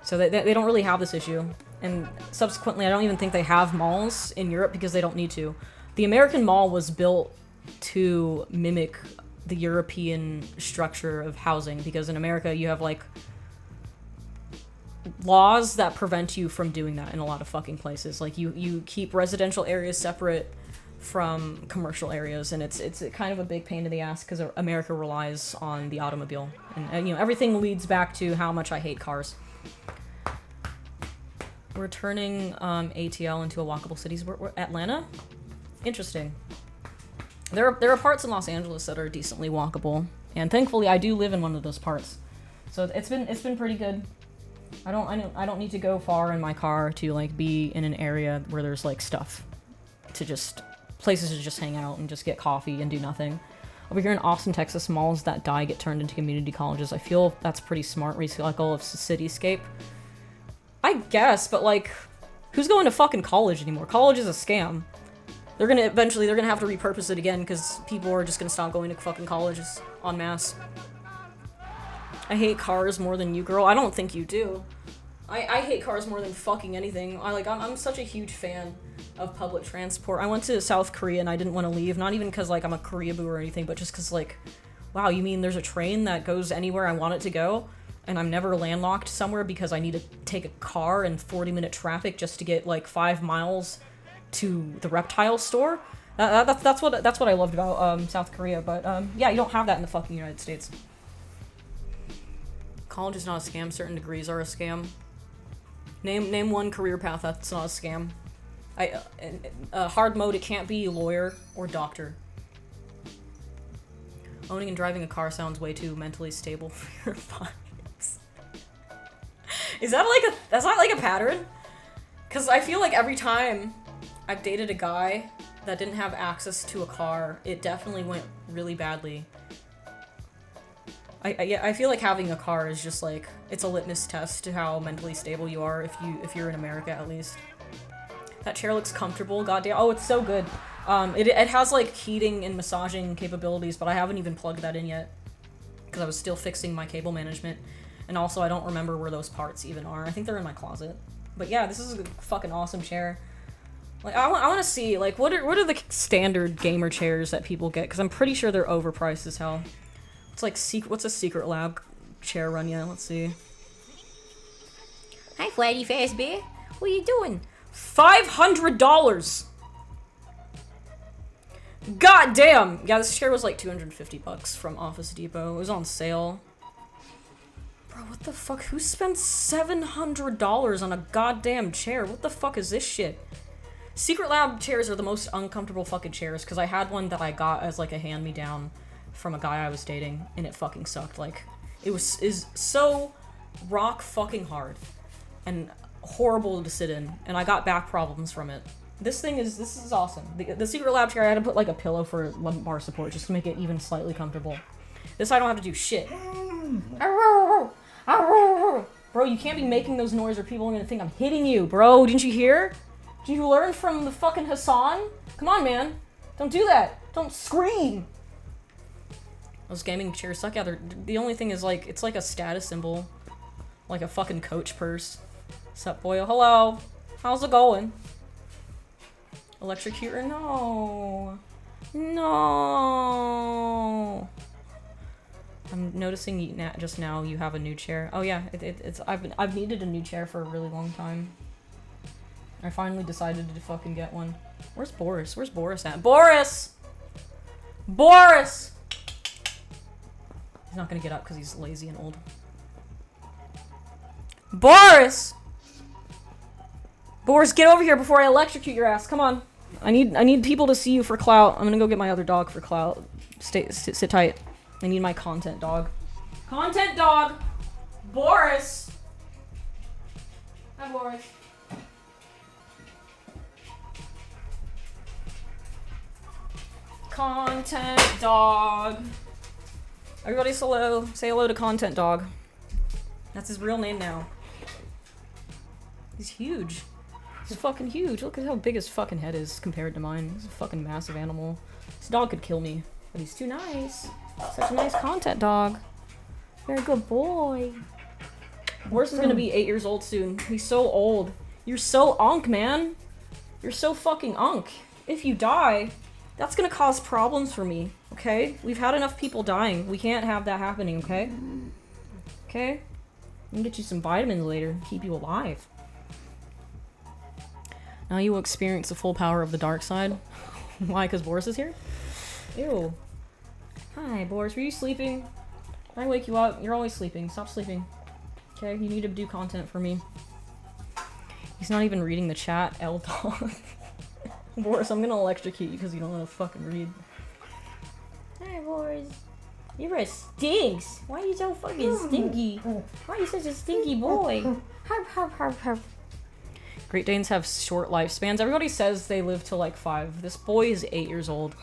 So they don't really have this issue. And subsequently, I don't even think they have malls in Europe because they don't need to. The American mall was built to mimic the European structure of housing, because in America you have, like, laws that prevent you from doing that in a lot of fucking places. Like, you keep residential areas separate from commercial areas, and it's kind of a big pain in the ass because America relies on the automobile. And, you know, everything leads back to how much I hate cars. We're turning ATL into a walkable cities. We're Atlanta? Interesting. There are parts in Los Angeles that are decently walkable, and thankfully I do live in one of those parts. So it's been pretty good. I don't need to go far in my car to like be in an area where there's like stuff to just places to just hang out and just get coffee and do nothing. Over here in Austin, Texas, malls that die get turned into community colleges. I feel that's pretty smart recycle of cityscape. I guess, but like, who's going to fucking college anymore? College is a scam. They're gonna have to repurpose it again because people are just gonna stop going to fucking colleges en masse. I hate cars more than you, girl. I don't think you do. I hate cars more than fucking anything. I'm such a huge fan of public transport. I went to South Korea and I didn't want to leave, not even because like I'm a Koreaboo or anything, but just because like, wow, you mean there's a train that goes anywhere I want it to go, and I'm never landlocked somewhere because I need to take a car in 40-minute traffic just to get like 5 miles to the reptile store? That's what I loved about South Korea, but yeah, you don't have that in the fucking United States. College is not a scam. Certain degrees are a scam. Name one career path that's not a scam. Hard mode, it can't be lawyer or doctor. Owning and driving a car sounds way too mentally stable for your vibes. Is that like that's not like a pattern? Because I feel like every time I've dated a guy that didn't have access to a car, it definitely went really badly. I feel like having a car is just like, it's a litmus test to how mentally stable you are if you're in America at least. That chair looks comfortable, goddamn. Oh, it's so good. It has like heating and massaging capabilities, but I haven't even plugged that in yet because I was still fixing my cable management, and also I don't remember where those parts even are. I think they're in my closet. But yeah, this is a fucking awesome chair. Like I want to see like what are the standard gamer chairs that people get, because I'm pretty sure they're overpriced as hell. It's like what's a Secret Lab chair run? Yeah, let's see. Hi, Flatty Fazbear. What are you doing? $500. God damn. Yeah, this chair was like $250 from Office Depot. It was on sale. Bro, what the fuck? Who spent $700 on a goddamn chair? What the fuck is this shit? Secret Lab chairs are the most uncomfortable fucking chairs, because I had one that I got as like a hand-me-down from a guy I was dating, and it fucking sucked. Like, is so rock fucking hard and horrible to sit in, and I got back problems from it. This is awesome. The Secret Lab chair, I had to put like a pillow for lumbar support just to make it even slightly comfortable. This I don't have to do shit. Bro, you can't be making those noises or people are gonna think I'm hitting you, bro. Didn't you hear? Did you learn from the fucking Hassan? Come on, man. Don't do that. Don't scream. Those gaming chairs suck. Yeah, the only thing is like, it's like a status symbol. Like a fucking Coach purse. Sup, boyo? Hello. How's it going? Electrocutor? No. No. I'm noticing just now you have a new chair. Oh yeah, I've needed a new chair for a really long time. I finally decided to fucking get one. Where's Boris? Where's Boris at? Boris! Boris! He's not gonna get up because he's lazy and old. Boris! Boris, get over here before I electrocute your ass. Come on. I need people to see you for clout. I'm gonna go get my other dog for clout. Sit tight. I need my content dog. Content dog! Boris! Hi, Boris. Content dog. Everybody say hello to Content Dog. That's his real name now. He's huge. He's fucking huge. Look at how big his fucking head is compared to mine. He's a fucking massive animal. This dog could kill me, but he's too nice. Such a nice Content Dog. Very good boy. Boris is gonna be 8 years old soon. He's so old. You're so unk, man. You're so fucking unk. If you die, that's gonna cause problems for me, okay? We've had enough people dying. We can't have that happening, okay? Okay? I can get you some vitamins later, keep you alive. Now you will experience the full power of the dark side. Why? Because Boris is here? Ew. Hi, Boris. Were you sleeping? Did I wake you up? You're always sleeping. Stop sleeping. Okay? You need to do content for me. He's not even reading the chat, L-Dog. Boris, I'm gonna electrocute you because you don't want to fucking read. Hi, Boris. You're a stinks. Why are you so fucking stinky? Why are you such a stinky boy? Harp, harp, harp, harp. Great Danes have short lifespans. Everybody says they live till like 5. This boy is 8 years old.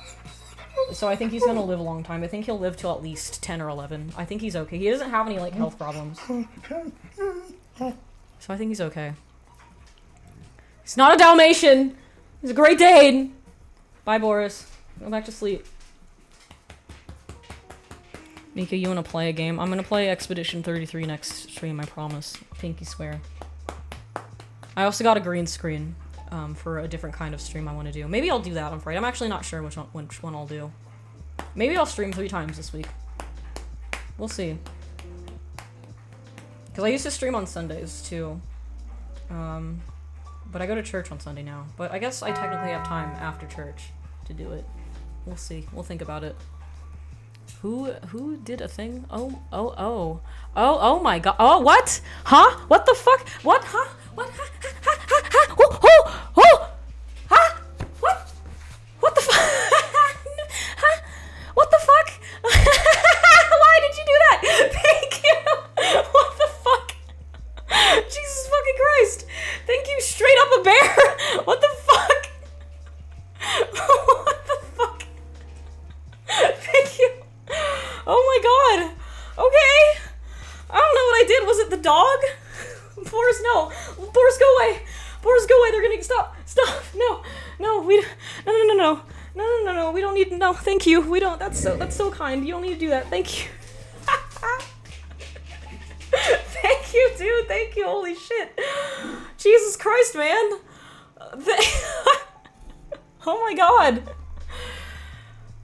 So I think he's gonna live a long time. I think he'll live till at least 10 or 11. I think he's okay. He doesn't have any like health problems. So I think he's okay. He's not a Dalmatian! He's a Great Dane! Bye, Boris. Go back to sleep. Mika, you wanna play a game? I'm gonna play Expedition 33 next stream, I promise. Pinky swear. I also got a green screen for a different kind of stream I want to do. Maybe I'll do that on Friday. I'm actually not sure which one I'll do. Maybe I'll stream 3 times this week. We'll see. Because I used to stream on Sundays, too. But I go to church on Sunday now. But I guess I technically have time after church to do it. We'll see. We'll think about it. Who did a thing? Oh my god. Oh, what? Huh? What the fuck? What? Huh? What? What the fuck? Huh? What the fuck? Why did you do that? Thank you. What the fuck? Jesus fucking Christ. Thank you. Straight up a bear. What the fuck? What the fuck? Thank you. Oh my god. Okay. I don't know what I did. Was it the dog? Boris, no. Boris, go away. Boris, go away. They're gonna stop. Stop. No. No. No. We don't need. No. Thank you. We don't. That's so kind. You don't need to do that. Thank you. Thank you, dude. Thank you. Holy shit. Jesus Christ, man. Oh my god.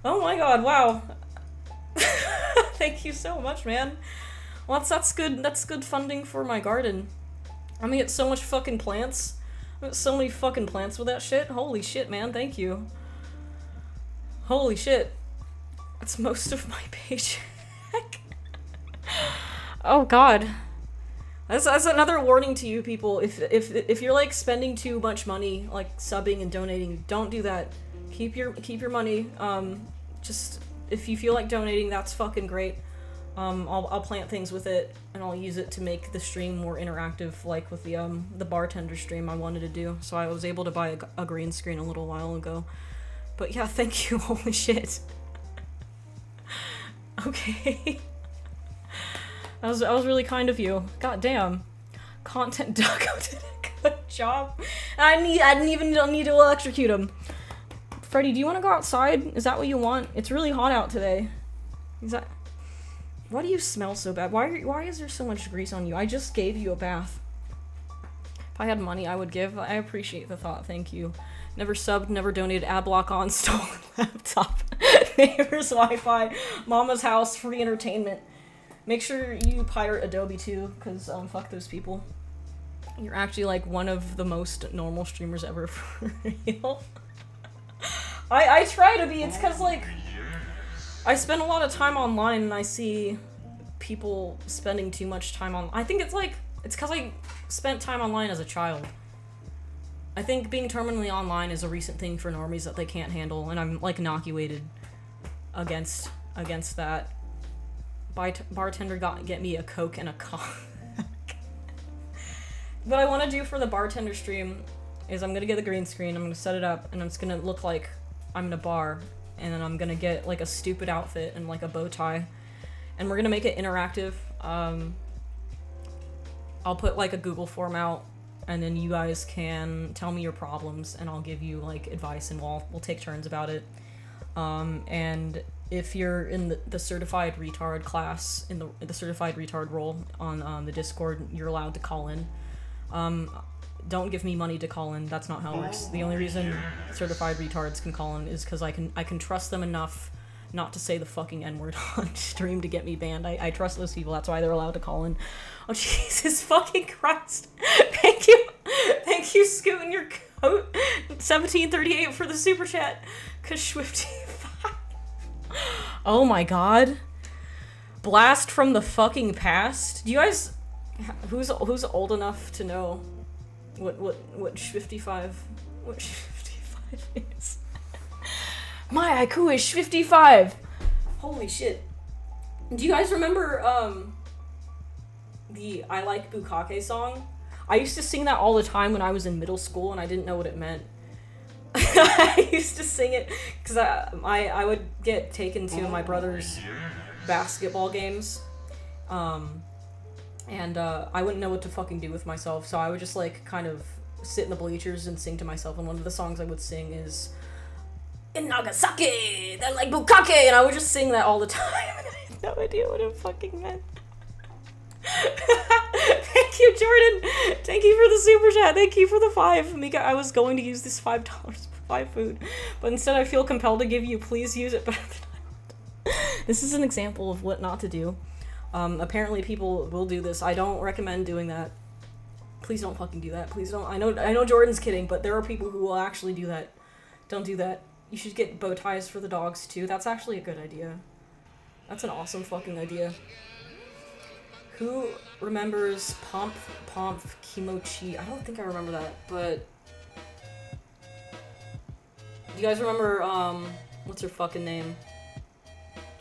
Oh my god. Wow. Thank you so much, man. Well, that's good. That's good funding for my garden. I'm gonna get so much fucking plants. I got so many fucking plants with that shit. Holy shit, man. Thank you. Holy shit. That's most of my paycheck. Oh god. That's another warning to you people. If you're like spending too much money, like subbing and donating, don't do that. Keep your money. Just if you feel like donating, that's fucking great. I'll plant things with it, and I'll use it to make the stream more interactive, like with the bartender stream I wanted to do. So I was able to buy a green screen a little while ago. But yeah, thank you. Holy shit. Okay. That was really kind of you. God damn. Content Ducko did a good job. I didn't even need to electrocute him. Freddy, do you want to go outside? Is that what you want? It's really hot out today. Why do you smell so bad? Why is there so much grease on you? I just gave you a bath. If I had money, I would give. I appreciate the thought. Thank you. Never subbed, never donated, ad block on, stolen laptop, neighbor's Wi-Fi, mama's house, free entertainment. Make sure you pirate Adobe too, because fuck those people. You're actually like one of the most normal streamers ever, for real. I try to be. It's because like I spend a lot of time online and I see people spending too much time on. I think it's because I spent time online as a child. I think being terminally online is a recent thing for normies that they can't handle, and I'm like inoculated against that. Bartender get me a Coke and a cock. What I want to do for the bartender stream is I'm gonna get the green screen, I'm gonna set it up, and it's gonna look like I'm in a bar, and then I'm gonna get like a stupid outfit and like a bow tie, and we're gonna make it interactive. I'll put like a Google form out, and then you guys can tell me your problems, and I'll give you like advice, and we'll take turns about it. And if you're in the certified retard class, in the certified retard role on the Discord, you're allowed to call in. Don't give me money to call in. That's not how it works. The only reason certified retards can call in is because I can trust them enough not to say the fucking N-word on stream to get me banned. I trust those people. That's why they're allowed to call in. Oh, Jesus fucking Christ. Thank you, Scoot, in your coat. 1738 for the super chat. Cause Swifty. Oh my god. Blast from the fucking past. Do you guys... Who's old enough to know what 55 is? My IQ is 55. Holy shit. Do you guys remember, the I Like Bukake song? I used to sing that all the time when I was in middle school and I didn't know what it meant. I used to sing it because I would get taken to my brother's basketball games. And I wouldn't know what to fucking do with myself, so I would just, like, kind of sit in the bleachers and sing to myself, and one of the songs I would sing is in Nagasaki, they're like Bukake, and I would just sing that all the time, and I had no idea what it fucking meant. Thank you, Jordan! Thank you for the super chat, thank you for the 5. Mika, I was going to use this $5 for 5 food, but instead I feel compelled to give you please use it better than I would. This is an example of what not to do. Apparently people will do this. I don't recommend doing that. Please don't fucking do that. Please don't. I know Jordan's kidding, but there are people who will actually do that. Don't do that. You should get bow ties for the dogs too. That's actually a good idea. That's an awesome fucking idea. Who remembers Pomp Kimochi? I don't think I remember that, but do you guys remember what's her fucking name?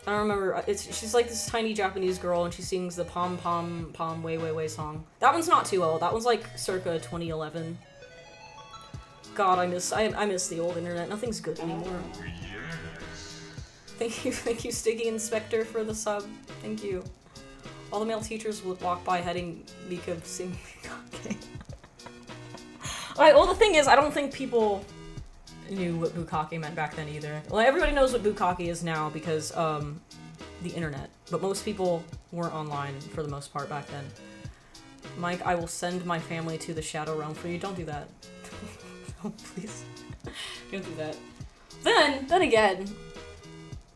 I don't remember. She's like this tiny Japanese girl, and she sings the Pom Pom Pom Way Way Way song. That one's not too old. That one's like circa 2011. God, I miss the old internet. Nothing's good anymore. Thank you, Sticky Inspector, for the sub. Thank you. All the male teachers would walk by heading Mika sing Bukake. Alright, well the thing is, I don't think people knew what Bukake meant back then either. Well, everybody knows what Bukake is now because, the internet. But most people weren't online for the most part back then. Mike, I will send my family to the Shadow Realm for you. Don't do that. Oh, please. Don't do that. Then again,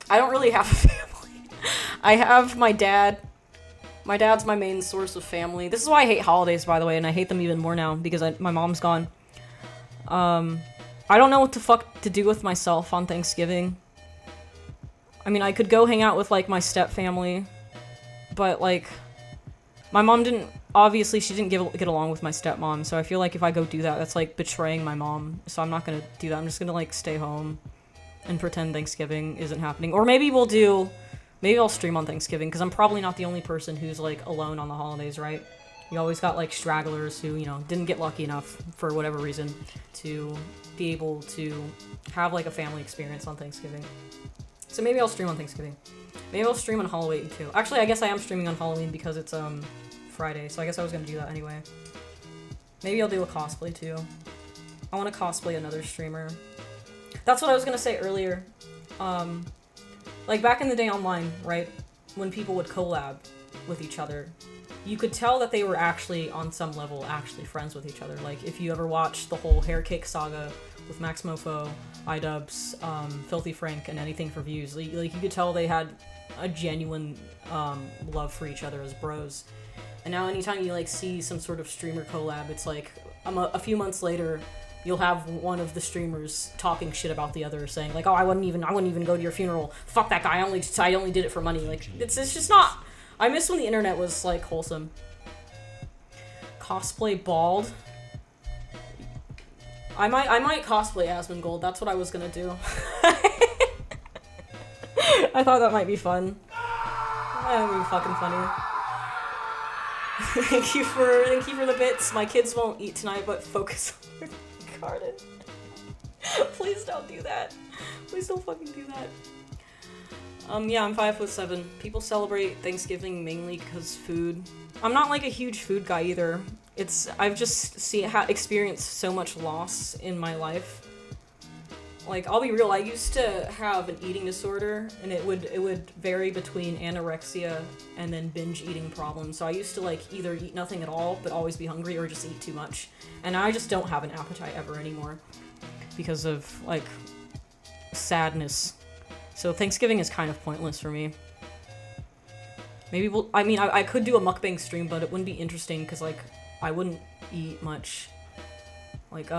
I don't really have a family. I have my dad. My dad's my main source of family. This is why I hate holidays, by the way, and I hate them even more now because my mom's gone. I don't know what the fuck to do with myself on Thanksgiving. I mean, I could go hang out with, like, my step-family, but, like, my mom didn't, obviously, she didn't get along with my stepmom, so I feel like if I go do that, that's, like, betraying my mom, so I'm not gonna do that. I'm just gonna, like, stay home and pretend Thanksgiving isn't happening. Or maybe maybe I'll stream on Thanksgiving, because I'm probably not the only person who's, like, alone on the holidays, right? You always got, like, stragglers who, you know, didn't get lucky enough, for whatever reason, to be able to have, like, a family experience on Thanksgiving. So maybe I'll stream on Thanksgiving. Maybe I'll stream on Halloween, too. Actually, I guess I am streaming on Halloween because it's, Friday, so I guess I was gonna do that anyway. Maybe I'll do a cosplay, too. I want to cosplay another streamer. That's what I was gonna say earlier. Like, back in the day online, right? When people would collab with each other, you could tell that they were actually, on some level, actually friends with each other. Like, if you ever watched the whole Hair Cake saga with Max Mofo, iDubbbz, Filthy Frank, and Anything for Views, like, you could tell they had a genuine love for each other as bros. And now anytime you, like, see some sort of streamer collab, it's like, a few months later, you'll have one of the streamers talking shit about the other, saying, like, oh, I wouldn't even go to your funeral. Fuck that guy, I only did it for money. Like, it's just not... I miss when the internet was, like, wholesome. Cosplay bald. I might cosplay Asmongold. That's what I was gonna do. I thought that might be fun. That would be fucking funny. Thank you for the bits. My kids won't eat tonight, but focus on their garden. Please don't do that. Please don't fucking do that. Yeah, I'm 5'7". People celebrate Thanksgiving mainly because food. I'm not like a huge food guy either. I've just experienced so much loss in my life. Like, I'll be real, I used to have an eating disorder, and it would vary between anorexia and then binge eating problems. So I used to, like, either eat nothing at all, but always be hungry, or just eat too much. And I just don't have an appetite ever anymore because of, like, sadness. So Thanksgiving is kind of pointless for me. Maybe I could do a mukbang stream, but it wouldn't be interesting because, like, I wouldn't eat much. Like,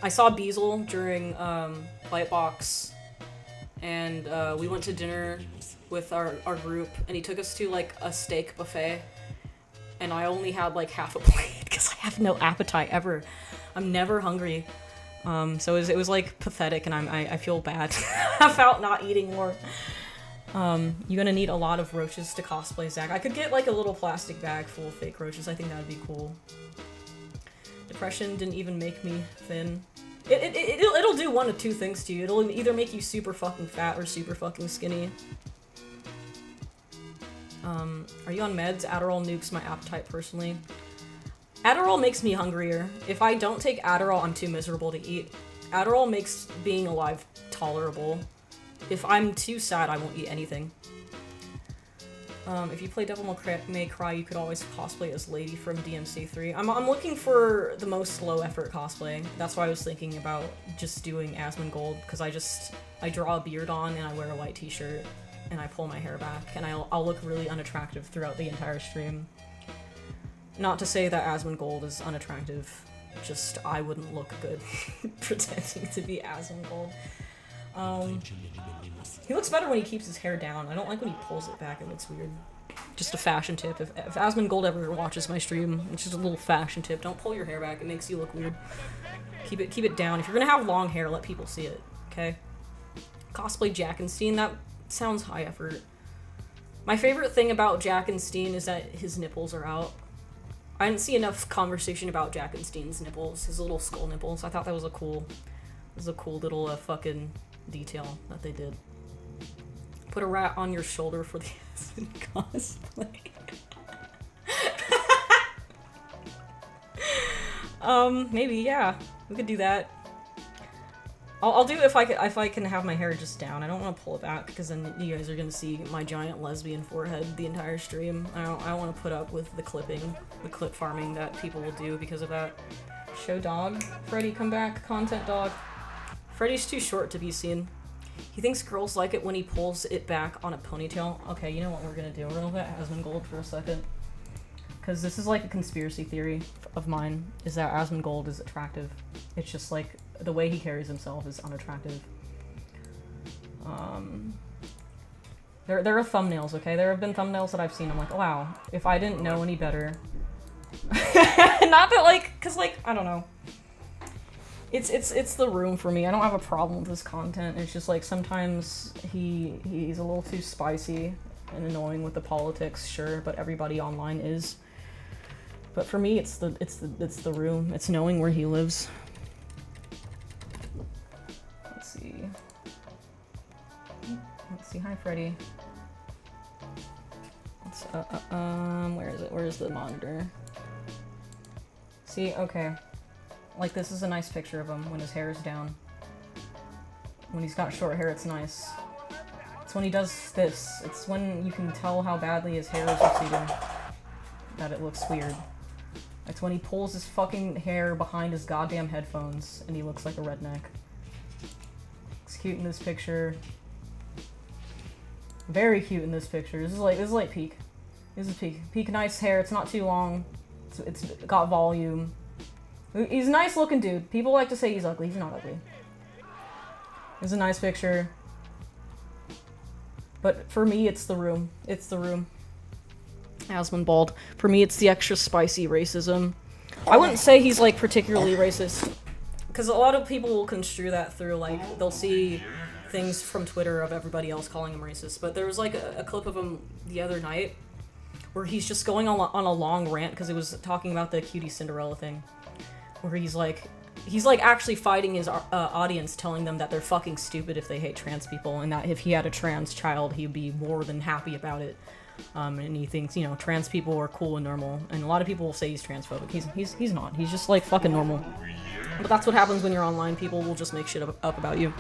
I saw Beazle during, Lightbox, and, we went to dinner with our group, and he took us to, like, a steak buffet, and I only had, like, half a plate because I have no appetite ever. I'm never hungry. So it was like pathetic, and I feel bad about not eating more. You're gonna need a lot of roaches to cosplay Zach. I could get like a little plastic bag full of fake roaches. I think that'd be cool. Depression didn't even make me thin. It'll do one of two things to you. It'll either make you super fucking fat or super fucking skinny. Are you on meds? Adderall nukes my appetite personally. Adderall makes me hungrier. If I don't take Adderall, I'm too miserable to eat. Adderall makes being alive tolerable. If I'm too sad, I won't eat anything. If you play Devil May Cry, you could always cosplay as Lady from DMC3. I'm looking for the most low-effort cosplay. That's why I was thinking about just doing Asmongold, because I draw a beard on and I wear a white t-shirt and I pull my hair back, and I'll look really unattractive throughout the entire stream. Not to say that Asmongold is unattractive, just I wouldn't look good pretending to be Asmongold. He looks better when he keeps his hair down. I don't like when he pulls it back, it looks weird. Just a fashion tip. If Asmongold ever watches my stream, it's just a little fashion tip. Don't pull your hair back, it makes you look weird. Keep it down. If you're gonna have long hair, let people see it, okay? Cosplay Jackenstein, that sounds high effort. My favorite thing about Jackenstein is that his nipples are out. I didn't see enough conversation about Jackenstein's nipples, his little skull nipples. I thought that was a cool little fucking detail that they did. Put a rat on your shoulder for the cosplay. Maybe, yeah. We could do that. I'll do it if I can have my hair just down. I don't want to pull it back because then you guys are gonna see my giant lesbian forehead the entire stream. I don't want to put up with the clip farming that people will do because of that. Show dog. Freddy, come back. Content dog. Freddy's too short to be seen. He thinks girls like it when he pulls it back on a ponytail. Okay, you know what we're gonna do? We're gonna look at Asmongold for a second. Because this is like a conspiracy theory of mine, is that Asmongold is attractive. It's just like the way he carries himself is unattractive. There are thumbnails, okay? There have been thumbnails that I've seen. I'm like, oh, wow, if I didn't know any better. Not that like, cause like, I don't know. It's the room for me. I don't have a problem with his content. It's just like sometimes he's a little too spicy and annoying with the politics, sure, but everybody online is. But for me, it's the room. It's knowing where he lives. Let's see. Hi, Freddy. Let's, where is it? Where's the monitor? See, okay. Like, this is a nice picture of him when his hair is down. When he's got short hair, it's nice. It's when he does this. It's when you can tell how badly his hair is receding that it looks weird. It's when he pulls his fucking hair behind his goddamn headphones and he looks like a redneck. Looks cute in this picture. Very cute in this picture. This is like peak. This is peak. Peak nice hair. It's not too long. It's got volume. He's a nice looking dude. People like to say he's ugly. He's not ugly. It's a nice picture. But for me, it's the room. It's the room. Asmongold. For me, it's the extra spicy racism. I wouldn't say he's, like, particularly racist. Because a lot of people will construe that through, like, they'll see things from Twitter of everybody else calling him racist. But there was, like, a clip of him the other night where he's just going on a long rant because it was talking about the Cutie Cinderella thing. Where he's like actually fighting his audience, telling them that they're fucking stupid if they hate trans people, and that if he had a trans child, he'd be more than happy about it. And he thinks, you know, trans people are cool and normal. And a lot of people will say he's transphobic. He's not. He's just like fucking normal. But that's what happens when you're online. People will just make shit up about you.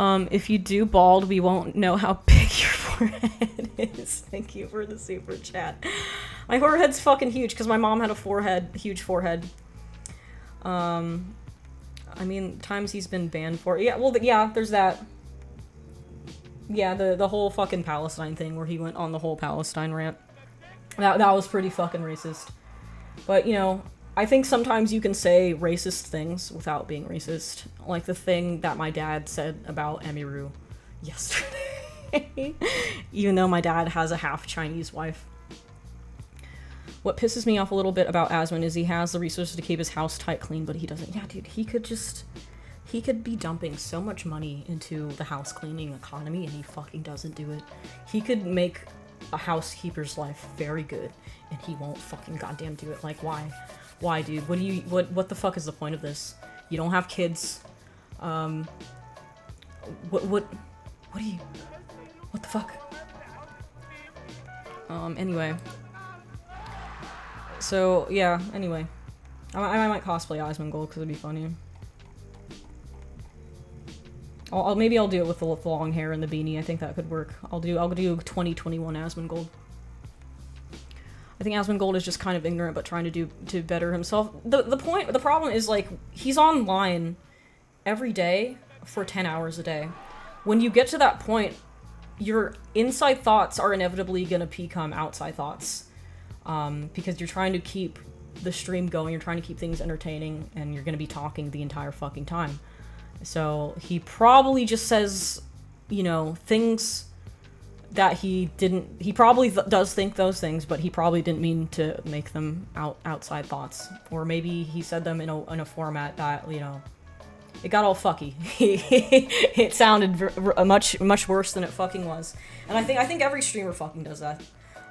If you do bald, we won't know how big your forehead is. Thank you for the super chat. My forehead's fucking huge because my mom had a huge forehead. I mean, times he's been banned for. Yeah, well, yeah, there's that. Yeah, the whole fucking Palestine thing where he went on the whole Palestine rant. That was pretty fucking racist. But, you know, I think sometimes you can say racist things without being racist. Like the thing that my dad said about Emiru yesterday. Even though my dad has a half Chinese wife. What pisses me off a little bit about Asmon is he has the resources to keep his house tight clean, but he doesn't. Yeah, dude, he could He could be dumping so much money into the house cleaning economy and he fucking doesn't do it. He could make a housekeeper's life very good and he won't fucking goddamn do it. Like, why? Why, dude? What the fuck is the point of this? You don't have kids. What the fuck? Anyway. So, yeah, anyway. I might cosplay Asmongold because it'd be funny. Maybe I'll do it with the long hair and the beanie. I think that could work. I'll do 2021 Asmongold. I think Asmongold is just kind of ignorant but trying to better himself. The problem is, like, he's online every day for 10 hours a day. When you get to that point, your inside thoughts are inevitably gonna become outside thoughts. Because you're trying to keep the stream going, you're trying to keep things entertaining, and you're gonna be talking the entire fucking time. So he probably just says, you know, things that he probably does think those things, but he probably didn't mean to make them outside thoughts. Or maybe he said them in a format that, you know, it got all fucky. It sounded much worse than it fucking was. And I think every streamer fucking does that.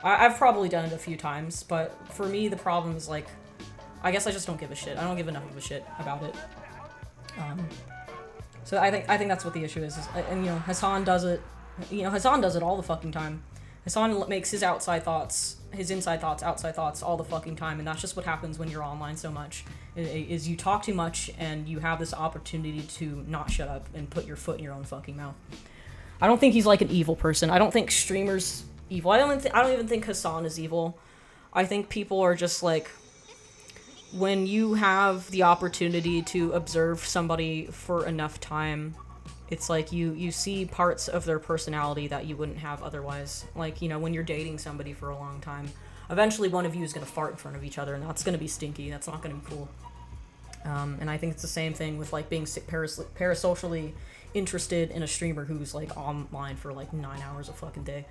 I've probably done it a few times, but for me the problem is, like, I guess I just don't give a shit. I don't give enough of a shit about it. So I think that's what the issue is. And, you know, Hassan does it. You know, Hassan does it all the fucking time. Hassan makes his inside thoughts, outside thoughts all the fucking time, and that's just what happens when you're online so much. Is you talk too much, and you have this opportunity to not shut up and put your foot in your own fucking mouth. I don't think he's like an evil person. I don't think streamers evil. I don't even think Hassan is evil. I think people are just like, when you have the opportunity to observe somebody for enough time, it's like you see parts of their personality that you wouldn't have otherwise. Like, you know, when you're dating somebody for a long time, eventually one of you is going to fart in front of each other, and that's going to be stinky. That's not going to be cool. And I think it's the same thing with, like, being parasocially interested in a streamer who's, like, online for, like, 9 hours a fucking day.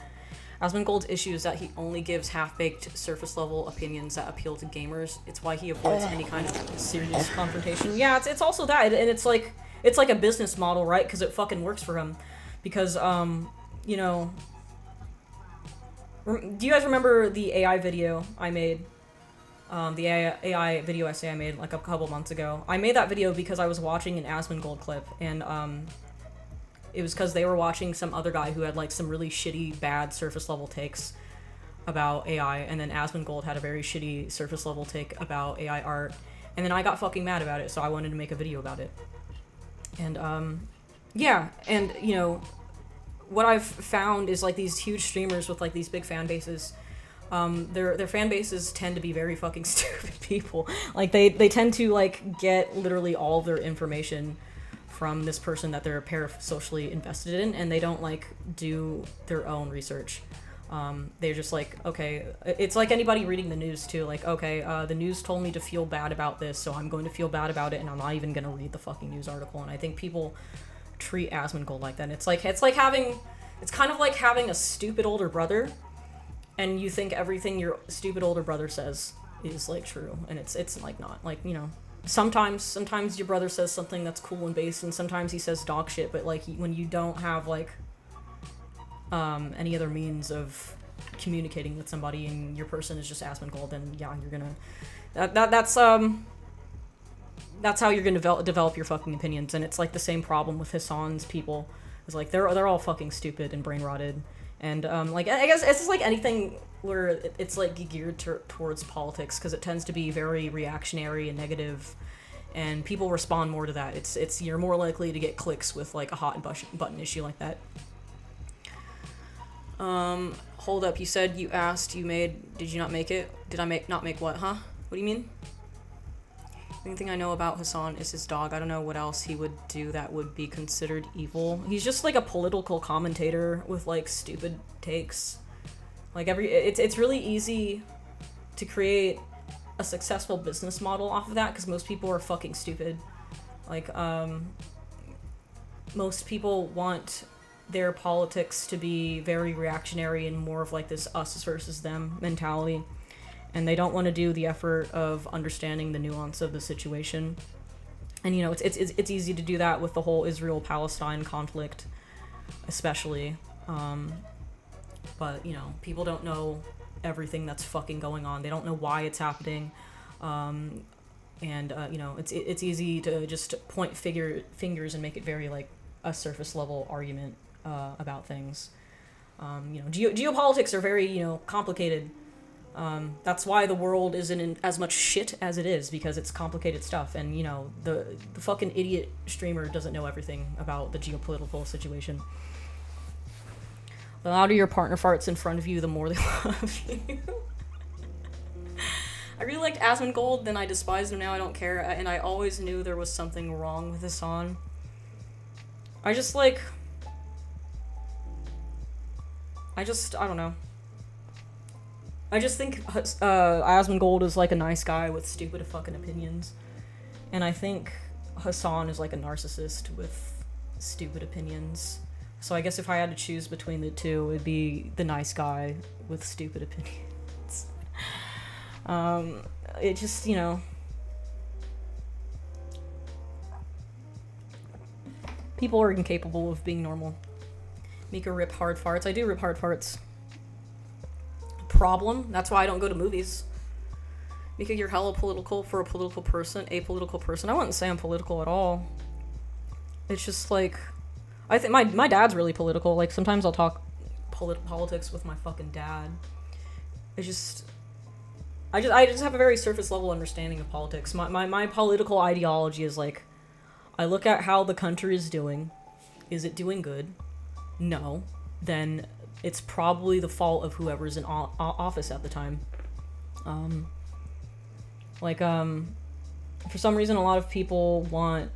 Asmongold's issue is that he only gives half-baked, surface-level opinions that appeal to gamers. It's why he avoids any kind of serious confrontation. Yeah, it's also that, and it's like a business model, right? Because it fucking works for him. Because, you know... Do you guys remember the AI video I made? The AI video essay I made, like, a couple months ago? I made that video because I was watching an Asmongold clip, and, it was because they were watching some other guy who had, like, some really shitty, bad surface-level takes about AI, and then Asmongold had a very shitty surface-level take about AI art, and then I got fucking mad about it, so I wanted to make a video about it. And, yeah, and, you know, what I've found is, like, these huge streamers with, like, these big fan bases, their fan bases tend to be very fucking stupid people. Like, they tend to, like, get literally all of their information from this person that they're parasocially invested in, and they don't, like, do their own research. They're just like, okay, it's like anybody reading the news too, like, okay, the news told me to feel bad about this, so I'm going to feel bad about it, and I'm not even gonna read the fucking news article. And I think people treat Asmongold like that. And it's kind of like having a stupid older brother, and you think everything your stupid older brother says is, like, true, and it's like not. Like, you know, sometimes your brother says something that's cool and based, and sometimes he says dog shit, but, like, when you don't have, like, any other means of communicating with somebody and your person is just Asmongold, then yeah, you're gonna that's how you're gonna develop your fucking opinions. And it's like the same problem with Hassan's people. It's like they're all fucking stupid and brain rotted. And like, I guess it's just like anything where it's like geared towards politics, because it tends to be very reactionary and negative, and people respond more to that. It's you're more likely to get clicks with, like, a hot button issue like that. Hold up, you said you asked, did you not make it? Did I not make what, huh? What do you mean? The only thing I know about Hassan is his dog. I don't know what else he would do that would be considered evil. He's just, like, a political commentator with, like, stupid takes. Like, it's really easy to create a successful business model off of that, because most people are fucking stupid. Like, most people want their politics to be very reactionary and more of, like, this us versus them mentality. And they don't want to do the effort of understanding the nuance of the situation. And, you know, it's easy to do that with the whole Israel-Palestine conflict, especially. But, you know, people don't know everything that's fucking going on. They don't know why it's happening. You know, it's easy to just point fingers and make it very, like, a surface-level argument about things. You know, geopolitics are very, you know, complicated. That's why the world isn't in as much shit as it is, because it's complicated stuff. And, you know, the fucking idiot streamer doesn't know everything about the geopolitical situation. The louder your partner farts in front of you, the more they love you. I really liked Asmongold, then I despised him, now I don't care, and I always knew there was something wrong with Hasan. I don't know. I just think Asmongold is like a nice guy with stupid fucking opinions. And I think Hasan is like a narcissist with stupid opinions. So I guess if I had to choose between the two, it'd be the nice guy with stupid opinions. It just, you know... People are incapable of being normal. Mika rip hard farts. I do rip hard farts. Problem? That's why I don't go to movies. Mika, you're hella political for a political person. Apolitical person. I wouldn't say I'm political at all. It's just like... I think my dad's really political. Like, sometimes I'll talk politics with my fucking dad. It's just... I just have a very surface level understanding of politics. My political ideology is like... I look at how the country is doing. Is it doing good? No. Then it's probably the fault of whoever's in office at the time. For some reason, a lot of people want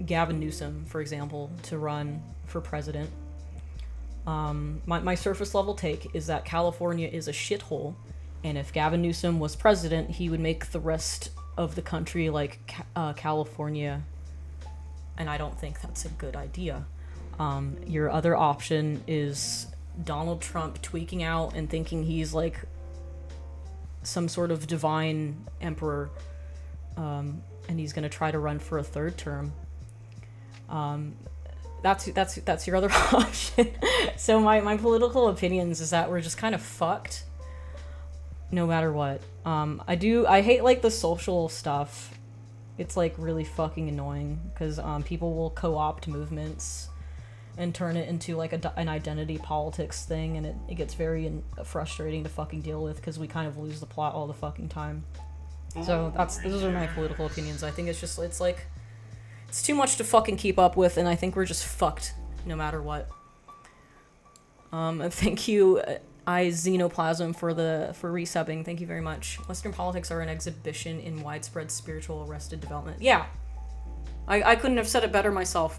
Gavin Newsom, for example, to run for president. My surface level take is that California is a shithole, and if Gavin Newsom was president, he would make the rest of the country like California, and I don't think that's a good idea. Your other option is Donald Trump tweaking out and thinking he's like some sort of divine emperor, and he's gonna try to run for a third term. That's your other option. So my political opinions is that we're just kind of fucked no matter what. I hate like the social stuff. It's like really fucking annoying because people will co-opt movements and turn it into like an identity politics thing, and it gets very frustrating to fucking deal with because we kind of lose the plot all the fucking time. So those are my political opinions. I think it's like it's too much to fucking keep up with, and I think we're just fucked no matter what. And thank you, Xenoplasm, for resubbing. Thank you very much. Western politics are an exhibition in widespread spiritual arrested development. Yeah, I couldn't have said it better myself.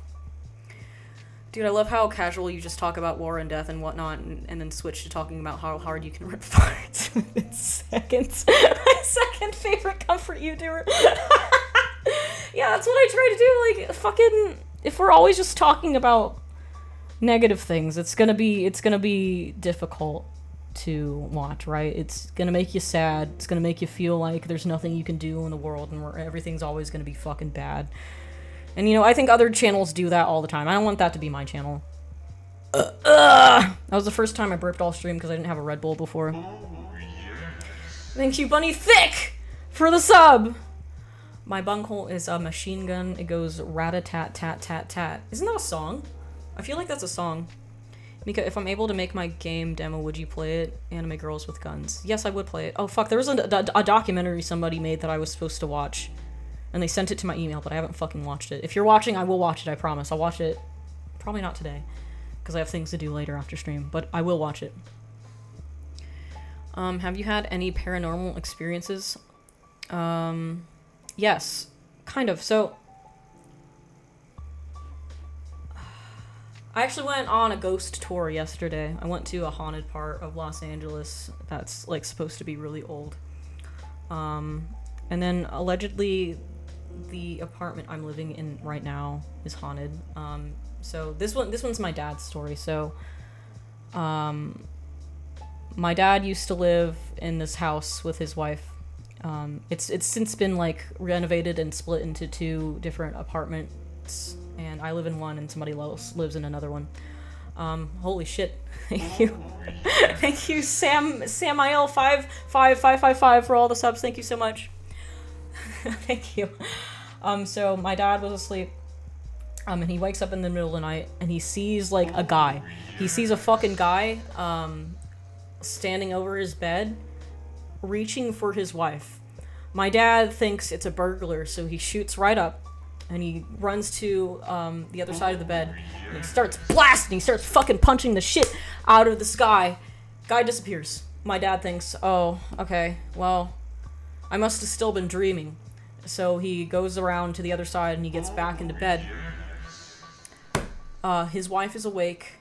Dude, I love how casual you just talk about war and death and whatnot, and then switch to talking about how hard you can rip farts within seconds. My second favorite comfort YouTuber. Yeah, that's what I try to do. Like, fucking, if we're always just talking about negative things, it's gonna be difficult to watch, right? It's gonna make you sad. It's gonna make you feel like there's nothing you can do in the world, and everything's always gonna be fucking bad. And, you know, I think other channels do that all the time. I don't want that to be my channel. That was the first time I burped all stream because I didn't have a Red Bull before. Thank you, Bunny Thick, for the sub! My bunghole is a machine gun. It goes rat-a-tat-tat-tat-tat. Isn't that a song? I feel like that's a song. Mika, if I'm able to make my game demo, would you play it? Anime Girls with Guns. Yes, I would play it. Oh, fuck, there was a documentary somebody made that I was supposed to watch. And they sent it to my email, but I haven't fucking watched it. If you're watching, I will watch it, I promise. I'll watch it. Probably not today, because I have things to do later after stream, but I will watch it. Have you had any paranormal experiences? Yes, kind of. So, I actually went on a ghost tour yesterday. I went to a haunted part of Los Angeles that's, like, supposed to be really old. And then, allegedly, the apartment I'm living in right now is haunted. So this one's my dad's story. So, my dad used to live in this house with his wife, It's since been like renovated and split into 2 different apartments, and I live in one and somebody else lives in another one. Holy shit. Thank you. Thank you, Samael 55555 for all the subs. Thank you so much. Thank you. So my dad was asleep. And he wakes up in the middle of the night and he sees like a guy. He sees a fucking guy standing over his bed reaching for his wife. My dad thinks it's a burglar, so he shoots right up and he runs to the other side of the bed and he starts blasting. He starts fucking punching the shit out of this guy. Guy disappears. My dad thinks, oh, okay, well, I must have still been dreaming. So he goes around to the other side and he gets back into bed. His wife is awake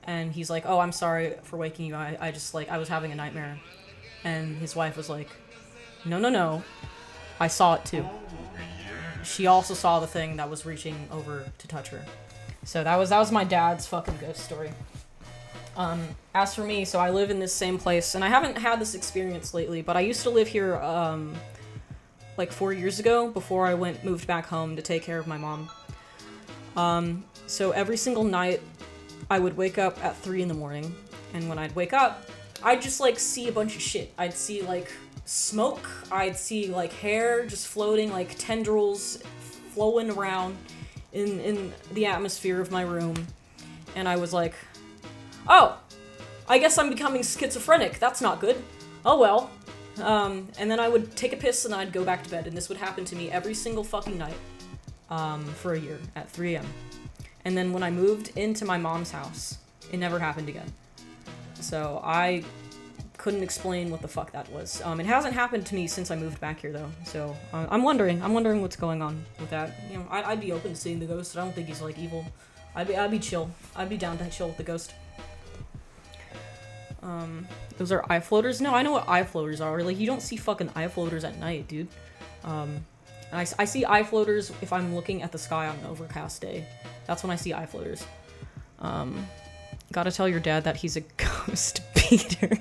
and he's like, oh, I'm sorry for waking you. I just like, I was having a nightmare. And his wife was like, no, I saw it too. She also saw the thing that was reaching over to touch her. So that was my dad's fucking ghost story. As for me, so I live in this same place, and I haven't had this experience lately, but I used to live here, like 4 years ago, before I moved back home to take care of my mom. So every single night, I would wake up at 3 in the morning, and when I'd wake up, I'd just, like, see a bunch of shit. I'd see, like, smoke, I'd see, like, hair just floating, like, tendrils flowing around in the atmosphere of my room, and I was like, oh, I guess I'm becoming schizophrenic. That's not good. Oh well. And then I would take a piss and I'd go back to bed, and this would happen to me every single fucking night for a year at 3 a.m. And then when I moved into my mom's house, it never happened again. So I couldn't explain what the fuck that was. It hasn't happened to me since I moved back here though. So I'm wondering what's going on with that. You know, I'd be open to seeing the ghost. I don't think he's like evil. I'd be chill. I'd be down to chill with the ghost. Those are eye floaters? No, I know what eye floaters are. Like, you don't see fucking eye floaters at night, dude. I see eye floaters if I'm looking at the sky on an overcast day. That's when I see eye floaters. Gotta tell your dad that he's a ghost, Peter.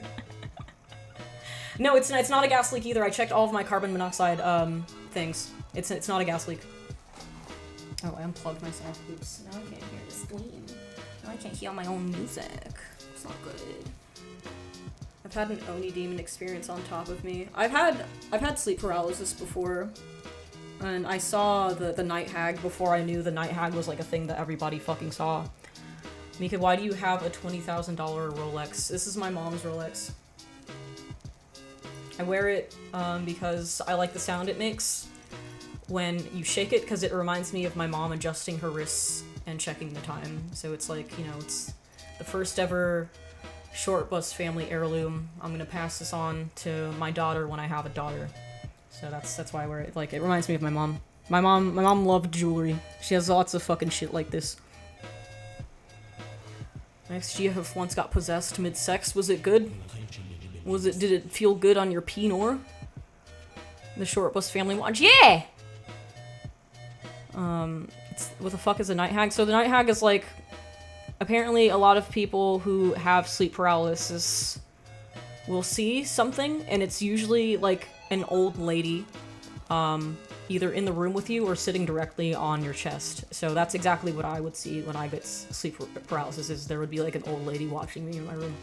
No, it's not a gas leak either. I checked all of my carbon monoxide, things. It's not a gas leak. Oh, I unplugged myself. Oops. Now I can't hear the stream. Now I can't hear my own music. It's not good. I've had an Oni demon experience on top of me. I've had sleep paralysis before, and I saw the night hag before I knew the night hag was like a thing that everybody fucking saw. Mika, why do you have a $20,000 Rolex? This is my mom's Rolex. I wear it because I like the sound it makes when you shake it, because it reminds me of my mom adjusting her wrists and checking the time. So it's like, you know, it's the first ever short bus family heirloom. I'm gonna pass this on to my daughter when I have a daughter. So that's why I wear it. Like, it reminds me of my mom. My mom loved jewelry. She has lots of fucking shit like this. Next, GF once got possessed mid-sex. Was it good? Did it feel good on your P-nor? The short bus family watch? Yeah! What the fuck is a night hag? So the night hag is like, apparently a lot of people who have sleep paralysis will see something, and it's usually like an old lady, either in the room with you or sitting directly on your chest. So that's exactly what I would see when I get sleep paralysis, is there would be like an old lady watching me in my room.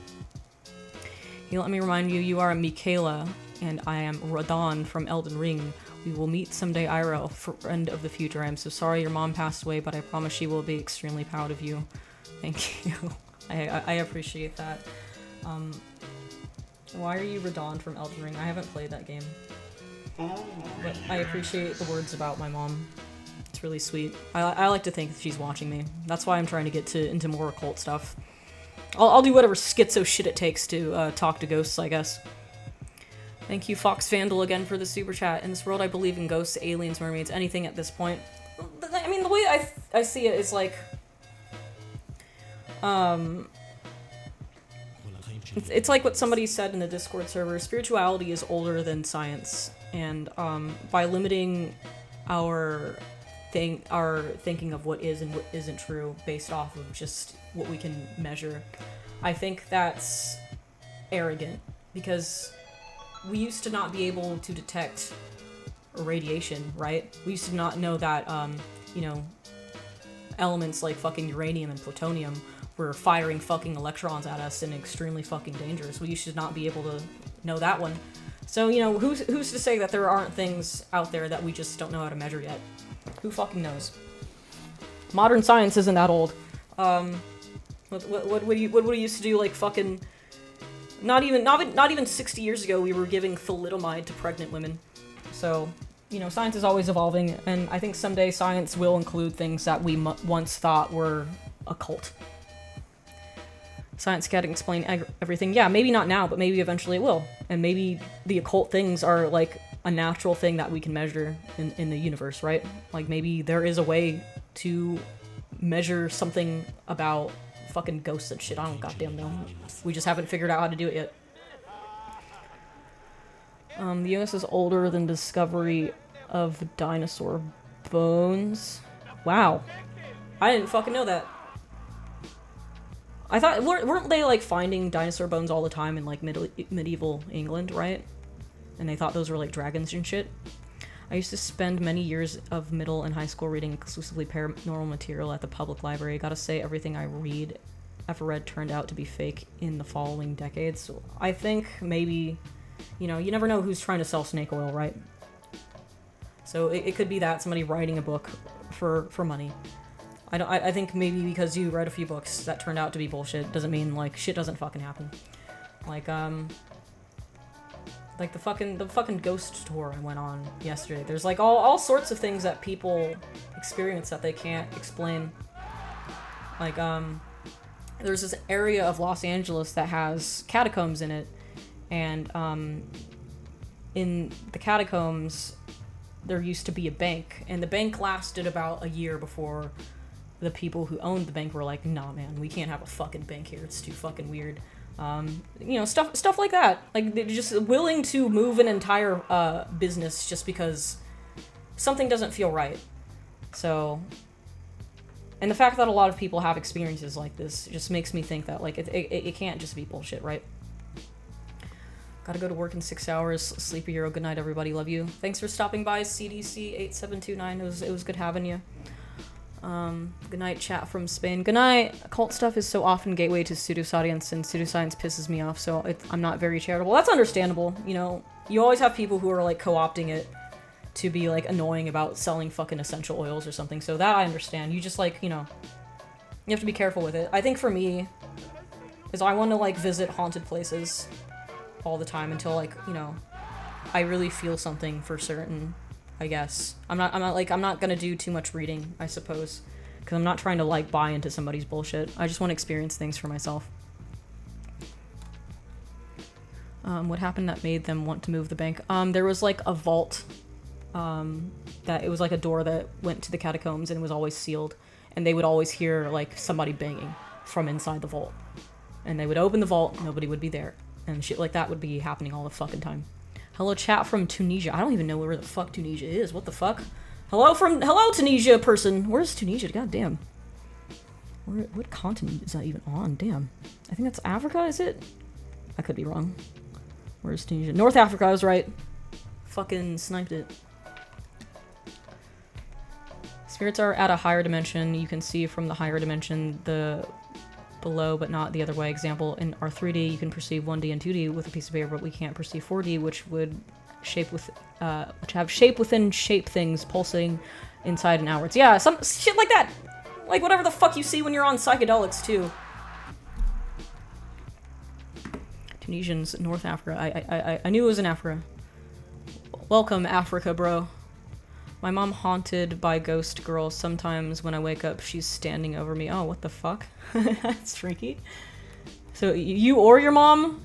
Hey, let me remind you, you are Michaela, and I am Radon from Elden Ring. We will meet someday, IRL, friend of the future. I am so sorry your mom passed away, but I promise she will be extremely proud of you. Thank you. I appreciate that. Why are you Radon from Elden Ring? I haven't played that game. But I appreciate the words about my mom. It's really sweet. I like to think that she's watching me. That's why I'm trying to get into more occult stuff. I'll do whatever schizo shit it takes to talk to ghosts, I guess. Thank you, Fox Vandal, again for the super chat. In this world, I believe in ghosts, aliens, mermaids, anything at this point. I mean, the way I see it is like, it's like what somebody said in the Discord server. Spirituality is older than science, and by limiting our thinking of what is and what isn't true based off of just what we can measure, I think that's arrogant, because we used to not be able to detect radiation, right? We used to not know that, you know, elements like fucking uranium and plutonium were firing fucking electrons at us and extremely fucking dangerous. We should not be able to know that one. So, you know, who's to say that there aren't things out there that we just don't know how to measure yet? Who fucking knows? Modern science isn't that old. What we used to do, like fucking, not even 60 years ago, we were giving thalidomide to pregnant women. So, you know, science is always evolving, and I think someday science will include things that we once thought were occult. Science can't explain everything. Yeah, maybe not now, but maybe eventually it will. And maybe the occult things are like a natural thing that we can measure in the universe, right? Like maybe there is a way to measure something about fucking ghosts and shit. I don't goddamn know. We just haven't figured out how to do it yet. The US is older than discovery of dinosaur bones. Wow. I didn't fucking know that. I thought, weren't they like finding dinosaur bones all the time in like medieval England, right? And they thought those were like dragons and shit. I used to spend many years of middle and high school reading exclusively paranormal material at the public library. Gotta say, everything I ever read turned out to be fake in the following decades. So I think maybe, you know, you never know who's trying to sell snake oil, right? So it could be that somebody writing a book for money. I think maybe because you read a few books that turned out to be bullshit doesn't mean like shit doesn't fucking happen. Like the fucking ghost tour I went on yesterday. There's like all sorts of things that people experience that they can't explain. Like there's this area of Los Angeles that has catacombs in it, and in the catacombs there used to be a bank, and the bank lasted about a year before the people who owned the bank were like, nah man, we can't have a fucking bank here, it's too fucking weird. You know, stuff like that. Like, they're just willing to move an entire business just because something doesn't feel right. So, and the fact that a lot of people have experiences like this just makes me think that like it can't just be bullshit, right? Gotta go to work in 6 hours. Sleepy Hero, good night everybody, love you. Thanks for stopping by, CDC8729, it was good having you. Good night, chat from Spain. Good night. Occult stuff is so often gateway to pseudoscience, and pseudoscience pisses me off, so I'm not very charitable. That's understandable, you know. You always have people who are, like, co-opting it to be, like, annoying about selling fucking essential oils or something, so that I understand. You just, like, you know, you have to be careful with it. I think for me, is I want to, like, visit haunted places all the time until, like, you know, I really feel something for certain. I guess. I'm not gonna do too much reading, I suppose. Because I'm not trying to, like, buy into somebody's bullshit. I just want to experience things for myself. What happened that made them want to move the bank? There was, like, a vault. That it was, like, a door that went to the catacombs and was always sealed. And they would always hear, like, somebody banging from inside the vault. And they would open the vault, nobody would be there. And shit like that would be happening all the fucking time. Hello, chat from Tunisia. I don't even know where the fuck Tunisia is. What the fuck? Hello, Tunisia person. Where's Tunisia? God damn. What continent is that even on? Damn. I think that's Africa, is it? I could be wrong. Where's Tunisia? North Africa, I was right. Fucking sniped it. Spirits are at a higher dimension. You can see from the higher dimension the below, but not the other way. Example, in our 3D, you can perceive 1D and 2D with a piece of paper, but we can't perceive 4D, which would which have shape within shape things pulsing inside and outwards. Yeah, some shit like that. Like whatever the fuck you see when you're on psychedelics too. Tunisians, North Africa. I knew it was in Africa. Welcome, Africa, bro. My mom haunted by ghost girl. Sometimes when I wake up, she's standing over me. Oh, what the fuck? That's freaky. So you or your mom?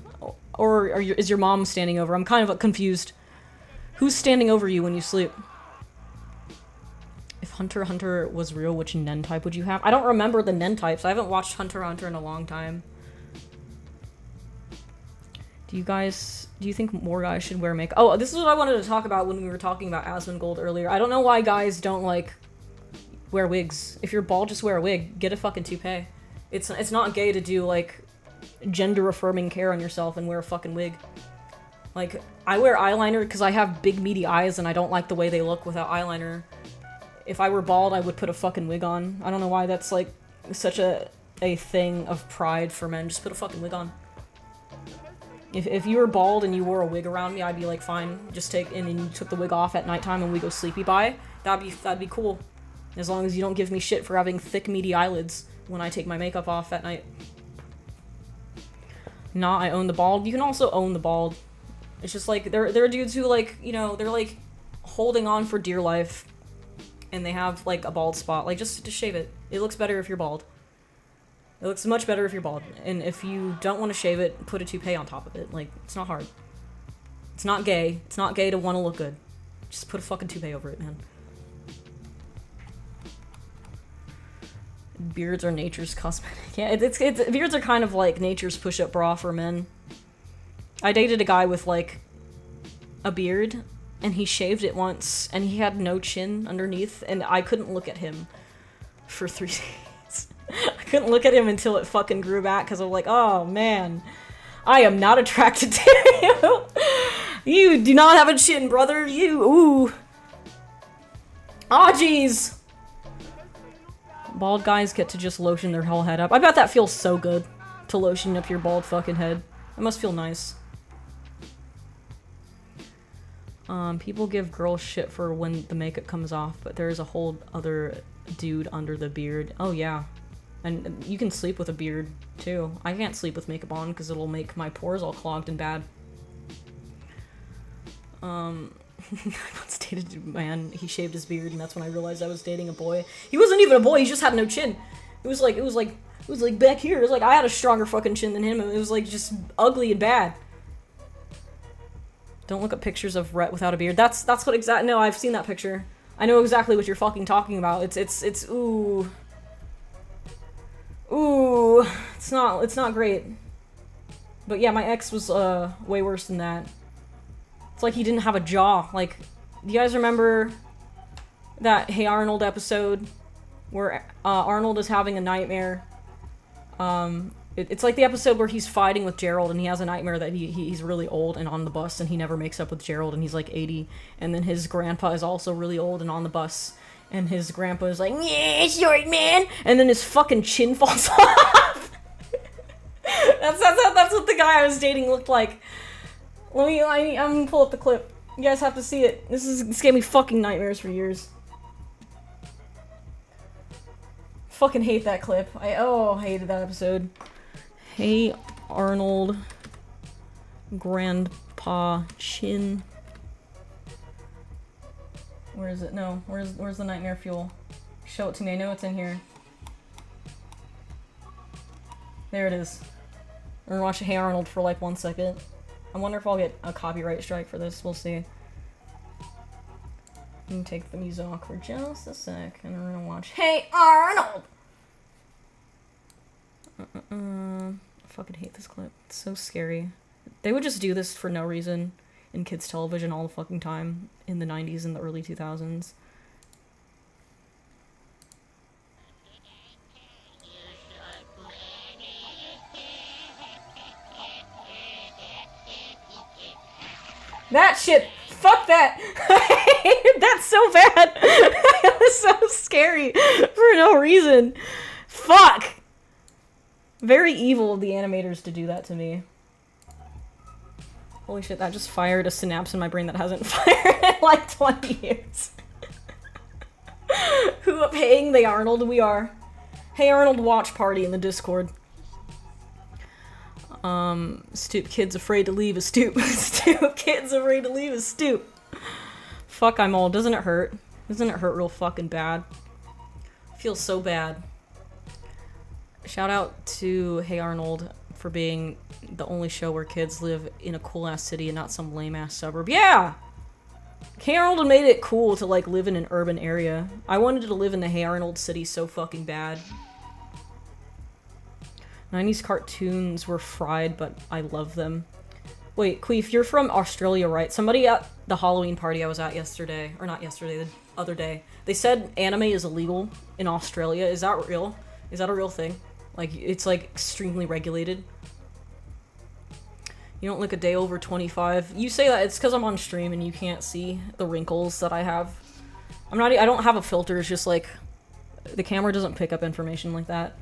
Or is your mom standing over? I'm kind of confused. Who's standing over you when you sleep? If Hunter x Hunter was real, which Nen type would you have? I don't remember the Nen types. I haven't watched Hunter x Hunter in a long time. Do you think more guys should wear makeup? Oh, this is what I wanted to talk about when we were talking about Asmongold earlier. I don't know why guys don't, like, wear wigs. If you're bald, just wear a wig. Get a fucking toupee. It's not gay to do, like, gender-affirming care on yourself and wear a fucking wig. Like, I wear eyeliner because I have big meaty eyes and I don't like the way they look without eyeliner. If I were bald, I would put a fucking wig on. I don't know why that's like such a thing of pride for men. Just put a fucking wig on. If you were bald and you wore a wig around me, I'd be like, fine, just take, and then you took the wig off at nighttime and we go sleepy by. That'd be cool. As long as you don't give me shit for having thick meaty eyelids when I take my makeup off at night. Nah, I own the bald. You can also own the bald. It's just like, there are dudes who like, you know, they're like holding on for dear life and they have like a bald spot. Like, just shave it. It looks better if you're bald. It looks much better if you're bald. And if you don't want to shave it, put a toupee on top of it. Like, it's not hard. It's not gay. It's not gay to want to look good. Just put a fucking toupee over it, man. Beards are nature's cosmetic. Yeah, it's beards are kind of like nature's push-up bra for men. I dated a guy with like a beard and he shaved it once and he had no chin underneath and I couldn't look at him for 3 days. I couldn't look at him until it fucking grew back because I'm like, oh man, I am not attracted to you. You do not have a chin, brother. You, ooh. Aw, jeez. Bald guys get to just lotion their whole head up. I bet that feels so good, to lotion up your bald fucking head. It must feel nice. People give girls shit for when the makeup comes off, but there's a whole other dude under the beard. Oh yeah. And you can sleep with a beard, too. I can't sleep with makeup on, because it'll make my pores all clogged and bad. I once dated a man, he shaved his beard, and that's when I realized I was dating a boy. He wasn't even a boy, he just had no chin. It was like back here. It was like I had a stronger fucking chin than him, and it was like just ugly and bad. Don't look at pictures of Rhett without a beard. That's what exactly. No, I've seen that picture. I know exactly what you're fucking talking about. It's ooh. Ooh, it's not great. But yeah, my ex was way worse than that. It's like he didn't have a jaw. Like, do you guys remember that Hey Arnold episode where Arnold is having a nightmare? It's like the episode where he's fighting with Gerald and he has a nightmare that he's really old and on the bus and he never makes up with Gerald and he's like 80. And then his grandpa is also really old and on the bus. And his grandpa is like, yeah, short man. And then his fucking chin falls off. That's what the guy I was dating looked like. I'm gonna pull up the clip. You guys have to see it. This gave me fucking nightmares for years. Fucking hate that clip. I hated that episode. Hey Arnold, grandpa chin. Where is it? No, where's the nightmare fuel? Show it to me. I know it's in here. There it is. We're gonna watch Hey Arnold for like 1 second. I wonder if I'll get a copyright strike for this. We'll see. I'm gonna take the music off for just a sec, and we're gonna watch Hey Arnold! I fucking hate this clip. It's so scary. They would just do this for no reason in kids' television all the fucking time in the 90s and the early 2000s. That shit! Fuck that! I hated that so bad! It was so scary for no reason. Fuck! Very evil of the animators to do that to me. Holy shit, that just fired a synapse in my brain that hasn't fired in like 20 years. Who up Hey they Arnold? We are. Hey Arnold watch party in the Discord. Stoop kids afraid to leave a stoop. Stoop kids afraid to leave a stoop. Fuck, I'm old. Doesn't it hurt? Doesn't it hurt real fucking bad? Feels so bad. Shout out to Hey Arnold for being the only show where kids live in a cool ass city and not some lame ass suburb. Yeah! Hey Arnold had made it cool to like live in an urban area. I wanted to live in the Hey Arnold city so fucking bad. 90s cartoons were fried, but I love them. Wait, Queef, you're from Australia, right? Somebody at the Halloween party I was at yesterday, or not yesterday, the other day, they said anime is illegal in Australia. Is that real? Is that a real thing? Like, it's like extremely regulated? You don't look a day over 25. You say that it's because I'm on stream and you can't see the wrinkles that I have. I don't have a filter, it's just like, the camera doesn't pick up information like that.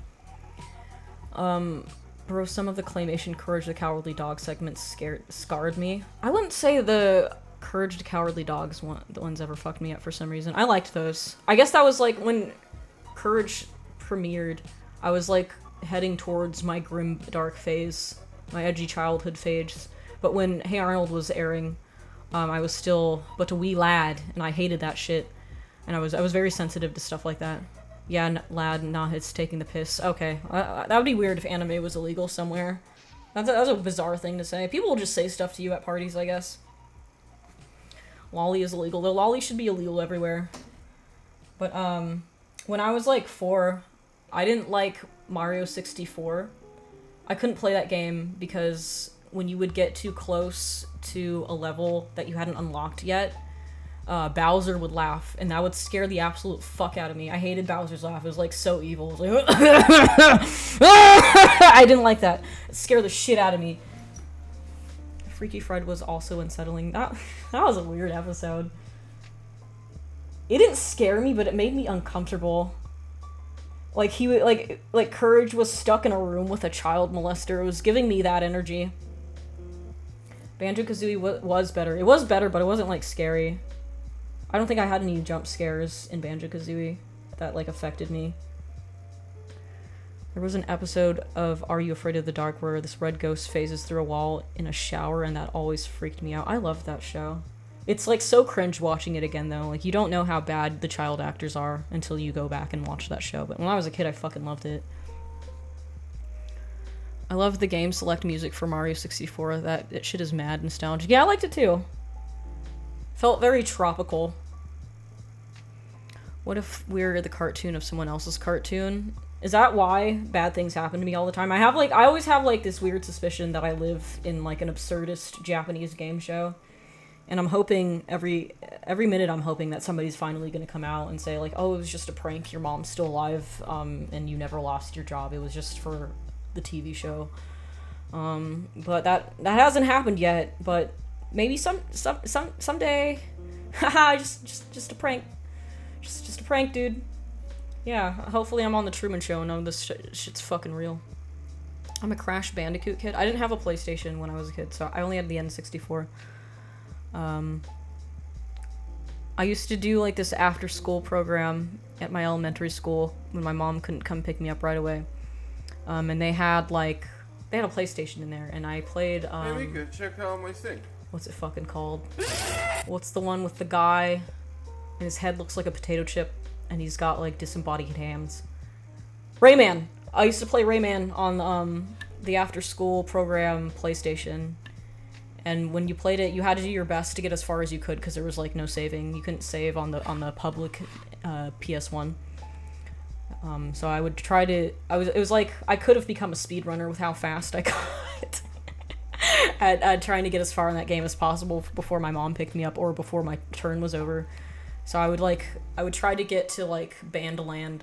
Bro, some of the Claymation Courage the Cowardly Dog segments scarred me. I wouldn't say the Courage the Cowardly Dogs the ones ever fucked me up for some reason. I liked those. I guess that was like when Courage premiered, I was like heading towards my grim dark phase, my edgy childhood phase. But when Hey Arnold was airing, I was still but a wee lad, and I hated that shit. And I was very sensitive to stuff like that. Yeah, lad, nah, it's taking the piss. Okay, that would be weird if anime was illegal somewhere. That's a bizarre thing to say. People will just say stuff to you at parties, I guess. Lolly is illegal. The lolly should be illegal everywhere. But, when I was, like, 4, I didn't like Mario 64. I couldn't play that game because when you would get too close to a level that you hadn't unlocked yet, Bowser would laugh, and that would scare the absolute fuck out of me. I hated Bowser's laugh. It was, like, so evil. It was like, I didn't like that. It scared the shit out of me. Freaky Fred was also unsettling. That was a weird episode. It didn't scare me, but it made me uncomfortable. Like, he would, like Courage was stuck in a room with a child molester. It was giving me that energy. Banjo-Kazooie was better. It was better, but it wasn't, like, scary. I don't think I had any jump scares in Banjo-Kazooie that, like, affected me. There was an episode of Are You Afraid of the Dark where this red ghost phases through a wall in a shower, and that always freaked me out. I loved that show. It's, like, so cringe watching it again, though. Like, you don't know how bad the child actors are until you go back and watch that show. But when I was a kid, I fucking loved it. I love the game select music for Mario 64. That shit is mad nostalgic. Yeah, I liked it too. Felt very tropical. What if we're the cartoon of someone else's cartoon? Is that why bad things happen to me all the time? I always have like this weird suspicion that I live in like an absurdist Japanese game show. And I'm hoping every minute I'm hoping that somebody's finally gonna come out and say like, oh, it was just a prank, your mom's still alive, and you never lost your job. It was just for the TV show. But that hasn't happened yet, but maybe someday. Haha, just a prank. Just a prank, dude. Yeah, hopefully I'm on the Truman Show and this shit's fucking real. I'm a Crash Bandicoot kid. I didn't have a PlayStation when I was a kid, so I only had the N64. I used to do like this after school program at my elementary school when my mom couldn't come pick me up right away. And they had a PlayStation in there, and I played, Hey Mika, check out my thing. What's it fucking called? What's the one with the guy, and his head looks like a potato chip, and he's got, like, disembodied hands? Rayman! I used to play Rayman on, the after-school program PlayStation. And when you played it, you had to do your best to get as far as you could, because there was, like, no saving. You couldn't save on the public, PS1. So I would try to, it was like, I could have become a speedrunner with how fast I got at trying to get as far in that game as possible before my mom picked me up or before my turn was over. So I would try to get to, like, Bandland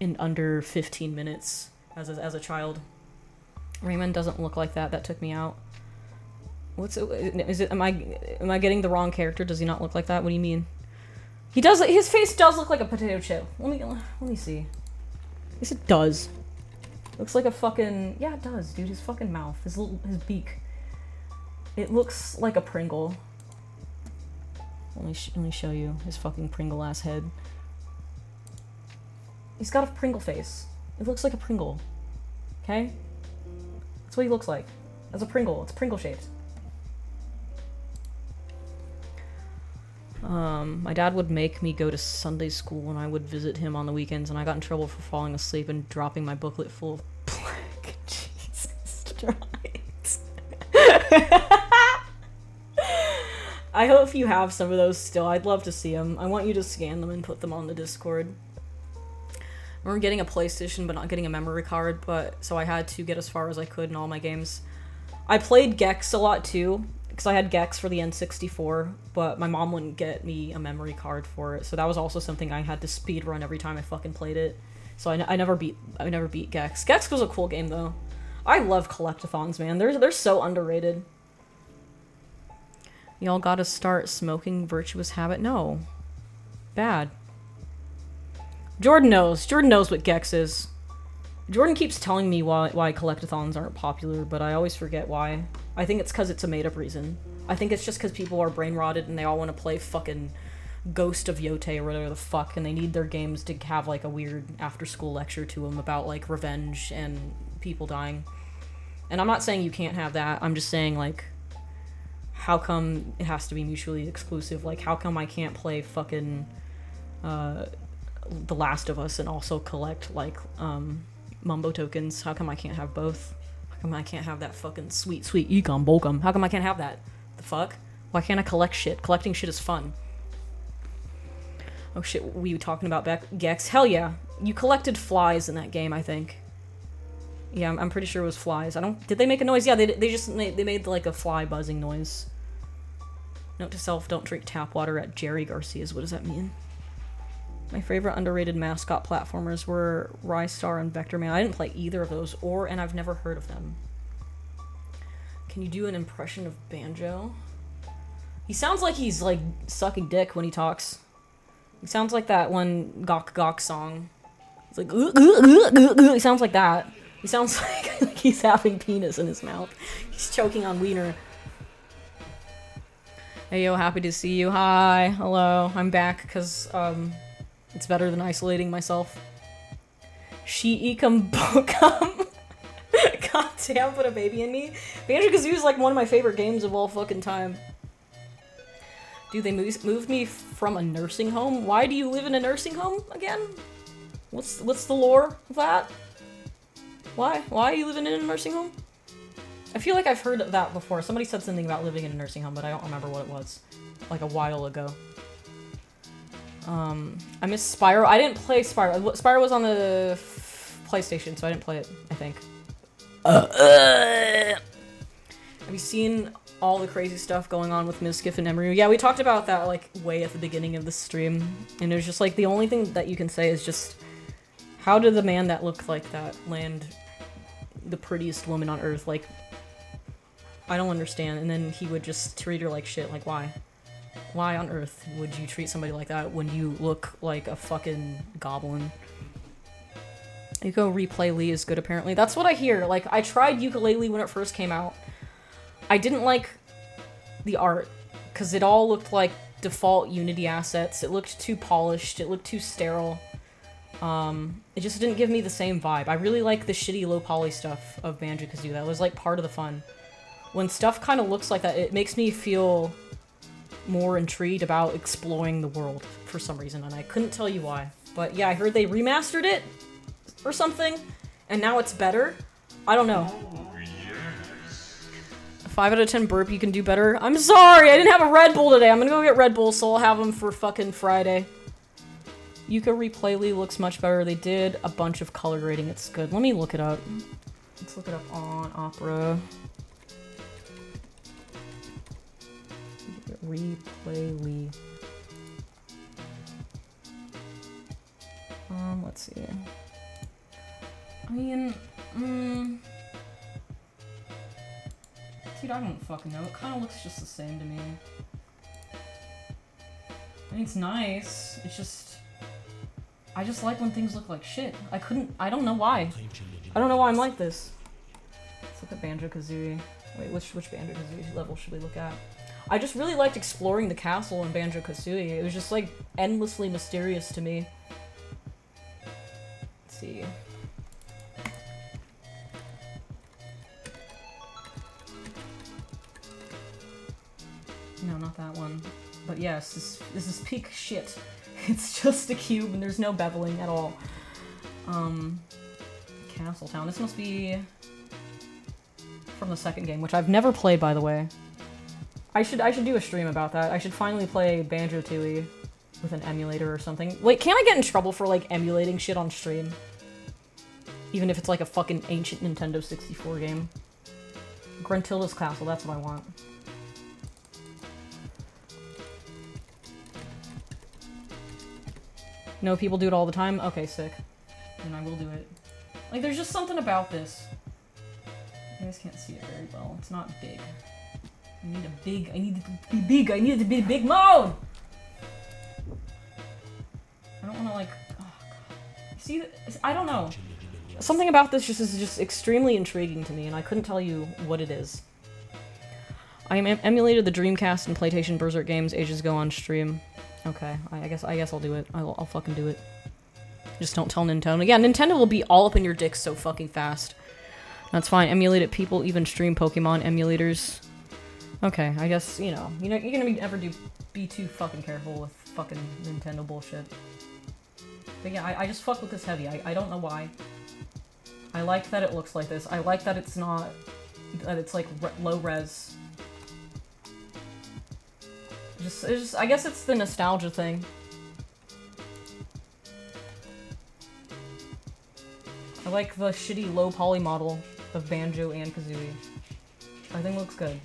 in under 15 minutes as a child. Rayman doesn't look like that. That took me out. Am I getting the wrong character? Does he not look like that? What do you mean? He does, his face does look like a potato chip. Let me see. Yes, it does. Looks like a fucking... Yeah, it does, dude. His fucking mouth. His beak. It looks like a Pringle. Let me show you his fucking Pringle-ass head. He's got a Pringle face. It looks like a Pringle. Okay? That's what he looks like. As a Pringle. It's Pringle-shaped. My dad would make me go to Sunday school and I would visit him on the weekends, and I got in trouble for falling asleep and dropping my booklet full of black Jesus Christ. I hope you have some of those still. I'd love to see them. I want you to scan them and put them on the Discord. I remember getting a PlayStation but not getting a memory card, so I had to get as far as I could in all my games. I played Gex a lot too, because I had Gex for the N64, but my mom wouldn't get me a memory card for it, so that was also something I had to speedrun every time I fucking played it. So I never beat Gex. Gex was a cool game though. I love collectathons, man. They're so underrated. Y'all gotta start smoking virtuous habit. No. Bad. Jordan knows. Jordan knows what Gex is. Jordan keeps telling me why collectathons aren't popular, but I always forget why. I think it's because it's a made-up reason. I think it's just because people are brain-rotted and they all want to play fucking Ghost of Yotei or whatever the fuck, and they need their games to have, like, a weird after-school lecture to them about, like, revenge and people dying. And I'm not saying you can't have that. I'm just saying, like, how come it has to be mutually exclusive? Like, how come I can't play fucking, The Last of Us and also collect, like, Mumbo tokens? How come I can't have both? How come I can't have that fucking sweet econ bolcom? How come I can't have that? The fuck? Why can't I collect shit? Collecting shit is fun. Oh shit, were you talking about Gex? Hell yeah. You collected flies in that game, I think. Yeah, I'm pretty sure it was flies. Did they make a noise? Yeah, they made like a fly buzzing noise. Note to self, don't drink tap water at Jerry Garcia's. What does that mean? My favorite underrated mascot platformers were Rystar and Vector Man. I didn't play either of those, and I've never heard of them. Can you do an impression of Banjo? He sounds like he's, like, sucking dick when he talks. He sounds like that one Gok Gok song. It's like, he sounds like that. He sounds like he's having penis in his mouth. He's choking on wiener. Hey yo, happy to see you. Hi, hello. I'm back because, it's better than isolating myself. She ekum bokum. God damn, put a baby in me. Banjo-Kazooie is like one of my favorite games of all fucking time. Dude, they moved me from a nursing home? Why do you live in a nursing home again? What's the lore of that? Why? Why are you living in a nursing home? I feel like I've heard that before. Somebody said something about living in a nursing home, but I don't remember what it was. Like a while ago. I miss Spyro. I didn't play Spyro. Spyro was on the PlayStation, so I didn't play it, I think. Have you seen all the crazy stuff going on with Mizkif and Emery? Yeah, we talked about that, like, way at the beginning of the stream. And it was just, like, the only thing that you can say is just, how did the man that looked like that land the prettiest woman on Earth? Like, I don't understand. And then he would just treat her like shit. Like, why? Why on earth would you treat somebody like that when you look like a fucking goblin? Yooka-Laylee is good, apparently. That's what I hear. Like, I tried Yooka-Laylee when it first came out. I didn't like the art, because it all looked like default Unity assets. It looked too polished. It looked too sterile. It just didn't give me the same vibe. I really like the shitty low-poly stuff of Banjo-Kazooie. That was, like, part of the fun. When stuff kind of looks like that, it makes me feel more intrigued about exploring the world for some reason, and I couldn't tell you why. But yeah, I heard they remastered it or something, and now it's better. I don't know. 5 out of 10 burp, you can do better. I'm sorry, I didn't have a Red Bull today. I'm gonna go get Red Bull, so I'll have them for fucking Friday. Yooka-Laylee looks much better. They did a bunch of color grading. It's good. Let me look it up. Let's look it up on Opera. Yooka-Laylee. Let's see. I mean, dude, I don't fucking know. It kind of looks just the same to me. I mean, it's nice. It's just, I just like when things look like shit. I don't know why. I don't know why I'm like this. Let's look at Banjo-Kazooie. Wait, which Banjo-Kazooie level should we look at? I just really liked exploring the castle in Banjo-Kazooie. It was just, like, endlessly mysterious to me. Let's see. No, not that one. But yes, this is peak shit. It's just a cube and there's no beveling at all. Castletown. This must be from the second game, which I've never played, by the way. I should do a stream about that. I should finally play Banjo-Tooie with an emulator or something. Wait, can't I get in trouble for, like, emulating shit on stream? Even if it's, like, a fucking ancient Nintendo 64 game. Gruntilda's Castle, that's what I want. No, people do it all the time? Okay, sick. Then I will do it. Like, there's just something about this. You guys can't see it very well. It's not big. I need it to be big. I need it to be big mode! I don't wanna like, oh god. See, I don't know. Something about this is just extremely intriguing to me, and I couldn't tell you what it is. I emulated the Dreamcast and PlayStation Berserk games ages ago on stream. Okay, I guess I'll do it. I'll fucking do it. Just don't tell Nintendo. Yeah, Nintendo will be all up in your dick so fucking fast. That's fine. Emulated people even stream Pokemon emulators. Okay, I guess, you know, you're gonna be too fucking careful with fucking Nintendo bullshit. But yeah, I just fuck with this heavy. I don't know why. I like that it looks like this. I like that it's not, that it's like low res. I guess it's the nostalgia thing. I like the shitty low poly model of Banjo and Kazooie. I think it looks good.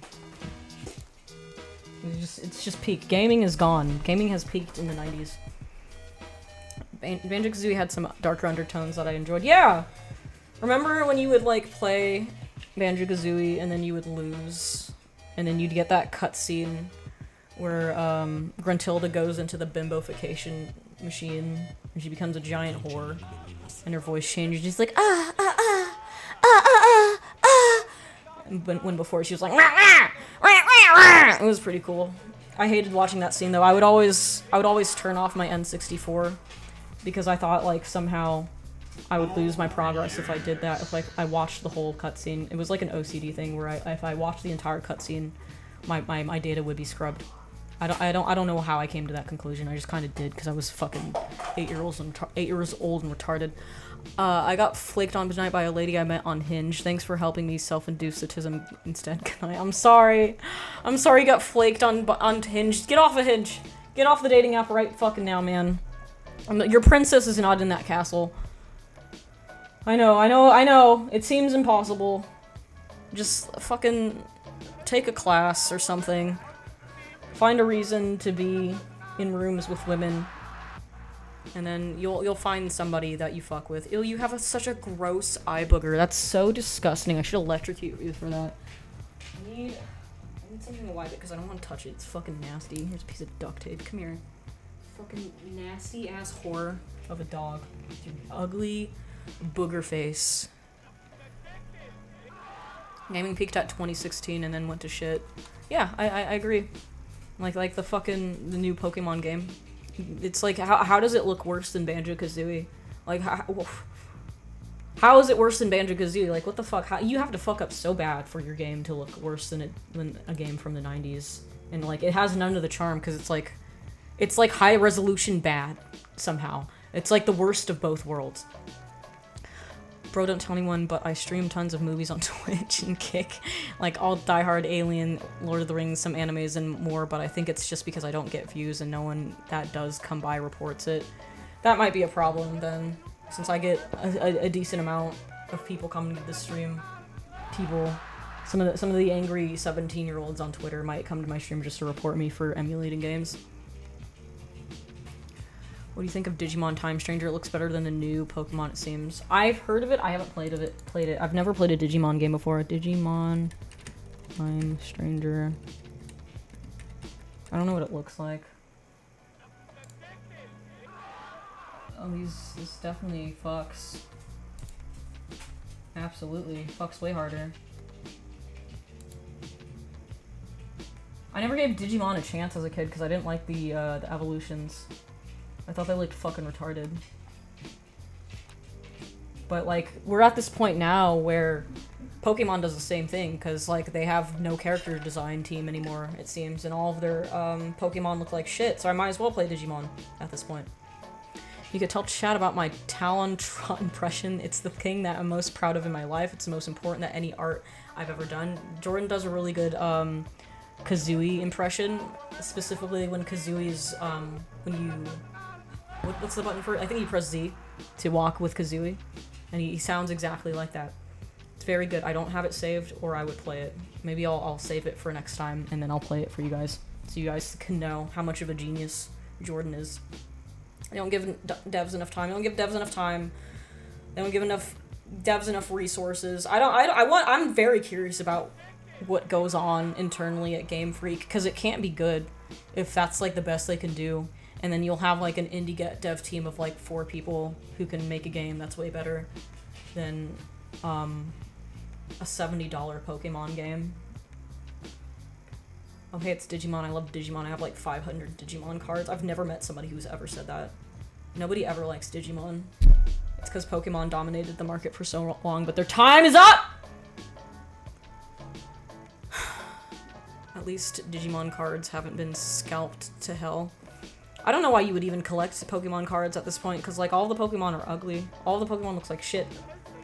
It's just peaked. Gaming is gone. Gaming has peaked in the 90s. Banjo-Kazooie had some darker undertones that I enjoyed. Yeah! Remember when you would, like, play Banjo-Kazooie and then you would lose? And then you'd get that cutscene where, Gruntilda goes into the bimbofication machine and she becomes a giant whore. And her voice changes. She's like, And when before she was like, it was pretty cool. I hated watching that scene though. I would always turn off my N64 because I thought like somehow I would lose my progress if I did that. If like I watched the whole cutscene, it was like an OCD thing where if I watched the entire cutscene, my data would be scrubbed. I don't know how I came to that conclusion. I just kind of did because I was fucking 8 years old and retarded. I got flaked on tonight by a lady I met on Hinge. Thanks for helping me self-induce sadism instead. I'm sorry. I'm sorry you got flaked on Hinge. Get off of Hinge. Get off the dating app right fucking now, man. Your princess is not in that castle. I know. It seems impossible. Just fucking take a class or something. Find a reason to be in rooms with women. And then you'll find somebody that you fuck with. Ew, you have such a gross eye booger. That's so disgusting. I should electrocute you for that. I need something to wipe it because I don't want to touch it. It's fucking nasty. Here's a piece of duct tape. Come here. Fucking nasty ass whore of a dog. Your ugly booger face. Gaming peaked at 2016 and then went to shit. Yeah, I agree. Like the new Pokemon game. It's like, how does it look worse than Banjo-Kazooie? Like, how is it worse than Banjo-Kazooie? Like, what the fuck? You have to fuck up so bad for your game to look worse than a game from the 90s. And, like, it has none of the charm, because it's like high-resolution bad, somehow. It's like the worst of both worlds. Bro, don't tell anyone, but I stream tons of movies on Twitch and Kick. Like, all Die Hard, Alien, Lord of the Rings, some animes, and more, but I think it's just because I don't get views and no one that does come by reports it. That might be a problem, then, since I get a decent amount of people coming to the stream. Some of the angry 17-year-olds on Twitter might come to my stream just to report me for emulating games. What do you think of Digimon Time Stranger? It looks better than the new Pokemon, it seems. I've heard of it. I haven't played it. I've never played a Digimon game before. Digimon Time Stranger. I don't know what it looks like. Oh, this definitely fucks. Absolutely. Fucks way harder. I never gave Digimon a chance as a kid because I didn't like the evolutions. I thought they looked fucking retarded. But, like, we're at this point now where Pokemon does the same thing, because, like, they have no character design team anymore, it seems, and all of their Pokemon look like shit, so I might as well play Digimon at this point. You could tell Chad about my Talon Trot impression. It's the thing that I'm most proud of in my life. It's the most important that any art I've ever done. Jordan does a really good Kazooie impression, specifically when Kazooie's, when you... What's the button for it? I think you press Z to walk with Kazooie, and he sounds exactly like that. It's very good. I don't have it saved, or I would play it. Maybe I'll save it for next time, and then I'll play it for you guys, so you guys can know how much of a genius Jordan is. They don't give devs enough time. They don't give devs enough time. They don't give devs enough resources. I'm very curious about what goes on internally at Game Freak, because it can't be good if that's like the best they can do. And then you'll have like an indie dev team of like 4 people who can make a game that's way better than a $70 Pokemon game. Okay, it's Digimon. I love Digimon. I have like 500 Digimon cards. I've never met somebody who's ever said that. Nobody ever likes Digimon. It's because Pokemon dominated the market for so long, but their time is up! At least Digimon cards haven't been scalped to hell. I don't know why you would even collect Pokemon cards at this point, because like all the Pokemon are ugly. All the Pokemon looks like shit.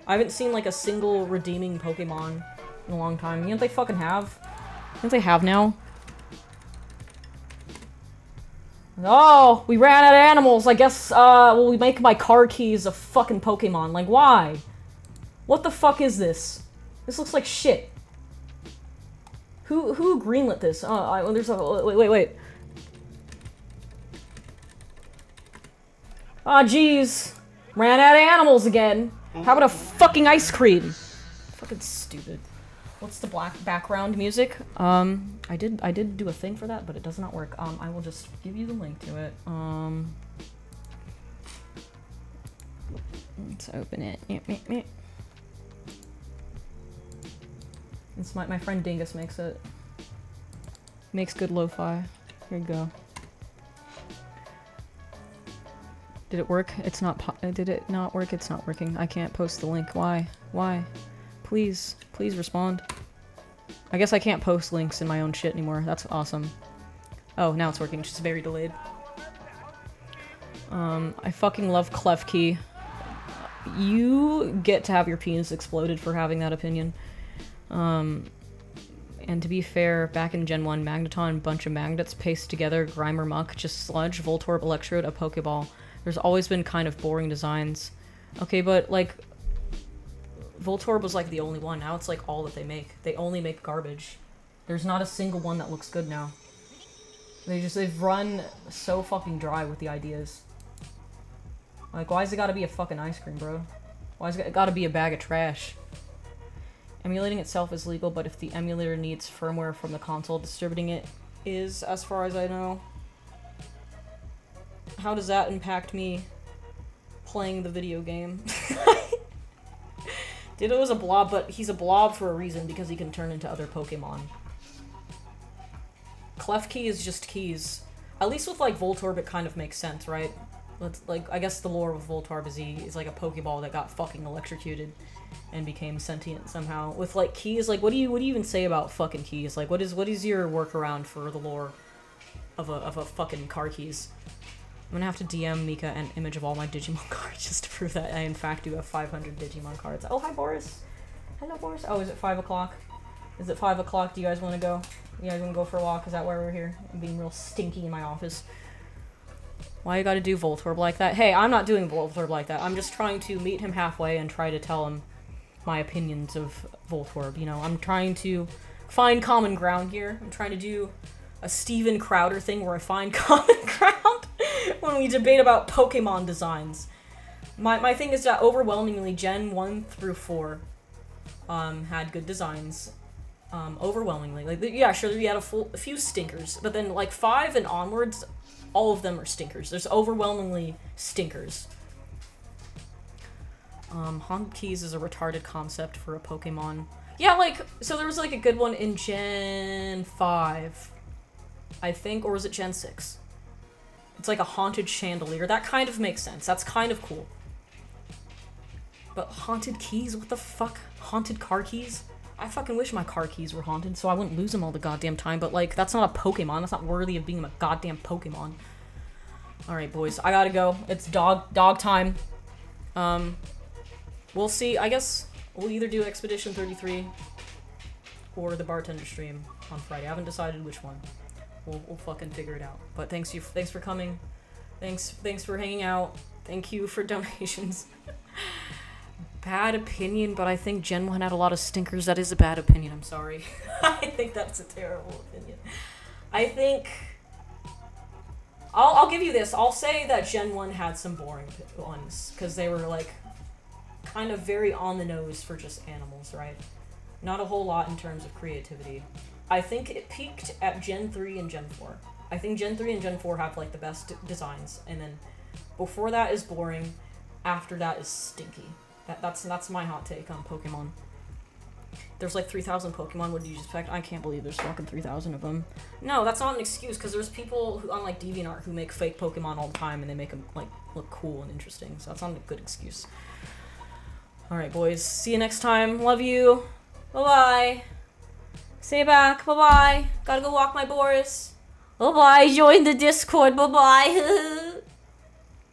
I haven't seen like a single redeeming Pokemon in a long time. You know what they fucking have? You know what they have now? Oh, we ran out of animals. I guess, well, we make my car keys a fucking Pokemon. Like, why? What the fuck is this? This looks like shit. Who greenlit this? There's a... Wait. Aw, jeez. Ran out of animals again. How about a fucking ice cream? Fucking stupid. What's the black background music? I did do a thing for that, but it does not work. I will just give you the link to it. Let's open it. It's my friend Dingus makes it. Makes good lo-fi. Here you go. Did it work? It's not did it not work? It's not working. I can't post the link. Why? Why? Please respond. I guess I can't post links in my own shit anymore. That's awesome. Oh, now it's working. It's just very delayed. I fucking love Klefki. You get to have your penis exploded for having that opinion. And to be fair, back in Gen 1, Magneton, bunch of magnets pasted together, Grimer Muck, just sludge, Voltorb, Electrode, a Pokeball. There's always been kind of boring designs. Okay, but like... Voltorb was like the only one. Now it's like all that they make. They only make garbage. There's not a single one that looks good now. They've run so fucking dry with the ideas. Like, why's it gotta be a fucking ice cream, bro? Why's it gotta be a bag of trash? Emulating itself is legal, but if the emulator needs firmware from the console, distributing it is, as far as I know. How does that impact me playing the video game? Ditto is a blob, but he's a blob for a reason, because he can turn into other Pokemon. Klefki is just keys. At least with, like, Voltorb, it kind of makes sense, right? I guess the lore of Voltorb is he's like a Pokeball that got fucking electrocuted and became sentient somehow. With, like, keys, like, what do you even say about fucking keys? Like, what is your workaround for the lore of a fucking car keys? I'm gonna have to DM Mika an image of all my Digimon cards just to prove that I in fact do have 500 Digimon cards. Oh, hi Boris. Hello Boris. Oh, is it 5 o'clock? Is it 5 o'clock? Do you guys want to go? You guys want to go for a walk? Is that why we're here? I'm being real stinky in my office. Why you gotta do Voltorb like that? Hey, I'm not doing Voltorb like that. I'm just trying to meet him halfway and try to tell him my opinions of Voltorb. You know, I'm trying to find common ground here. I'm trying to do a Steven Crowder thing where I find common ground when we debate about Pokemon designs. My thing is that overwhelmingly Gen 1 through 4 had good designs. Overwhelmingly. Like, yeah, sure, we had a few stinkers, but then like 5 and onwards, all of them are stinkers. There's overwhelmingly stinkers. Haunted Keys is a retarded concept for a Pokemon. Yeah, like, so there was like a good one in Gen 5, I think, or was it Gen 6? It's like a haunted chandelier. That kind of makes sense. That's kind of cool. But haunted keys? What the fuck? Haunted car keys? I fucking wish my car keys were haunted so I wouldn't lose them all the goddamn time, but like, that's not a Pokemon. That's not worthy of being a goddamn Pokemon. Alright, boys. I gotta go. It's dog time. We'll see. I guess we'll either do Expedition 33 or the bartender stream on Friday. I haven't decided which one. We'll fucking figure it out. But thanks for coming. Thanks for hanging out. Thank you for donations. Bad opinion, but I think Gen 1 had a lot of stinkers. That is a bad opinion. I'm sorry. I think that's a terrible opinion. I think I'll give you this. I'll say that Gen 1 had some boring ones because they were like kind of very on the nose for just animals, right? Not a whole lot in terms of creativity. I think it peaked at Gen 3 and Gen 4. I think Gen 3 and Gen 4 have like the best designs, and then before that is boring, after that is stinky. That's my hot take on Pokemon. There's like 3,000 Pokemon, what do you expect? I can't believe there's fucking 3,000 of them. No, that's not an excuse, because there's people who, on like DeviantArt who make fake Pokemon all the time, and they make them like look cool and interesting, so that's not a good excuse. Alright boys, see you next time, love you, bye-bye. Say back, bye-bye, gotta go walk my Boris. Bye-bye, join the Discord, bye-bye.